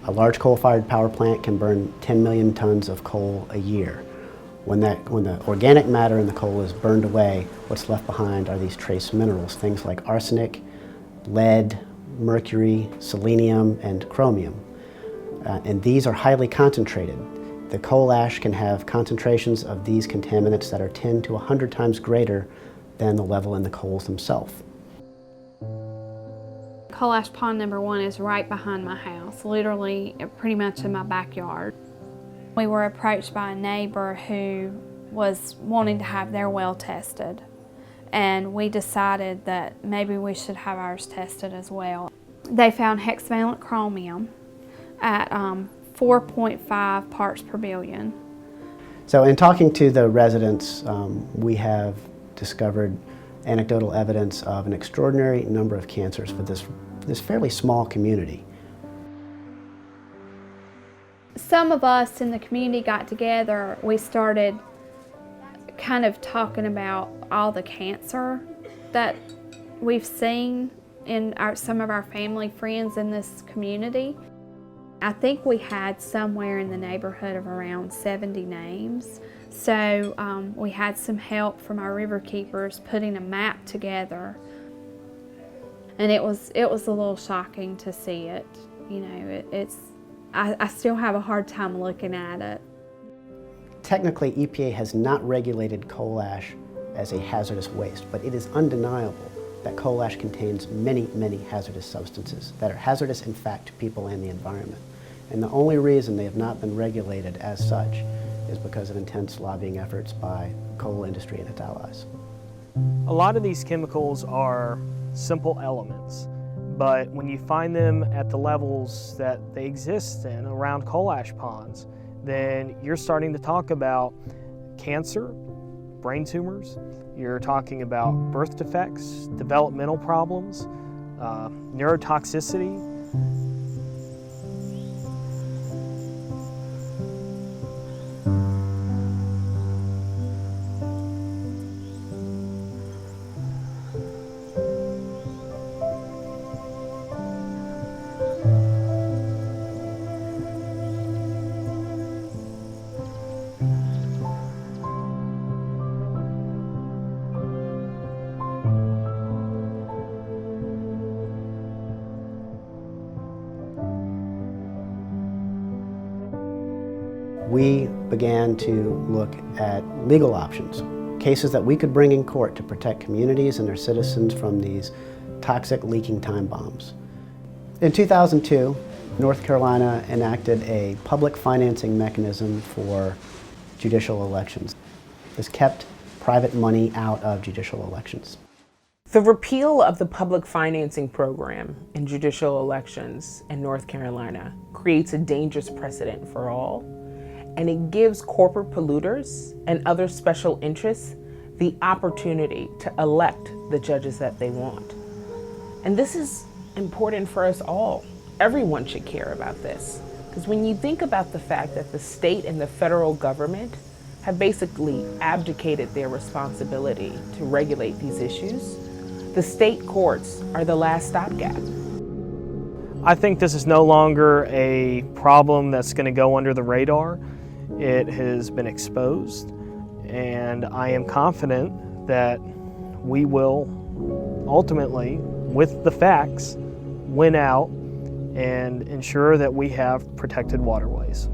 V: A large coal-fired power plant can burn 10 million tons of coal a year. When the organic matter in the coal is burned away, what's left behind are these trace minerals, things like arsenic, lead, mercury, selenium, and chromium. And these are highly concentrated. The coal ash can have concentrations of these contaminants that are 10 to 100 times greater than the level in the coals themselves.
F: Coal ash pond number 1 is right behind my house, literally pretty much in my backyard. We were approached by a neighbor who was wanting to have their well tested, and we decided that maybe we should have ours tested as well. They found hexavalent chromium at 4.5 parts per billion.
V: So in talking to the residents, we have discovered anecdotal evidence of an extraordinary number of cancers for this fairly small community.
F: Some of us in the community got together. We started kind of talking about all the cancer that we've seen in some of our family friends in this community. I think we had somewhere in the neighborhood of around 70 names. So we had some help from our river keepers putting a map together, and it was a little shocking to see it. You know, I still have a hard time looking at it.
V: Technically, EPA has not regulated coal ash as a hazardous waste, but it is undeniable that coal ash contains many, many hazardous substances that are hazardous, in fact, to people and the environment. And the only reason they have not been regulated as such is because of intense lobbying efforts by coal industry and its allies.
B: A lot of these chemicals are simple elements, but when you find them at the levels that they exist in around coal ash ponds, then you're starting to talk about cancer, brain tumors, you're talking about birth defects, developmental problems, neurotoxicity.
V: We began to look at legal options, cases that we could bring in court to protect communities and their citizens from these toxic leaking time bombs. In 2002, North Carolina enacted a public financing mechanism for judicial elections. This kept private money out of judicial elections.
E: The repeal of the public financing program in judicial elections in North Carolina creates a dangerous precedent for all, and it gives corporate polluters and other special interests the opportunity to elect the judges that they want. And this is important for us all. Everyone should care about this, because when you think about the fact that the state and the federal government have basically abdicated their responsibility to regulate these issues, the state courts are the last stopgap.
B: I think this is no longer a problem that's going to go under the radar. It has been exposed, and I am confident that we will ultimately, with the facts, win out and ensure that we have protected waterways.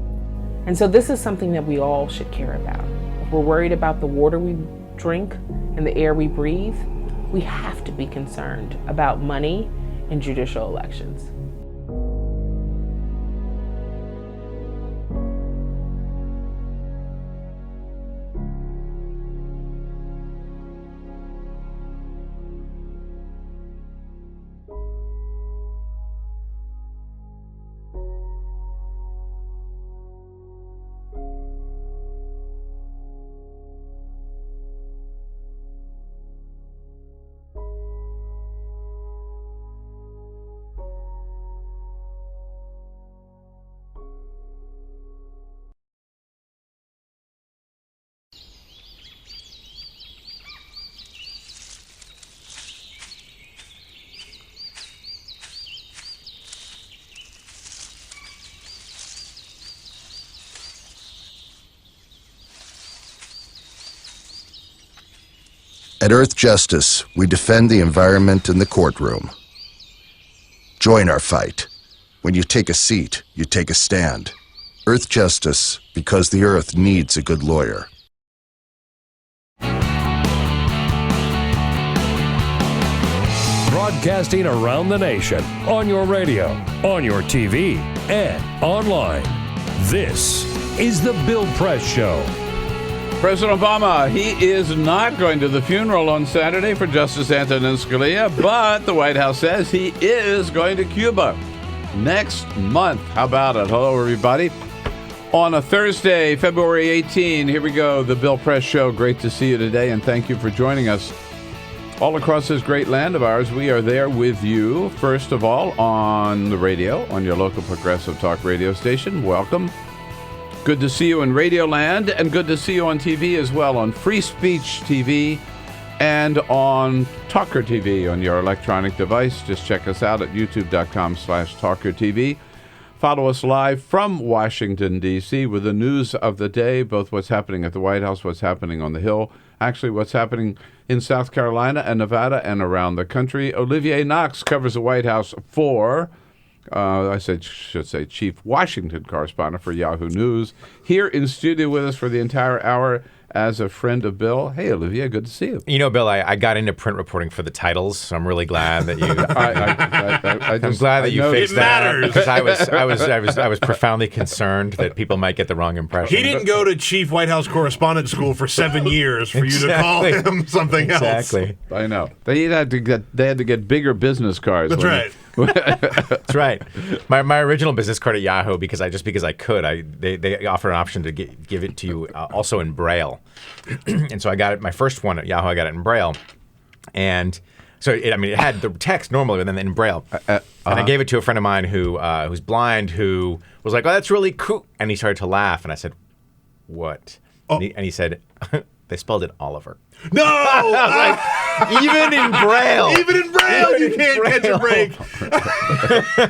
E: And so this is something that we all should care about. If we're worried about the water we drink and the air we breathe, we have to be concerned about money in judicial elections.
G: At Earth Justice, we defend the environment in the courtroom. Join our fight. When you take a seat, you take a stand. Earth Justice, because the Earth needs a good lawyer.
M: Broadcasting around the nation, on your radio, on your TV, and online. This is The Bill Press Show.
L: President Obama, he is not going to the funeral on Saturday for Justice Antonin Scalia, but the White House says he is going to Cuba next month. How about it? Hello, everybody. On a Thursday, February 18, here we go, The Bill Press Show. Great to see you today, and thank you for joining us. All across this great land of ours, we are there with you, first of all, on the radio, on your local progressive talk radio station. Welcome. Good to see you in Radio Land, and good to see you on TV as well, on Free Speech TV and on TawkrTV on your electronic device. Just check us out at youtube.com/TawkrTV. Follow us live from Washington, D.C. with the news of the day, both what's happening at the White House, what's happening on the Hill, actually what's happening in South Carolina and Nevada and around the country. Olivier Knox covers the White House for... should say Chief Washington Correspondent for Yahoo News, here in studio with us for the entire hour. as a friend of Bill. Hey, Olivier, good to see you.
N: You know, Bill, I got into print reporting for the titles, so I'm really glad that you. I'm glad that you fixed that because I was profoundly concerned that people might get the wrong impression.
O: He didn't go to Chief White House Correspondent School for 7 years for you to call him something else.
N: Exactly.
L: I know. They had to get bigger business cards.
O: That's right.
N: That's right. My original business card at Yahoo, because I could. They offered an option to give it to you also in Braille, and so I got it. My first one at Yahoo, I got it in Braille, and so it had the text normally, but then in Braille. And I gave it to a friend of mine who's blind, who was like, "Oh, that's really cool," and he started to laugh, and I said, "What?" And he said, "They spelled it Oliver."
O: No!
N: Like, even in Braille.
O: Even in Braille, you can't catch a break.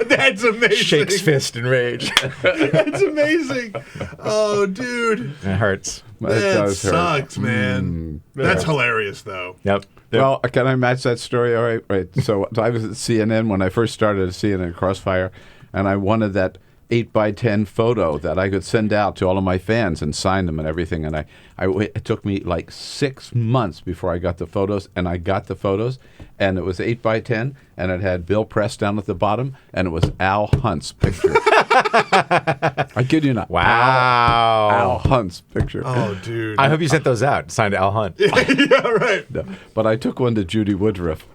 O: That's amazing.
N: Shakes fist in rage.
O: That's amazing. Oh, dude.
N: It hurts.
O: That sucks, man. That's hilarious, though.
N: Yep.
L: Well, can I match that story? All right. Right. So I was at CNN when I first started at CNN Crossfire, and I wanted that 8x10 photo that I could send out to all of my fans and sign them and everything. And it took me like 6 months before I got the photos, and I got the photos, and it was 8x10, and it had Bill Press down at the bottom, and it was Al Hunt's picture. I kid you not.
N: Wow.
L: Al Hunt's picture.
O: Oh, dude.
N: I hope you sent those out, signed Al Hunt.
O: Yeah, right.
L: No, but I took one to Judy Woodruff.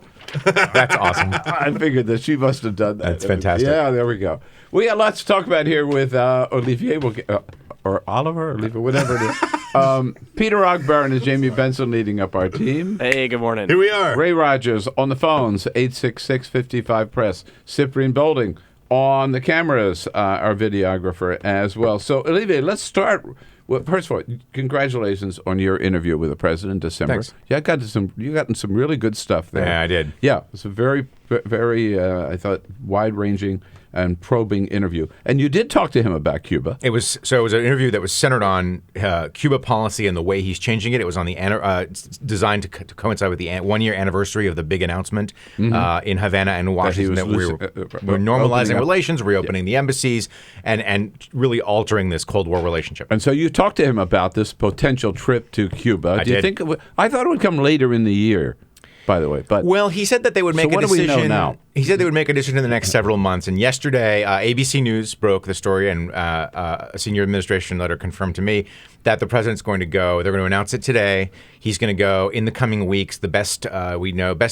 N: That's awesome.
L: I figured that she must have done that.
N: That's fantastic.
L: Yeah, there we go. We got lots to talk about here with Olivier, or Oliver, Olivier, whatever it is. Peter Ogbar and Jamie Benson leading up our team.
P: Hey, good morning.
O: Here we are.
L: Ray Rogers on the phones, 866-55-PRESS. Cyprian Bolding on the cameras, our videographer as well. So, Olivier, let's start. Well, first of all, congratulations on your interview with the president in December.
N: Thanks.
L: Yeah, you got some really good stuff there.
N: Yeah, I did.
L: Yeah, it's a very, very, I thought, wide-ranging and probing interview. And you did talk to him about Cuba.
N: It was an interview that was centered on Cuba policy and the way he's changing it. It was on the designed to coincide with the 1-year anniversary of the big announcement in Havana and Washington that we were normalizing relations, reopening the embassies, and really altering this Cold War relationship.
L: And so you talked to him about this potential trip to Cuba.
N: I did.
L: Think I thought it would come later in the year, by the way. But
N: well, he said that they would make a decision.
L: So what do we know now?
N: He said they would make a decision in the next several months. And yesterday, ABC News broke the story, and a senior administration letter confirmed to me that the president's going to go. They're going to announce it today. He's going to go in the coming weeks. The best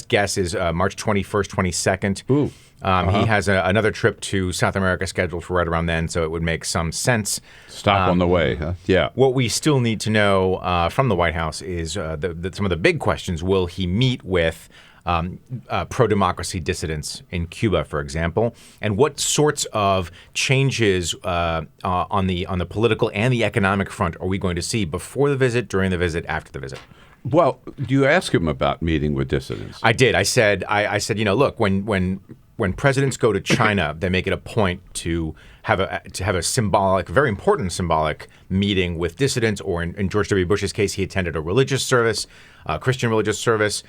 N: guess is March 21st, 22nd.
L: Ooh.
N: He has another trip to South America scheduled for right around then, so it would make some sense.
L: Stop on the way, huh? Yeah.
N: What we still need to know from the White House is some of the big questions. Will he meet with pro-democracy dissidents in Cuba, for example? And what sorts of changes on the political and the economic front are we going to see before the visit, during the visit, after the visit?
L: Well, do you ask him about meeting with dissidents?
N: I did. I said, look, when presidents go to China, they make it a point to have a symbolic, very important symbolic meeting with dissidents. Or in George W. Bush's case, he attended a religious service, Christian religious service.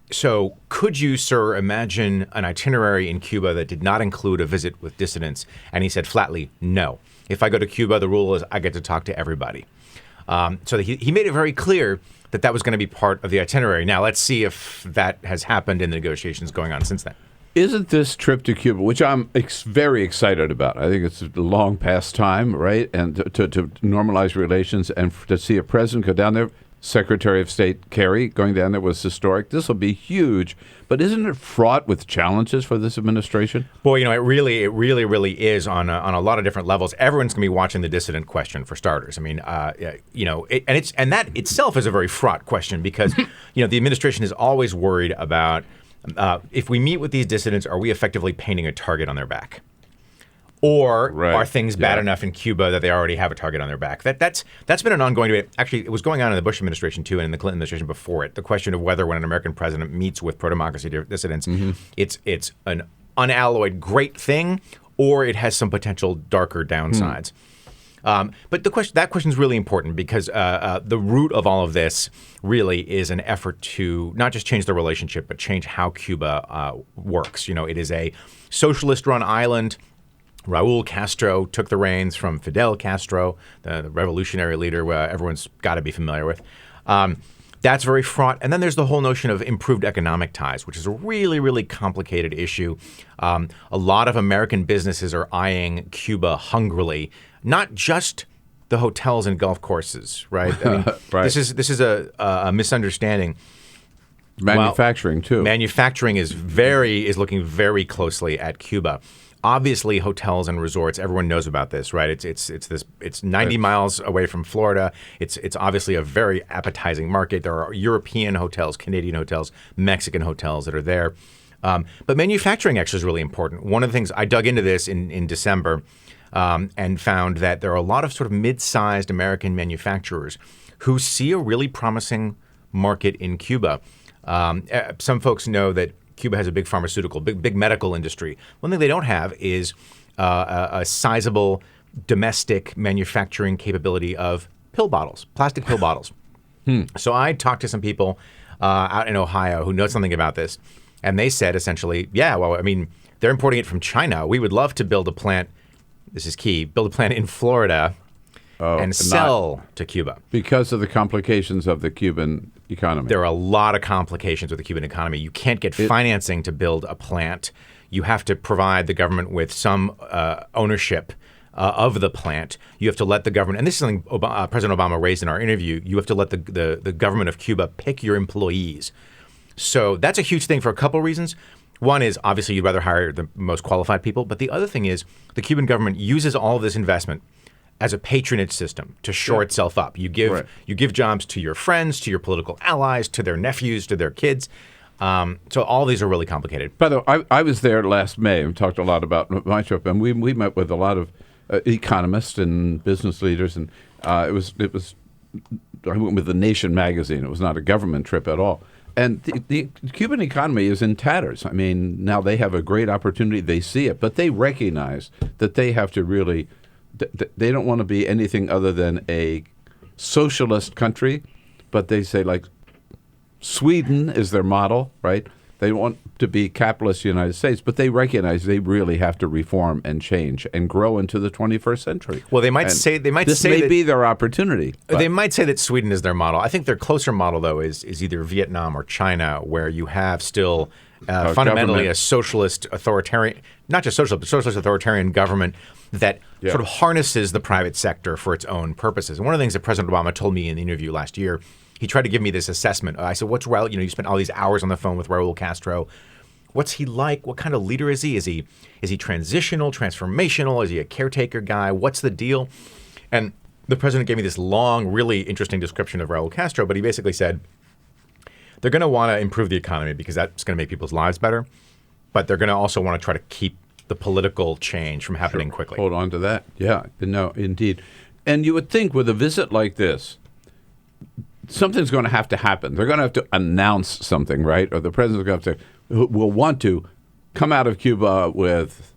N: So could you, sir, imagine an itinerary in Cuba that did not include a visit with dissidents? And he said flatly, no. If I go to Cuba, the rule is I get to talk to everybody. So he made it very clear that was going to be part of the itinerary. Now, let's see if that has happened in the negotiations going on since then.
L: Isn't this trip to Cuba, which I'm very excited about, I think it's a long past time, right? And to normalize relations and to see a president go down there, Secretary of State Kerry going down there was historic. This will be huge. But isn't it fraught with challenges for this administration?
N: Boy, it really is on a lot of different levels. Everyone's going to be watching the dissident question, for starters. I mean, and that itself is a very fraught question because, the administration is always worried about if we meet with these dissidents, are we effectively painting a target on their back? Or are things bad enough in Cuba that they already have a target on their back? That's been an ongoing debate. Actually, it was going on in the Bush administration, too, and in the Clinton administration before it. The question of whether when an American president meets with pro-democracy dissidents, it's an unalloyed great thing, or it has some potential darker downsides. But that question is really important because the root of all of this really is an effort to not just change the relationship, but change how Cuba works. It is a socialist-run island. Raul Castro took the reins from Fidel Castro, the revolutionary leader everyone's got to be familiar with. That's very fraught. And then there's the whole notion of improved economic ties, which is a really, really complicated issue. A lot of American businesses are eyeing Cuba hungrily, not just the hotels and golf courses, right? I mean,
L: Right.
N: this is a misunderstanding.
L: Manufacturing, too.
N: Manufacturing is looking very closely at Cuba. Obviously, hotels and resorts, everyone knows about this, right? It's 90 miles away from Florida. It's obviously a very appetizing market. There are European hotels, Canadian hotels, Mexican hotels that are there. But manufacturing actually is really important. One of the things I dug into this in December and found that there are a lot of sort of mid-sized American manufacturers who see a really promising market in Cuba. Some folks know that Cuba has a big pharmaceutical, big medical industry. One thing they don't have is a sizable domestic manufacturing capability of pill bottles, plastic pill bottles. So I talked to some people out in Ohio who know something about this, and they said essentially, yeah, well, I mean, they're importing it from China. We would love to build a plant, this is key, build a plant in Florida and sell to Cuba.
L: Because of the complications of the Cuban economy.
N: There are a lot of complications with the Cuban economy. You can't get financing to build a plant. You have to provide the government with some ownership of the plant. You have to let the government, and this is something President Obama raised in our interview, you have to let the government of Cuba pick your employees. So that's a huge thing for a couple of reasons. One is obviously you'd rather hire the most qualified people, but the other thing is the Cuban government uses all of this investment as a patronage system to shore itself up. You give jobs to your friends, to your political allies, to their nephews, to their kids. So all these are really complicated.
L: By the way, I was there last May and talked a lot about my trip, and we met with a lot of economists and business leaders, and it was I went with The Nation magazine. It was not a government trip at all. And the Cuban economy is in tatters. I mean, now they have a great opportunity. They see it, but they recognize that they have to really. They don't want to be anything other than a socialist country, but they say, like, Sweden is their model, right? They want to be capitalist United States, but they recognize they really have to reform and change and grow into the 21st century.
N: Well, they might say
L: this may be their opportunity.
N: They might say that Sweden is their model. I think their closer model, though, is either Vietnam or China, where you have still fundamentally a socialist authoritarian, not just socialist, but socialist authoritarian government that sort of harnesses the private sector for its own purposes. And one of the things that President Obama told me in the interview last year, he tried to give me this assessment. I said, what's Raul? You spent all these hours on the phone with Raul Castro. What's he like? What kind of leader is he? Is he transitional, transformational? Is he a caretaker guy? What's the deal? And the president gave me this long, really interesting description of Raul Castro, but he basically said, they're going to want to improve the economy because that's going to make people's lives better, but they're going to also want to try to keep the political change from happening quickly.
L: Hold on to that. Yeah, no, indeed. And you would think with a visit like this, something's going to happen. They're going to have to announce something, right? Or the president's going to have to, will want to come out of Cuba with,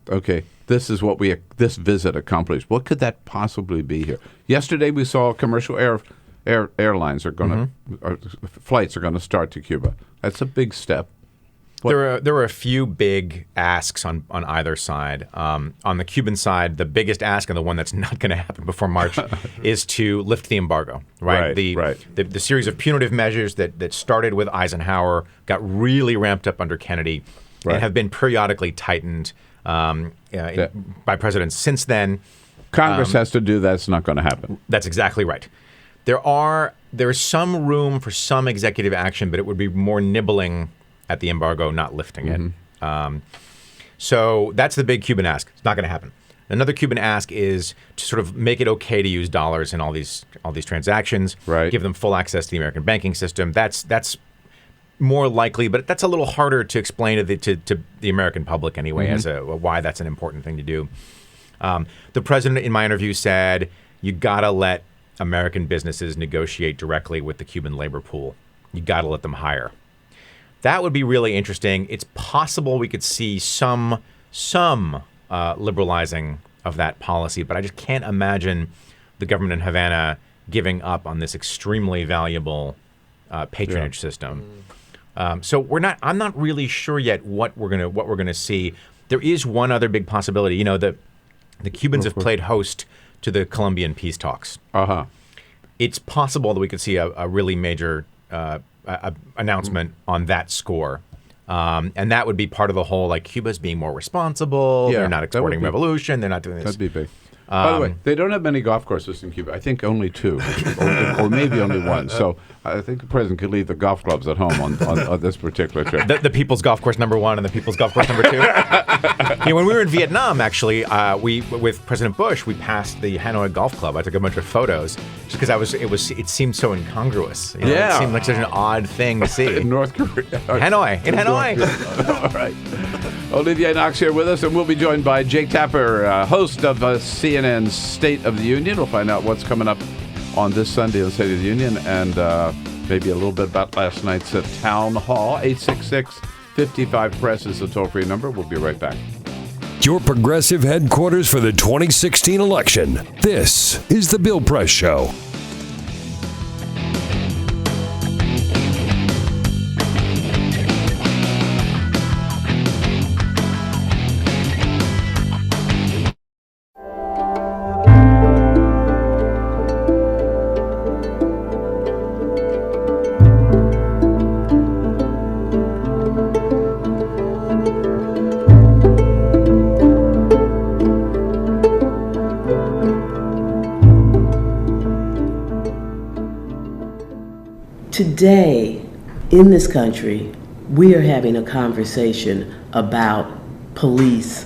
L: okay, this is what this visit accomplished. What could that possibly be here? Yesterday we saw commercial airlines are going to, flights are going to start to Cuba. That's a big step.
N: There were a few big asks on either side. On the Cuban side, the biggest ask, and the one that's not going to happen before March, is to lift the embargo. Right. The series of punitive measures that started with Eisenhower got really ramped up under Kennedy, and have been periodically tightened by presidents since then.
L: Congress has to do that. It's not going to happen.
N: That's exactly right. There is some room for some executive action, but it would be more nibbling at the embargo, not lifting it. So that's the big Cuban ask. It's not going to happen. Another Cuban ask is to sort of make it okay to use dollars in all these transactions.
L: Right.
N: Give them full access to the American banking system. That's more likely, but that's a little harder to explain to the American public anyway as why that's an important thing to do. The president in my interview said you got to let American businesses negotiate directly with the Cuban labor pool. You got to let them hire. That would be really interesting. It's possible we could see some liberalizing of that policy, but I just can't imagine the government in Havana giving up on this extremely valuable patronage system. So I'm not really sure yet what we're gonna see. There is one other big possibility. You know, the Cubans have played host to the Colombian peace talks. It's possible that we could see a really major announcement on that score. And that would be part of the whole, like, Cuba's being more responsible.
L: Yeah,
N: they're not exporting revolution. They're not doing this.
L: That'd be big. By the way, they don't have many golf courses in Cuba. I think only 2, or maybe only 1. So I think the president could leave the golf clubs at home on this particular trip.
N: The People's Golf Course #1 and the People's Golf Course #2. When we were in Vietnam, actually, with President Bush, we passed the Hanoi Golf Club. I took a bunch of photos just because it seemed so incongruous. You know, it seemed like such an odd thing to see.
L: In North Korea.
N: Hanoi. In Hanoi.
L: All right. Olivier Knox here with us, and we'll be joined by Jake Tapper, host of CNN's State of the Union. We'll find out what's coming up on this Sunday on State of the Union, and maybe a little bit about last night's town hall. 866-55-PRESS is the toll-free number. We'll be right back.
M: Your progressive headquarters for the 2016 election. This is The Bill Press Show.
H: Today, in this country, we are having a conversation about police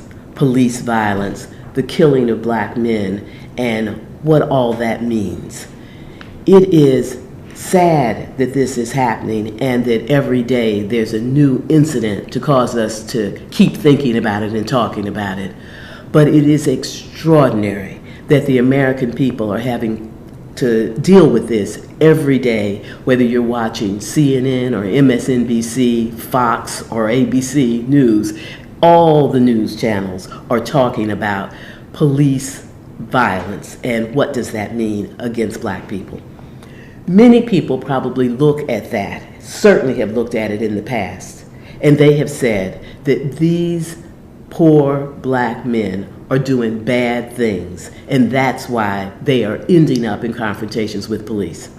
H: violence, the killing of black men, and what all that means. It is sad that this is happening and that every day there's a new incident to cause us to keep thinking about it and talking about it. But it is extraordinary that the American people are having to deal with this every day, whether you're watching CNN or MSNBC, Fox, or ABC News. All the news channels are talking about police violence and what does that mean against black people. Many people probably look at that, certainly have looked at it in the past, and they have said that these poor black men are doing bad things, and that's why they are ending up in confrontations with police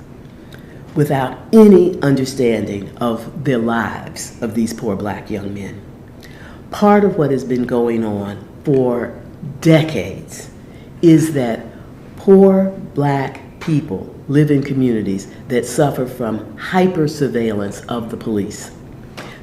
H: without any understanding of their lives of these poor black young men. Part of what has been going on for decades is that poor black people live in communities that suffer from hyper-surveillance of the police.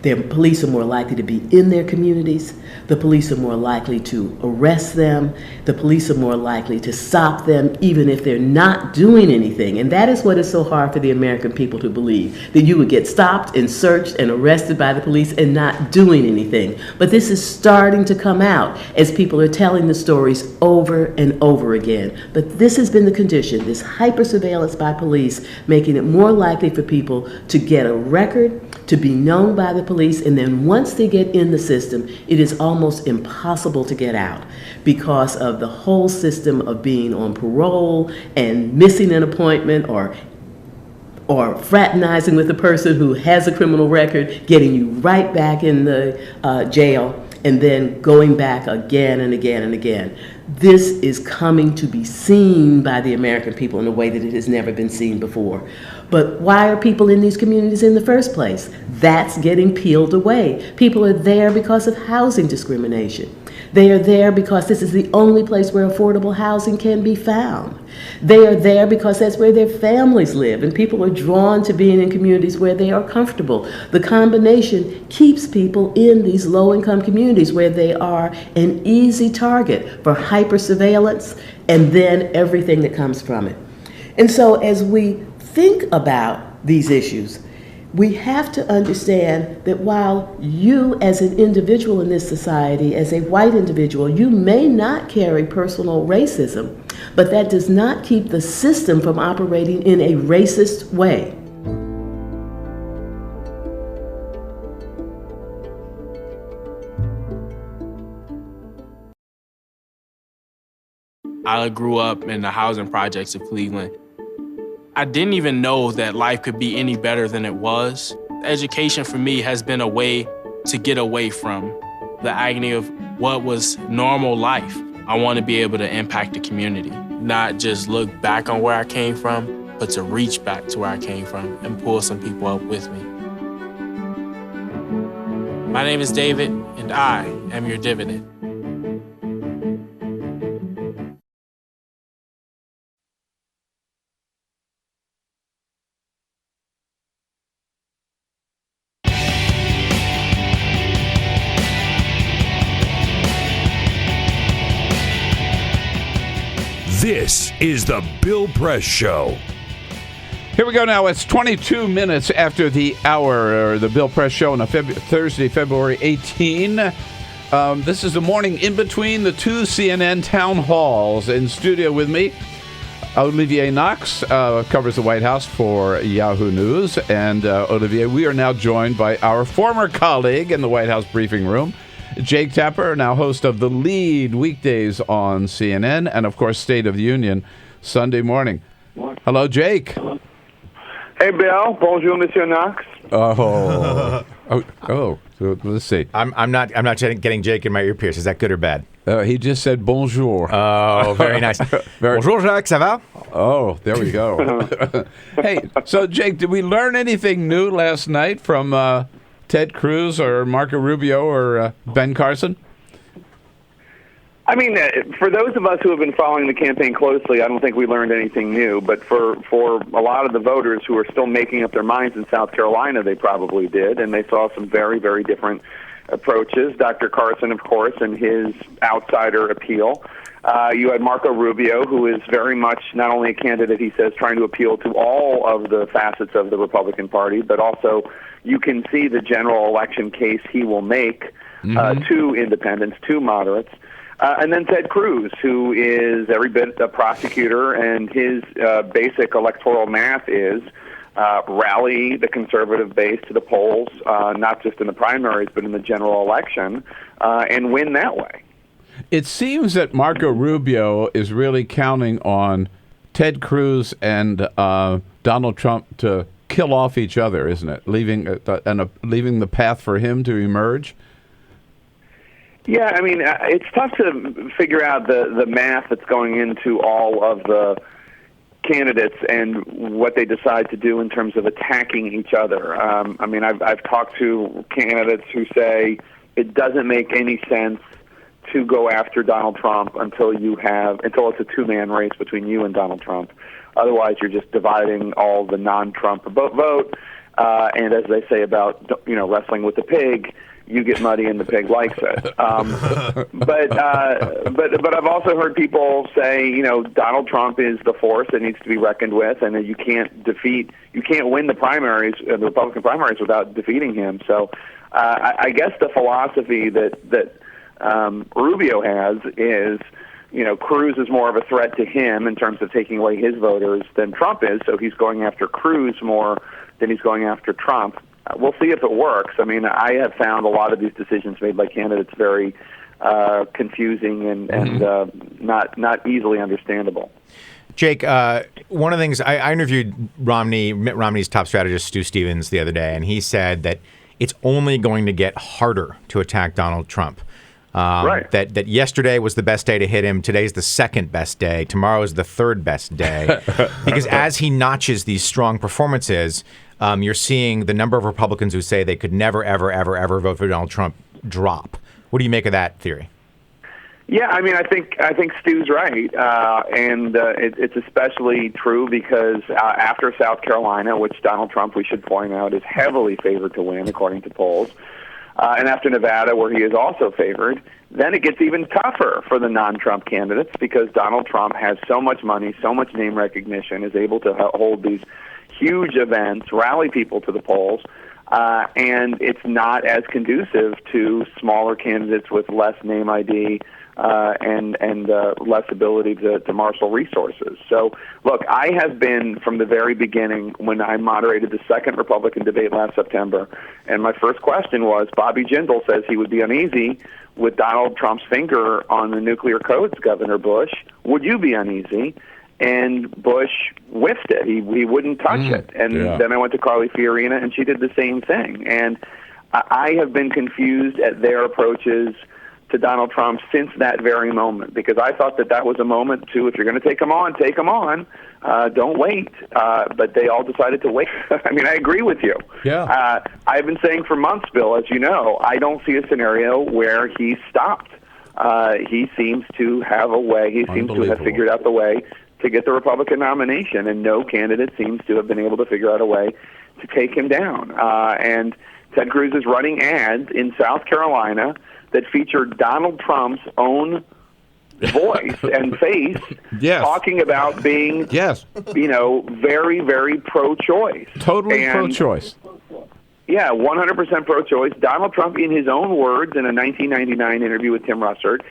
H: The police are more likely to be in their communities. The police are more likely to arrest them. The police are more likely to stop them even if they're not doing anything. And that is what is so hard for the American people to believe, that you would get stopped and searched and arrested by the police and not doing anything. But this is starting to come out as people are telling the stories over and over again. But this has been the condition, this hyper-surveillance by police, making it more likely for people to get a record, to be known by the police, and then once they get in the system, it is almost impossible to get out because of the whole system of being on parole and missing an appointment or fraternizing with a person who has a criminal record, getting you right back in the jail, and then going back again and again and again. This is coming to be seen by the American people in a way that it has never been seen before. But why are people in these communities in the first place? That's getting peeled away. People are there because of housing discrimination. They are there because this is the only place where affordable housing can be found. They are there because that's where their families live, and people are drawn to being in communities where they are comfortable. The combination keeps people in these low-income communities where they are an easy target for hyper-surveillance and then everything that comes from it. And so as we think about these issues, we have to understand that while you as an individual in this society, as a white individual, you may not carry personal racism, but that does not keep the system from operating in a racist way.
S: I grew up in the housing projects of Cleveland. I didn't even know that life could be any better than it was. Education for me has been a way to get away from the agony of what was normal life. I want to be able to impact the community, not just look back on where I came from, but to reach back to where I came from and pull some people up with me. My name is David, and I am your dividend.
M: This is the Bill Press Show.
L: Here we go now. It's 22 minutes after the hour, or the Bill Press Show on a Thursday, February 18. This is the morning in between the two CNN town halls. In studio with me, Olivier Knox covers the White House for Yahoo News. And Olivier, we are now joined by our former colleague in the White House briefing room, Jake Tapper, now host of The Lead weekdays on CNN, and of course State of the Union Sunday morning. Hello, Jake.
A: Hey, Bill. Bonjour, Monsieur Knox.
L: So let's see.
N: I'm not getting Jake in my ear pierce. Is that good or bad?
L: He just said bonjour.
N: Oh, very nice. Bonjour, Jacques. Ça va?
L: Oh, there we go. Hey, so Jake, did we learn anything new last night from Ted Cruz or Marco Rubio or Ben Carson?
A: I mean, for those of us who have been following the campaign closely, I don't think we learned anything new. But for a lot of the voters who are still making up their minds in South Carolina, they probably did, and they saw some very, very different approaches. Dr. Carson, of course, and his outsider appeal. You had Marco Rubio, who is very much not only a candidate, he says, trying to appeal to all of the facets of the Republican Party, but also you can see the general election case he will make to independents, to moderates. And then Ted Cruz, who is every bit a prosecutor, and his basic electoral math is rally the conservative base to the polls, not just in the primaries, but in the general election, and win that way.
L: It seems that Marco Rubio is really counting on Ted Cruz and Donald Trump to kill off each other, isn't it? Leaving the path for him to emerge.
A: Yeah, I mean, it's tough to figure out the math that's going into all of the candidates and what they decide to do in terms of attacking each other. I mean, I've talked to candidates who say it doesn't make any sense to go after Donald Trump until it's a two-man race between you and Donald Trump. Otherwise, you're just dividing all the non-Trump vote. And as they say about wrestling with the pig, you get muddy and the pig likes it. But I've also heard people say, Donald Trump is the force that needs to be reckoned with, and that you can't win the primaries, the Republican primaries, without defeating him. So I guess the philosophy that Rubio has is, Cruz is more of a threat to him in terms of taking away his voters than Trump is, so he's going after Cruz more than he's going after Trump. We'll see if it works. I mean, I have found a lot of these decisions made by candidates very confusing and not easily understandable.
N: Jake, one of the things, I interviewed Mitt Romney's top strategist, Stu Stevens, the other day, and he said that it's only going to get harder to attack Donald Trump. Right. That yesterday was the best day to hit him. Today's the second best day. Tomorrow is the third best day. Because as he notches these strong performances, you're seeing the number of Republicans who say they could never, ever, ever, ever vote for Donald Trump drop. What do you make of that theory?
A: Yeah, I mean, I think Stu's right, and it's especially true because after South Carolina, which Donald Trump, we should point out, is heavily favored to win according to polls, and after Nevada, where he is also favored, then it gets even tougher for the non-Trump candidates because Donald Trump has so much money, so much name recognition, is able to hold these huge events, rally people to the polls, and it's not as conducive to smaller candidates with less name ID and less ability to marshal resources. So, look, I have been from the very beginning when I moderated the second Republican debate last September, and my first question was, Bobby Jindal says he would be uneasy with Donald Trump's finger on the nuclear codes, Governor Bush. Would you be uneasy? And Bush whiffed it. He wouldn't touch it. And then I went to Carly Fiorina, and she did the same thing. And I have been confused at their approaches to Donald Trump since that very moment, because I thought that was a moment to, if you're going to take them on, take them on. Don't wait. But they all decided to wait. I mean, I agree with you.
L: Yeah.
A: I've been saying for months, Bill, as you know, I don't see a scenario where he stopped. He seems to have a way. He seems to have figured out the way to get the Republican nomination, and no candidate seems to have been able to figure out a way to take him down. And Ted Cruz is running ads in South Carolina that feature Donald Trump's own voice and face talking about being, very, very pro-choice.
L: Totally pro-choice.
A: Yeah, 100% pro-choice. Donald Trump, in his own words, in a 1999 interview with Tim Russert,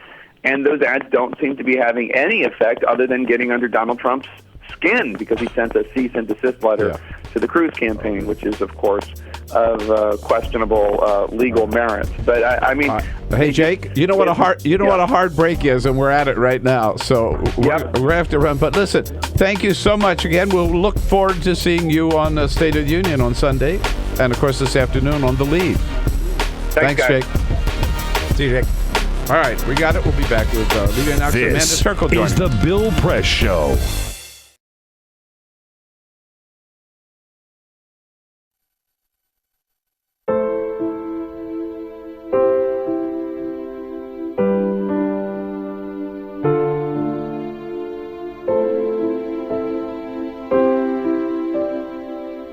A: and those ads don't seem to be having any effect other than getting under Donald Trump's skin, because he sent a cease and desist letter to the Cruz campaign, which is, of course, of questionable legal merit. But I mean,
L: hey Jake, you know what a hard break is, and we're at it right now. So we're gonna have to run. But listen, thank you so much again. We'll look forward to seeing you on the State of the Union on Sunday, and of course this afternoon on The Lead. Thanks
A: guys.
L: Jake. See you, Jake. All right, we got it. We'll be back with leader announcer Amanda
M: This
L: Turkle.
M: is the Bill Press Show.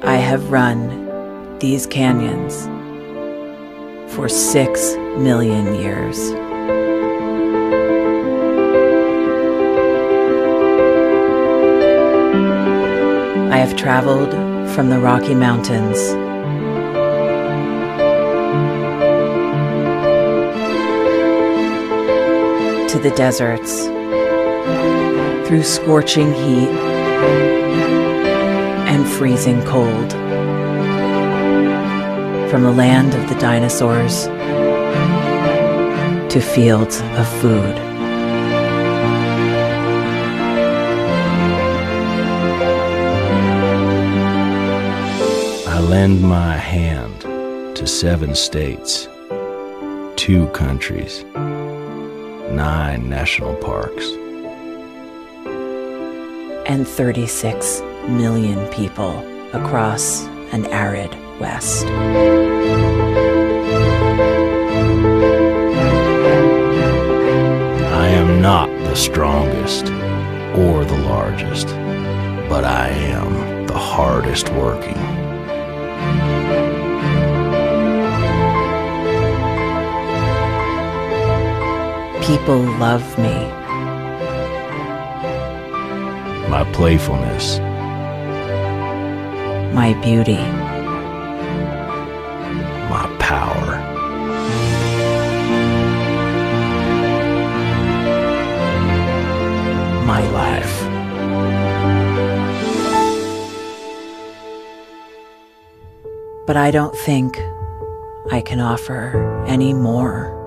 I: I have run these canyons for 6 million years. I have traveled from the Rocky Mountains to the deserts, through scorching heat and freezing cold, from the land of the dinosaurs to fields of food.
T: I lend my hand to 7 states, 2 countries, 9 national parks,
I: and 36 million people across an arid West.
T: I am not the strongest or the largest, but I am the hardest working.
I: People love me.
T: My playfulness,
I: My beauty,
T: my power,
I: my life. But I don't think I can offer any more.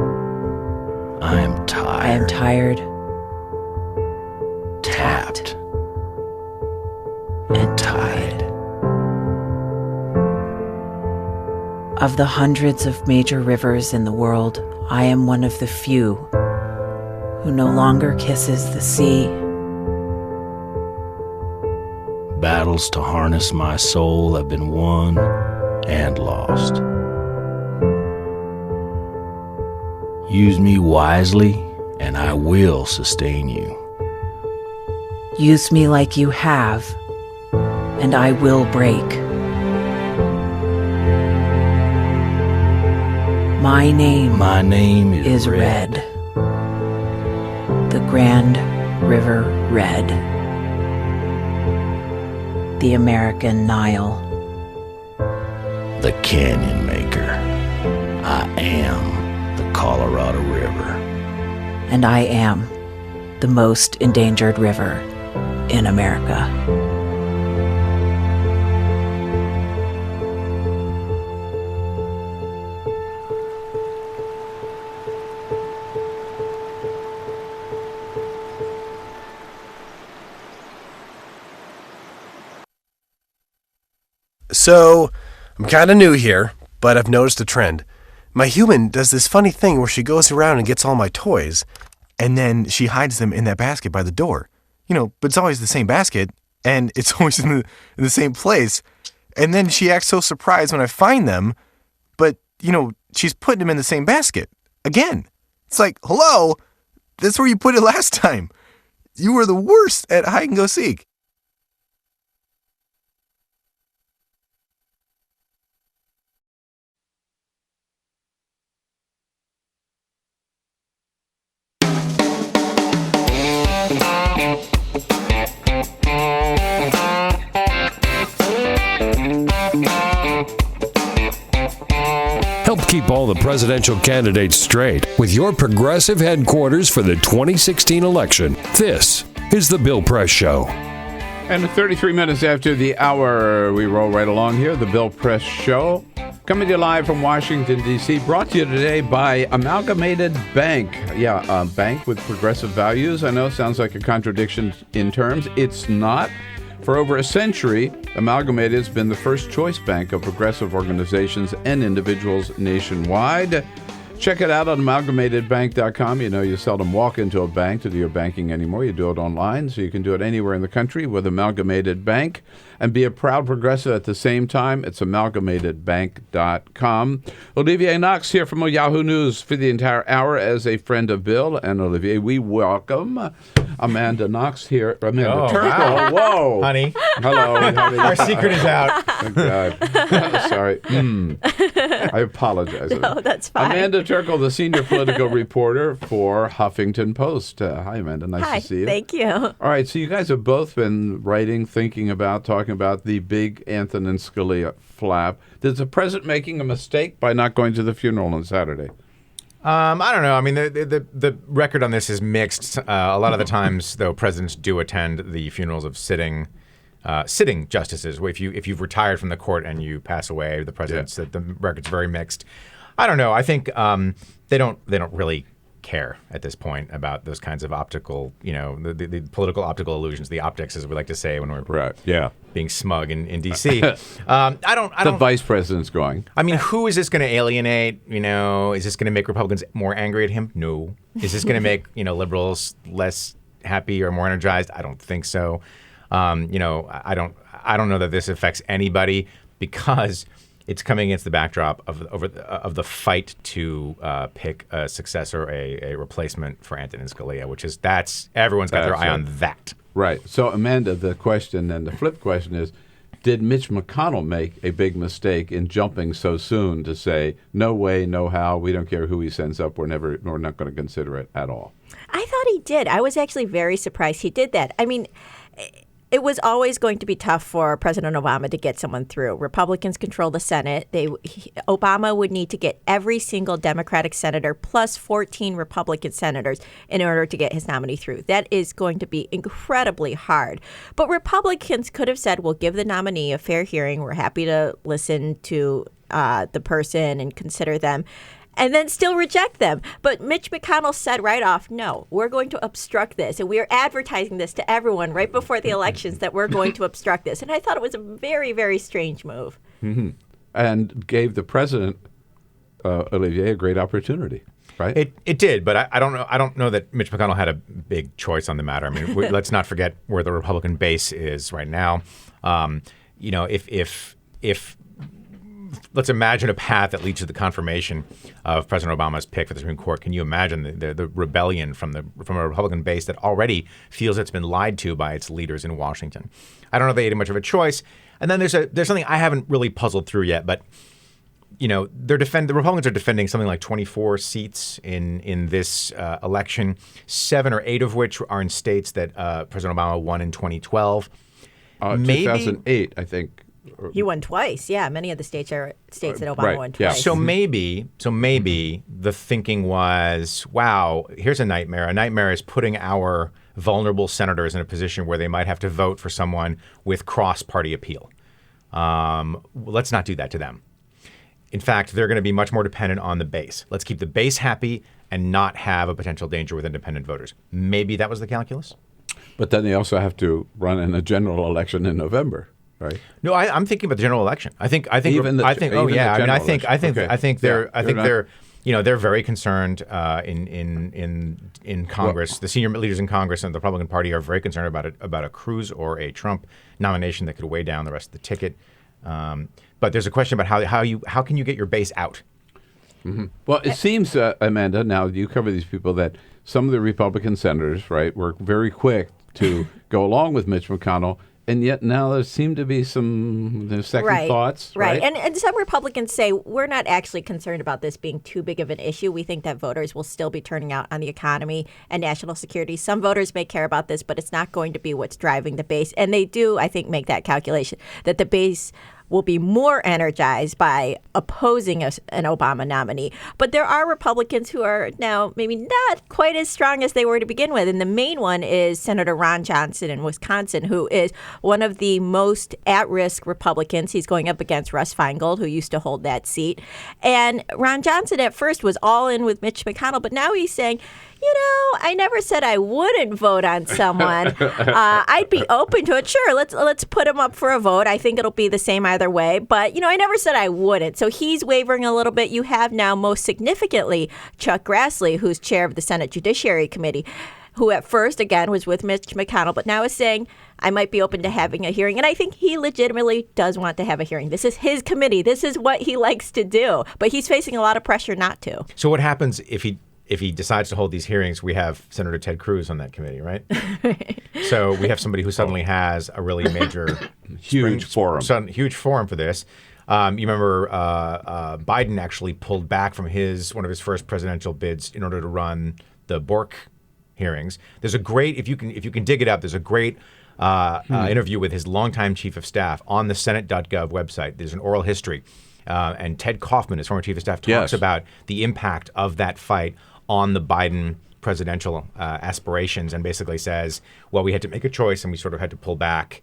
T: I am tired.
I: I am tired,
T: tapped, and tied.
I: Of the hundreds of major rivers in the world, I am one of the few who no longer kisses the sea.
T: Battles to harness my soul have been won and lost. Use me wisely, and I will sustain you.
I: Use me like you have, and I will break. My name
T: is
I: Red. The Grand River Red. The American Nile.
T: The Canyon Maker. I am the Colorado River.
I: And I am the most endangered river in America.
K: So, I'm kind of new here, but I've noticed a trend. My human does this funny thing where she goes around and gets all my toys, and then she hides them in that basket by the door. But it's always the same basket, and it's always in the same place. And then she acts so surprised when I find them, but, she's putting them in the same basket. Again. It's like, hello? That's where you put it last time. You were the worst at hide and go seek.
M: Help keep all the presidential candidates straight with your progressive headquarters for the 2016 election. This is The Bill Press Show.
L: And 33 minutes after the hour, we roll right along here. The Bill Press Show, coming to you live from Washington, D.C., brought to you today by Amalgamated Bank. Yeah, a bank with progressive values. I know it sounds like a contradiction in terms. It's not. For over a century, Amalgamated has been the first choice bank of progressive organizations and individuals nationwide. Check it out on amalgamatedbank.com. You seldom walk into a bank to do your banking anymore. You do it online, so you can do it anywhere in the country with Amalgamated Bank and be a proud progressive at the same time. It's amalgamatedbank.com. Olivier Knox here from Yahoo News for the entire hour as a friend of Bill and Olivier. We welcome Amanda Knox here. Amanda Turkle.
N: Wow.
L: Whoa.
N: Honey.
L: Hello. Honey.
N: Our secret is out.
L: Oh, God. Sorry. I apologize.
P: No, that's fine.
L: Amanda Turkle, the senior political reporter for Huffington Post. Hi, Amanda. Nice to see you.
P: Thank you.
L: All right. So you guys have both been writing, thinking about, talking about the big Antonin Scalia flap. Is the president making a mistake by not going to the funeral on Saturday?
N: I don't know. I mean, the record on this is mixed. A lot of the times, though, presidents do attend the funerals of sitting justices. If you've retired from the court and you pass away, the president's the record's very mixed. I don't know. I think they don't really care at this point about those kinds of optical, the political optical illusions, the optics, as we like to say when we're being smug in D.C. I don't.
L: The vice president's going.
N: I mean, who is this going to alienate? Is this going to make Republicans more angry at him? No. Is this going to make liberals less happy or more energized? I don't think so. I don't know that this affects anybody because it's coming against the backdrop of the fight to pick a successor, a replacement for Antonin Scalia, everyone's got their eye on that.
L: Right. So, Amanda, the question and the flip question is, did Mitch McConnell make a big mistake in jumping so soon to say, no way, no how, we don't care who he sends up, we're not going to consider it at all?
P: I thought he did. I was actually very surprised he did that. I mean, it was always going to be tough for President Obama to get someone through. Republicans control the Senate. Obama would need to get every single Democratic senator plus 14 Republican senators in order to get his nominee through. That is going to be incredibly hard. But Republicans could have said, we'll give the nominee a fair hearing. We're happy to listen to the person and consider them, and then still reject them. But Mitch McConnell said right off, no, we're going to obstruct this. And we are advertising this to everyone right before the elections that we're going to obstruct this. And I thought it was a very, very strange move.
L: Mm-hmm. And gave the president, Olivier, a great opportunity, right?
N: It did, but I don't know that Mitch McConnell had a big choice on the matter. I mean, let's not forget where the Republican base is right now. If let's imagine a path that leads to the confirmation of President Obama's pick for the Supreme Court. Can you imagine the rebellion from a Republican base that already feels it's been lied to by its leaders in Washington? I don't know if they had much of a choice. And then there's something I haven't really puzzled through yet, but the Republicans are defending something like 24 seats in this election, 7 or 8 of which are in states that President Obama won in 2012.
L: 2008, I think.
P: He won twice. Yeah, many of the states are states that Obama won twice.
L: Yeah.
N: So maybe the thinking was, wow, here's a nightmare. A nightmare is putting our vulnerable senators in a position where they might have to vote for someone with cross-party appeal. Let's not do that to them. In fact, they're going to be much more dependent on the base. Let's keep the base happy and not have a potential danger with independent voters. Maybe that was the calculus.
L: But then they also have to run in a general election in November. right?
N: No, I'm thinking about the general election. I think. Oh yeah. I think they're. You know, they're very concerned in Congress. Well, the senior leaders in Congress and the Republican Party are very concerned about a Cruz or a Trump nomination that could weigh down the rest of the ticket. But there's a question about how can you get your base out?
L: Mm-hmm. Well, it seems, Amanda, now you cover these people, that some of the Republican senators, right, were very quick to go along with Mitch McConnell. And yet now there seem to be some second thoughts.
P: Right. And some Republicans say we're not actually concerned about this being too big of an issue. We think that voters will still be turning out on the economy and national security. Some voters may care about this, but it's not going to be what's driving the base. And they do, I think, make that calculation that the base will be more energized by opposing an Obama nominee. But there are Republicans who are now maybe not quite as strong as they were to begin with. And the main one is Senator Ron Johnson in Wisconsin, who is one of the most at-risk Republicans. He's going up against Russ Feingold, who used to hold that seat. And Ron Johnson at first was all in with Mitch McConnell, but now he's saying, I never said I wouldn't vote on someone. I'd be open to it. Sure, let's put him up for a vote. I think it'll be the same either way. But, I never said I wouldn't. So he's wavering a little bit. You have now, most significantly, Chuck Grassley, who's chair of the Senate Judiciary Committee, who at first, again, was with Mitch McConnell, but now is saying, I might be open to having a hearing. And I think he legitimately does want to have a hearing. This is his committee. This is what he likes to do. But he's facing a lot of pressure not to.
N: So what happens if he decides to hold these hearings? We have Senator Ted Cruz on that committee, right? So we have somebody who suddenly has a really major
L: huge forum
N: for this. You remember Biden actually pulled back from one of his first presidential bids in order to run the Bork hearings. There's a great, if you can dig it up, there's a great interview with his longtime chief of staff on the Senate.gov website. There's an oral history. And Ted Kaufman, his former chief of staff, talks about the impact of that fight on the Biden presidential aspirations, and basically says, well, we had to make a choice and we sort of had to pull back.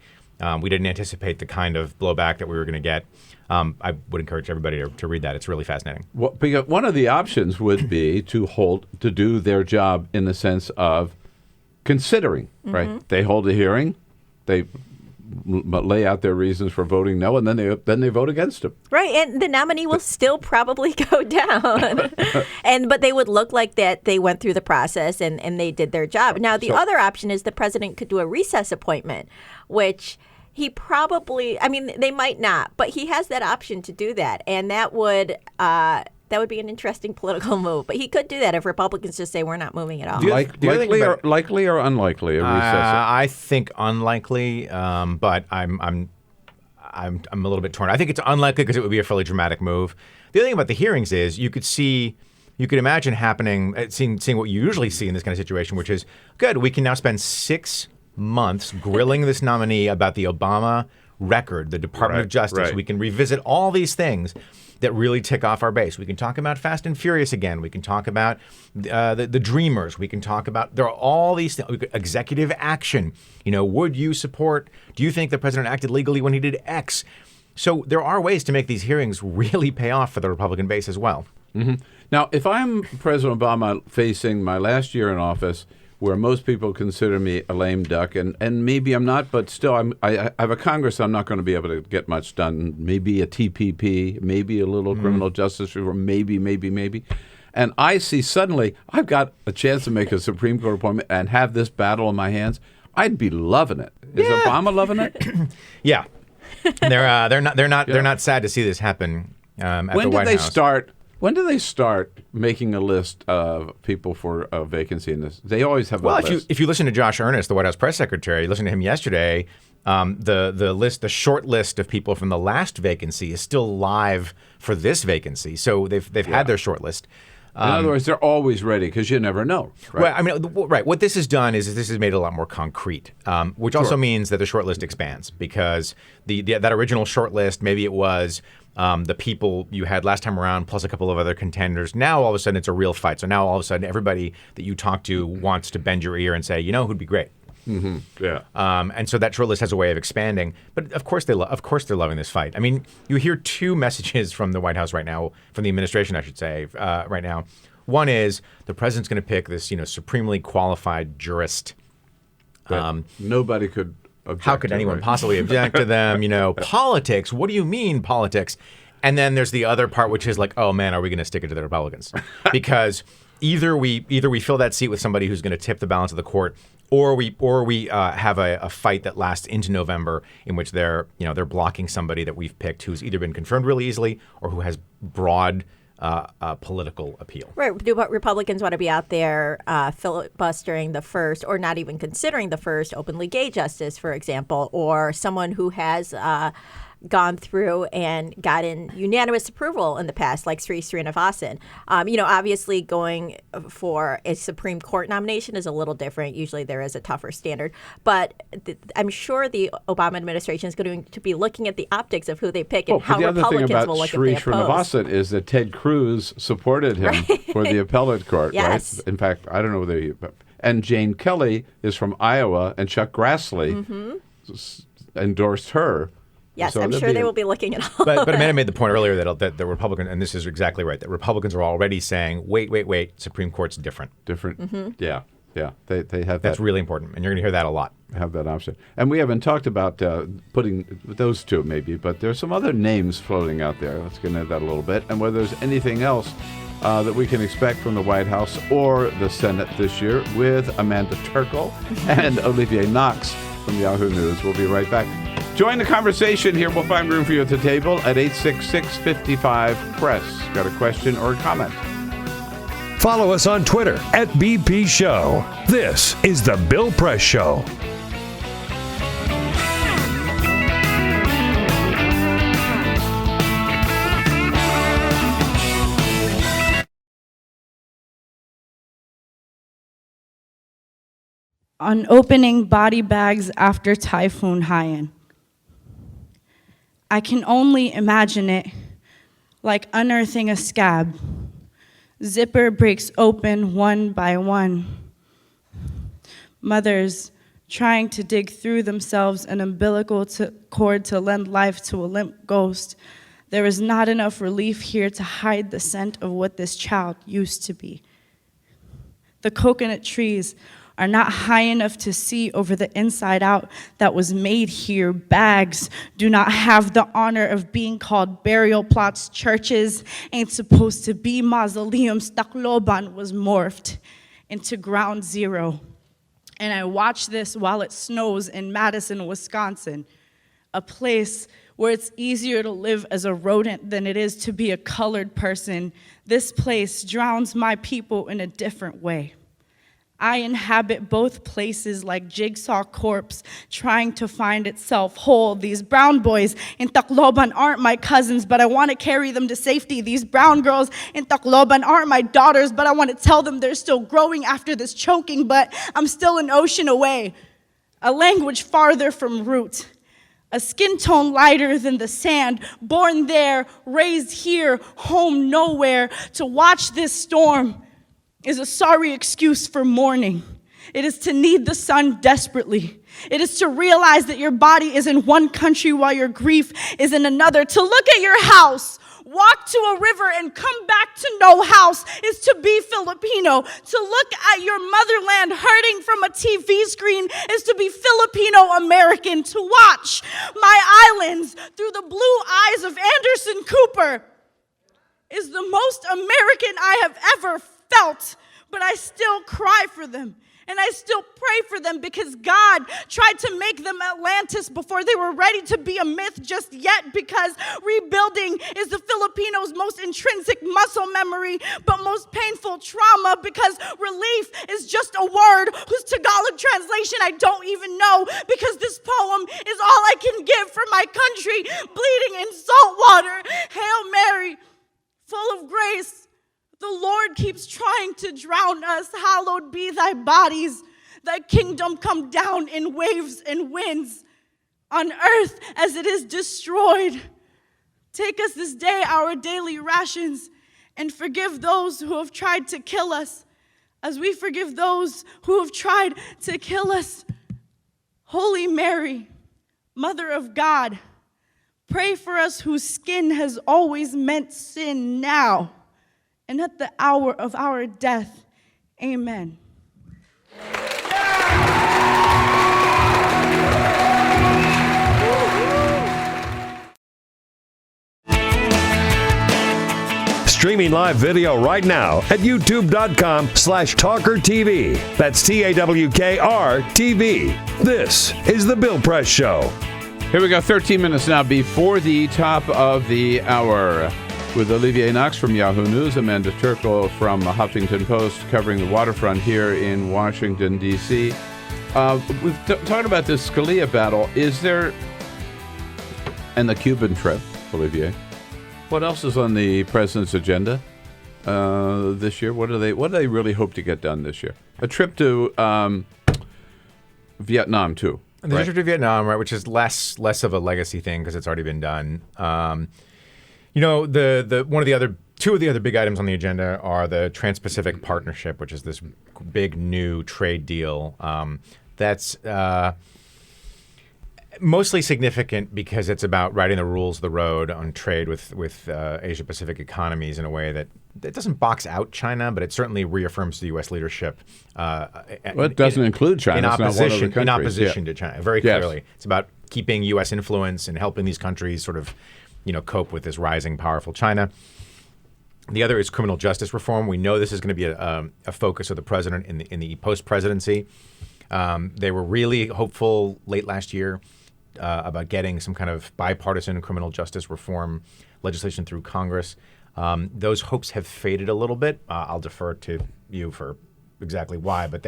N: We didn't anticipate the kind of blowback that we were going to get. I would encourage everybody to read that. It's really fascinating.
L: Well, because one of the options would be to do their job in the sense of considering, right? They hold a hearing, they lay out their reasons for voting no, and then they vote against him.
P: Right, and the nominee will still probably go down. But they would look like that they went through the process and they did their job. Now, the other option is the president could do a recess appointment, which he probably, they might not, but he has that option to do that. And that would be an interesting political move. But he could do that if Republicans just say, we're not moving at all.
L: Likely or unlikely a recess?
N: I think unlikely, but I'm a little bit torn. I think it's unlikely because it would be a fairly dramatic move. The other thing about the hearings is you could imagine happening, seeing what you usually see in this kind of situation, which is, good, we can now spend 6 months grilling this nominee about the Obama record, the Department of Justice.
L: Right.
N: We can revisit all these things that really tick off our base. We can talk about Fast and Furious again. We can talk about the Dreamers. We can talk about, there are all these things. Executive action. Would you support, do you think the president acted legally when he did X? So there are ways to make these hearings really pay off for the Republican base as well.
L: Mm-hmm. Now, if I'm President Obama facing my last year in office, where most people consider me a lame duck, and maybe I'm not, but still I have a Congress I'm not going to be able to get much done. Maybe a TPP, maybe a little criminal justice reform, maybe. And I see suddenly I've got a chance to make a Supreme Court appointment and have this battle in my hands. I'd be loving it. Is Obama loving it?
N: Yeah, they're not sad to see this happen at the White House.
L: When do they start making a list of people for a vacancy in this? They always have a list.
N: If you listen to Josh Earnest, the White House press secretary, you listened to him yesterday, the short list of people from the last vacancy is still live for this vacancy. So they've had their short list.
L: In other words, they're always ready because you never know. Right?
N: Right. What this has done is this has made it a lot more concrete, which also means that the short list expands because that original short list, maybe it was the people you had last time around plus a couple of other contenders. Now all of a sudden it's a real fight. So now all of a sudden everybody that you talk to wants to bend your ear and say, who'd be great.
L: Mm-hmm. Yeah.
N: And so that short list has a way of expanding. But of course they're loving this fight. You hear two messages from the White House right now, from the administration, I should say, right now. One is the president's going to pick this, supremely qualified jurist.
L: Nobody could
N: How could anyone possibly object to them? Politics. What do you mean politics? And then there's the other part, which is like, oh man, are we going to stick it to the Republicans? Because either we fill that seat with somebody who's going to tip the balance of the court, or we have a fight that lasts into November in which they're blocking somebody that we've picked who's either been confirmed really easily or who has broad political appeal.
P: Right. Do Republicans want to be out there filibustering the first, or not even considering the first openly gay justice, for example, or someone who has gone through and gotten unanimous approval in the past, like Sri Srinivasan. Obviously going for a Supreme Court nomination is a little different. Usually there is a tougher standard. But I'm sure the Obama administration is going to be looking at the optics of who they pick and how Republicans will look at the
L: Sri Srinivasan is that Ted Cruz supported him for the appellate court,
P: yes.
L: Right? In fact, I don't know whether and Jane Kelly is from Iowa, and Chuck Grassley endorsed her.
P: Yes,
L: So
P: I'm
L: there'll
P: sure
L: be
P: they will be looking at all.
N: But Amanda made the point earlier that the Republican, and this is exactly right, that Republicans are already saying, wait, Supreme Court's different.
L: Yeah. They have
N: That's
L: that.
N: really important, and you're going to hear that a lot.
L: Have that option. And we haven't talked about putting those two maybe, but there's some other names floating out there. Let's get into that a little bit. And whether there's anything else that we can expect from the White House or the Senate this year with Amanda Turkle and Olivier Knox from Yahoo News. We'll be right back. Join the conversation here. We'll find room for you at the table at 866-55-PRESS. Got a question or a comment?
M: Follow us on Twitter at BP Show. This is The Bill Press Show.
C: On opening body bags after Typhoon Haiyan. I can only imagine it like unearthing a scab. Zipper breaks open one by one. Mothers trying to dig through themselves an umbilical cord to lend life to a limp ghost. There is not enough relief here to hide the scent of what this child used to be. The coconut trees are not high enough to see over the inside out that was made here. Bags do not have the honor of being called burial plots. Churches ain't supposed to be mausoleums. Tacloban was morphed into ground zero. And I watch this while it snows in Madison, Wisconsin, a place where it's easier to live as a rodent than it is to be a colored person. This place drowns my people in a different way. I inhabit both places like Jigsaw corpse trying to find itself whole. These brown boys in Tacloban aren't my cousins, but I want to carry them to safety. These brown girls in Tacloban aren't my daughters, but I want to tell them they're still growing after this choking, but I'm still an ocean away, a language farther from root, a skin tone lighter than the sand, born there, raised here, home nowhere. To watch this storm is a sorry excuse for mourning. It is to need the sun desperately. It is to realize that your body is in one country while your grief is in another. To look at your house, walk to a river and come back to no house is to be Filipino. To look at your motherland hurting from a TV screen is to be Filipino American. To watch my islands through the blue eyes of Anderson Cooper is the most American I have ever felt, but I still cry for them. And I still pray for them because God tried to make them Atlantis before they were ready to be a myth just yet, because rebuilding is the Filipinos' most intrinsic muscle memory, but most painful trauma, because relief is just a word whose Tagalog translation I don't even know, because this poem is all I can give for my country, bleeding in salt water. Hail Mary, full of grace, the Lord keeps trying to drown us. Hallowed be thy bodies. Thy kingdom come down in waves and winds, on earth as it is destroyed. Take us this day our daily rations, and forgive those who have tried to kill us, as we forgive those who have tried to kill us. Holy Mary, Mother of God, pray for us whose skin has always meant sin now, and at the hour of our death. Amen.
M: streaming live video right now at youtube.com/TawkrTV. That's TAWKR-TV. This is The Bill Press Show.
L: Here we go, 13 minutes now before the top of the hour. With Olivier Knox from Yahoo News, Amanda Turkle from the Huffington Post covering the waterfront here in Washington, D.C. We've talked about this Scalia battle. Is there... And the Cuban trip, Olivier. What else is on the president's agenda this year? What do they really hope to get done this year? A trip to Vietnam, too.
N: And the trip to Vietnam, right, which is less of a legacy thing because it's already been done. Two of the other big items on the agenda are the Trans-Pacific Partnership, which is this big new trade deal that's mostly significant because it's about writing the rules of the road on trade with Asia-Pacific economies in a way that it doesn't box out China, but it certainly reaffirms the U.S. leadership.
L: It doesn't include China.
N: In
L: it's
N: opposition,
L: not one of the countries.
N: to China, very clearly. It's about keeping U.S. influence and helping these countries sort of, cope with this rising, powerful China. The other is criminal justice reform. We know this is going to be a focus of the president in the post-presidency. They were really hopeful late last year about getting some kind of bipartisan criminal justice reform legislation through Congress. Those hopes have faded a little bit. I'll defer to you for exactly why, but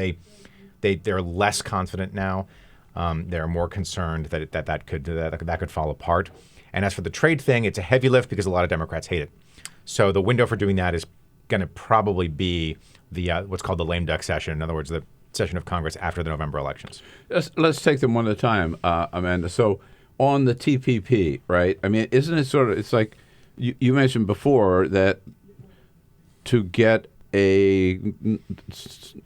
N: they're less confident now. They're more concerned that could fall apart. And as for the trade thing, it's a heavy lift because a lot of Democrats hate it. So the window for doing that is going to probably be the what's called the lame duck session. In other words, the session of Congress after the November elections.
L: Let's take them one at a time, Amanda. So on the TPP, right? I mean, isn't it sort of, it's like you mentioned before that to get a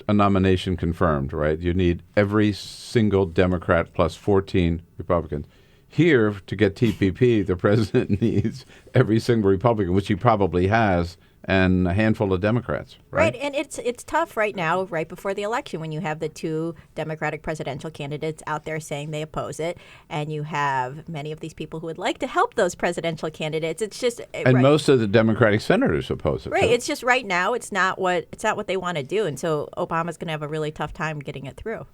L: nomination confirmed, right, you need every single Democrat plus 14 Republicans. Here, to get TPP, the president needs every single Republican, which he probably has, and a handful of Democrats, right?
P: And it's tough right now, right before the election, when you have the two Democratic presidential candidates out there saying they oppose it, and you have many of these people who would like to help those presidential candidates. It's just
L: most of the Democratic senators oppose it.
P: Right.
L: Too.
P: It's just right now it's not what they want to do, and so Obama's going to have a really tough time getting it through.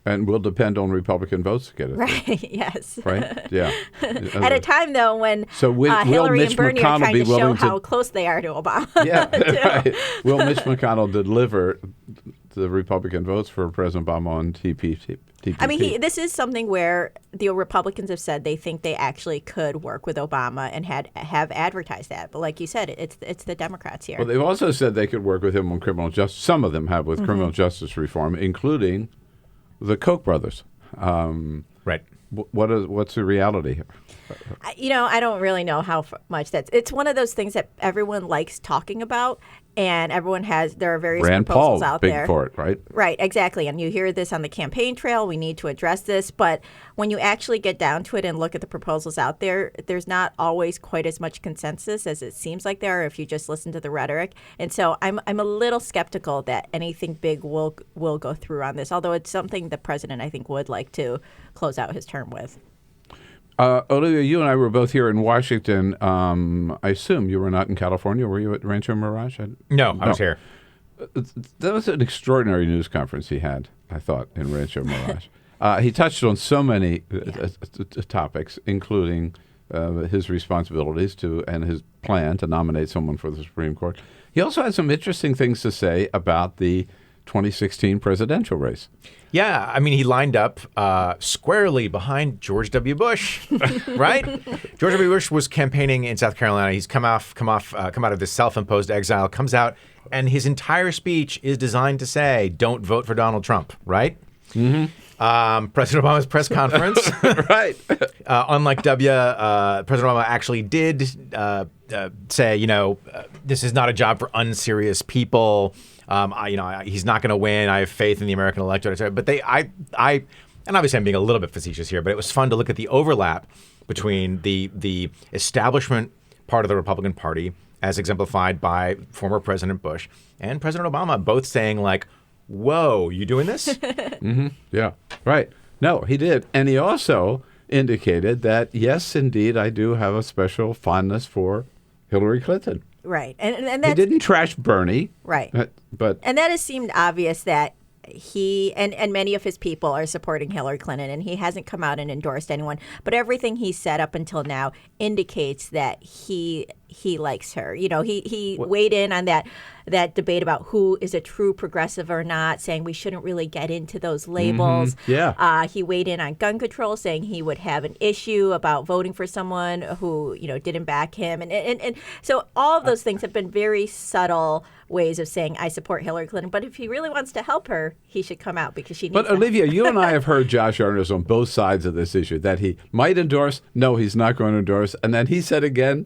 L: And will depend on Republican votes to get it.
P: Right, yes.
L: Right, yeah.
P: At a time, though, when
L: Hillary
P: and Bernie are trying to show how close they are to Obama.
L: Yeah, right. Will Mitch McConnell deliver the Republican votes for President Obama on TPP?
P: I mean, this is something where the Republicans have said they think they actually could work with Obama and have advertised that. But like you said, it's the Democrats here.
L: Well, they've also said they could work with him on criminal justice. Some of them have with criminal justice reform, including the Koch brothers.
N: Right.
L: What's the reality here?
P: I don't really know how much it's one of those things that everyone likes talking about, and there are various proposals out there.
L: Rand Paul, big for it, right?
P: Right, exactly. And you hear this on the campaign trail. We need to address this. But when you actually get down to it and look at the proposals out there, there's not always quite as much consensus as it seems like there are if you just listen to the rhetoric. And so I'm a little skeptical that anything big will go through on this, although it's something the president, I think, would like to close out his term with.
L: Olivia, you and I were both here in Washington. I assume you were not in California. Were you at Rancho Mirage?
N: No, I was here.
L: That was an extraordinary news conference he had, I thought, in Rancho Mirage. He touched on so many topics, including his responsibilities and his plan to nominate someone for the Supreme Court. He also had some interesting things to say about the 2016 presidential race.
N: Yeah, I mean, he lined up squarely behind George W. Bush, right? George W. Bush was campaigning in South Carolina. He's come out of this self-imposed exile, comes out, and his entire speech is designed to say, "Don't vote for Donald Trump," right? Mm-hmm. President Obama's press conference,
L: right?
N: Unlike President Obama actually did say, this is not a job for unserious people. He's not going to win. I have faith in the American electorate, etc. But and obviously I'm being a little bit facetious here, but it was fun to look at the overlap between the establishment part of the Republican Party, as exemplified by former President Bush and President Obama, both saying like, "Whoa, you doing this?"
L: Mm-hmm. Yeah, right. No, he did, and he also indicated that yes, indeed, I do have a special fondness for Hillary Clinton.
P: Right. And
L: He
P: that's,
L: didn't trash Bernie.
P: Right.
L: But
P: and that has seemed obvious that he and many of his people are supporting Hillary Clinton, and he hasn't come out and endorsed anyone. But everything he said up until now indicates that he likes her. You know, he weighed in on that debate about who is a true progressive or not, saying we shouldn't really get into those labels.
L: Mm-hmm. Yeah.
P: He weighed in on gun control, saying he would have an issue about voting for someone who, you know, didn't back him. And so all of those things have been very subtle ways of saying I support Hillary Clinton. But if he really wants to help her, he should come out because she needs
L: But Olivia, you and I have heard Josh Earnest on both sides of this issue, that he might endorse, no, he's not going to endorse. And then he said again,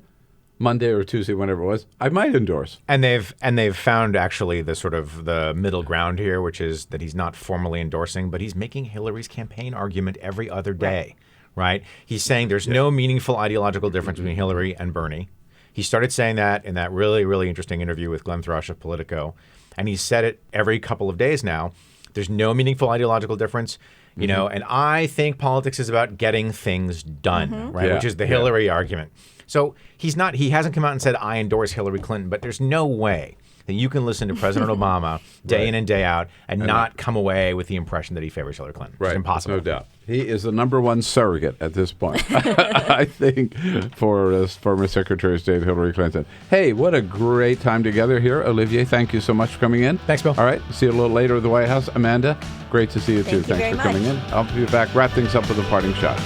L: Monday or Tuesday, whenever it was, I might endorse.
N: And they've found actually the sort of the middle ground here, which is that he's not formally endorsing, but he's making Hillary's campaign argument every other day, right? He's saying there's no meaningful ideological difference between Hillary and Bernie. He started saying that in that really, really interesting interview with Glenn Thrush of Politico, and he's said it every couple of days now. There's no meaningful ideological difference. You know, and I think politics is about getting things done, right?
L: Yeah.
N: Which is the Hillary argument. So he hasn't come out and said, I endorse Hillary Clinton, but there's no way that you can listen to President Obama day in and day out and not come away with the impression that he favors Hillary Clinton.
L: Right.
N: It's impossible.
L: No doubt. He is the number one surrogate at this point, I think, for former Secretary of State Hillary Clinton. Hey, what a great time together here. Olivier, thank you so much for coming in.
N: Thanks, Bill.
L: All right. See you a little later at the White House. Amanda, great to see you too.
P: Thank you
L: Thanks for
P: very
L: coming in. I'll be back. Wrap things up with a parting shot.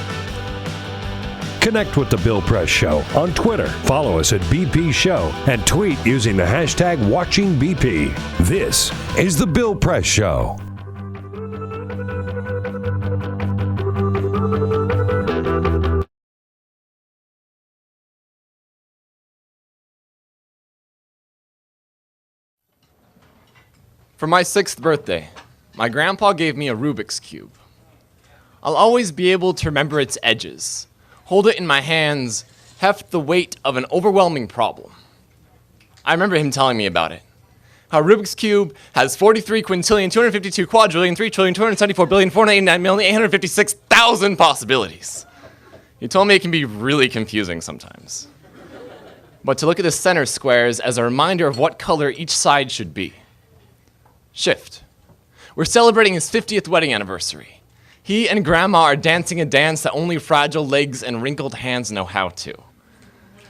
M: Connect with The Bill Press Show on Twitter. Follow us at BP Show and tweet using the hashtag WatchingBP. This is The Bill Press Show.
D: For my 6th birthday, my grandpa gave me a Rubik's Cube. I'll always be able to remember its edges, hold it in my hands, heft the weight of an overwhelming problem. I remember him telling me about it. How Rubik's Cube has 43 quintillion, 252 quadrillion, 3 trillion, 274 billion, 489 million, 856,000 possibilities. He told me it can be really confusing sometimes. But to look at the center squares as a reminder of what color each side should be. Shift. We're celebrating his 50th wedding anniversary. He and Grandma are dancing a dance that only fragile legs and wrinkled hands know how to.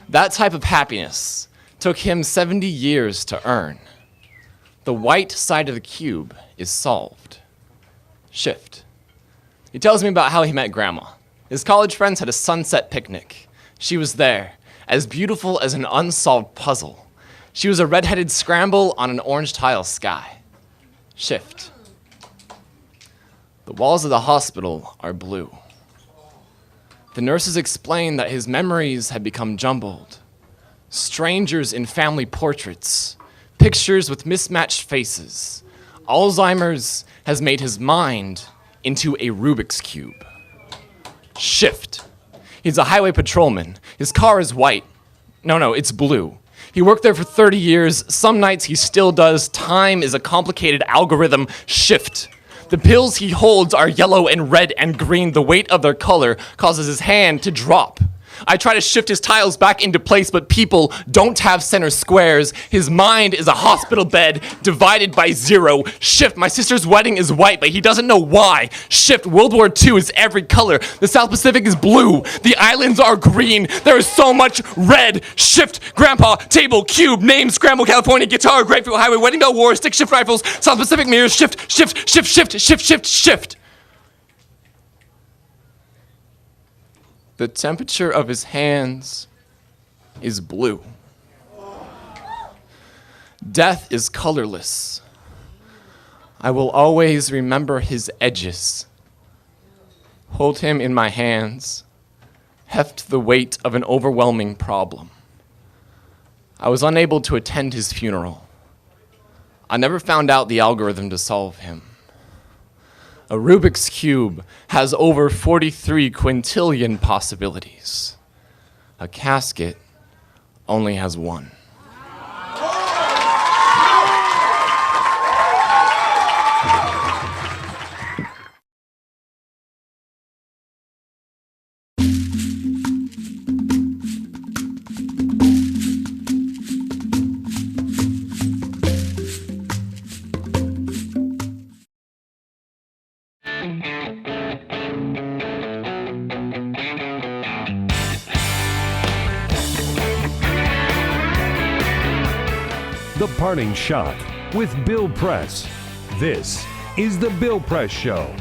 D: That type of happiness took him 70 years to earn. The white side of the cube is solved. Shift. He tells me about how he met Grandma. His college friends had a sunset picnic. She was there, as beautiful as an unsolved puzzle. She was a red-headed scramble on an orange tile sky. Shift. The walls of the hospital are blue. The nurses explain that his memories had become jumbled. Strangers in family portraits, pictures with mismatched faces. Alzheimer's has made his mind into a Rubik's Cube. Shift. He's a highway patrolman. His car is white. No, it's blue. He worked there for 30 years. Some nights he still does. Time is a complicated algorithm. Shift. The pills he holds are yellow and red and green. The weight of their color causes his hand to drop. I try to shift his tiles back into place, but people don't have center squares. His mind is a hospital bed divided by 0. Shift. My sister's wedding is white, but he doesn't know why. Shift. World War II is every color. The South Pacific is blue. The islands are green. There is so much red. Shift. Grandpa, table, cube, name, scramble, California, guitar, grapefruit, highway, wedding bell, war, stick, shift rifles, South Pacific mirrors, shift, shift, shift, shift, shift, shift, shift. The temperature of his hands is blue. Death is colorless. I will always remember his edges. Hold him in my hands. Heft the weight of an overwhelming problem. I was unable to attend his funeral. I never found out the algorithm to solve him. A Rubik's Cube has over 43 quintillion possibilities. A casket only has one.
M: The Parting Shot with Bill Press. This is The Bill Press Show.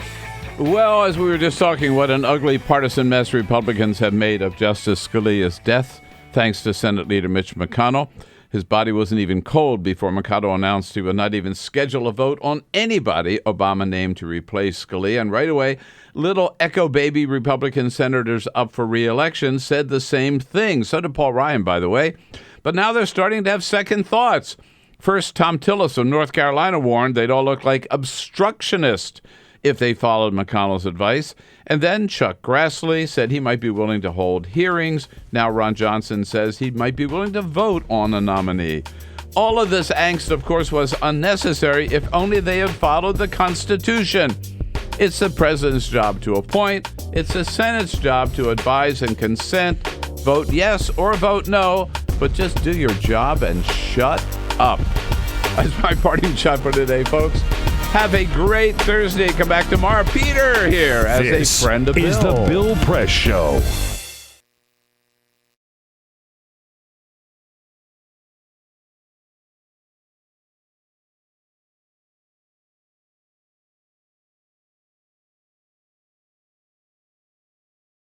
L: Well, as we were just talking, what an ugly partisan mess Republicans have made of Justice Scalia's death, thanks to Senate Leader Mitch McConnell. His body wasn't even cold before McConnell announced he would not even schedule a vote on anybody Obama named to replace Scalia. And right away, little echo baby Republican senators up for re-election said the same thing. So did Paul Ryan, by the way. But now they're starting to have second thoughts. First, Tom Tillis of North Carolina warned they'd all look like obstructionists if they followed McConnell's advice. And then Chuck Grassley said he might be willing to hold hearings. Now Ron Johnson says he might be willing to vote on a nominee. All of this angst, of course, was unnecessary if only they had followed the Constitution. It's the president's job to appoint. It's the Senate's job to advise and consent. Vote yes or vote no, but just do your job and shut up. That's my parting shot for today, folks. Have a great Thursday. Come back tomorrow. Peter here as a friend of Bill.
M: This is the Bill Press Show.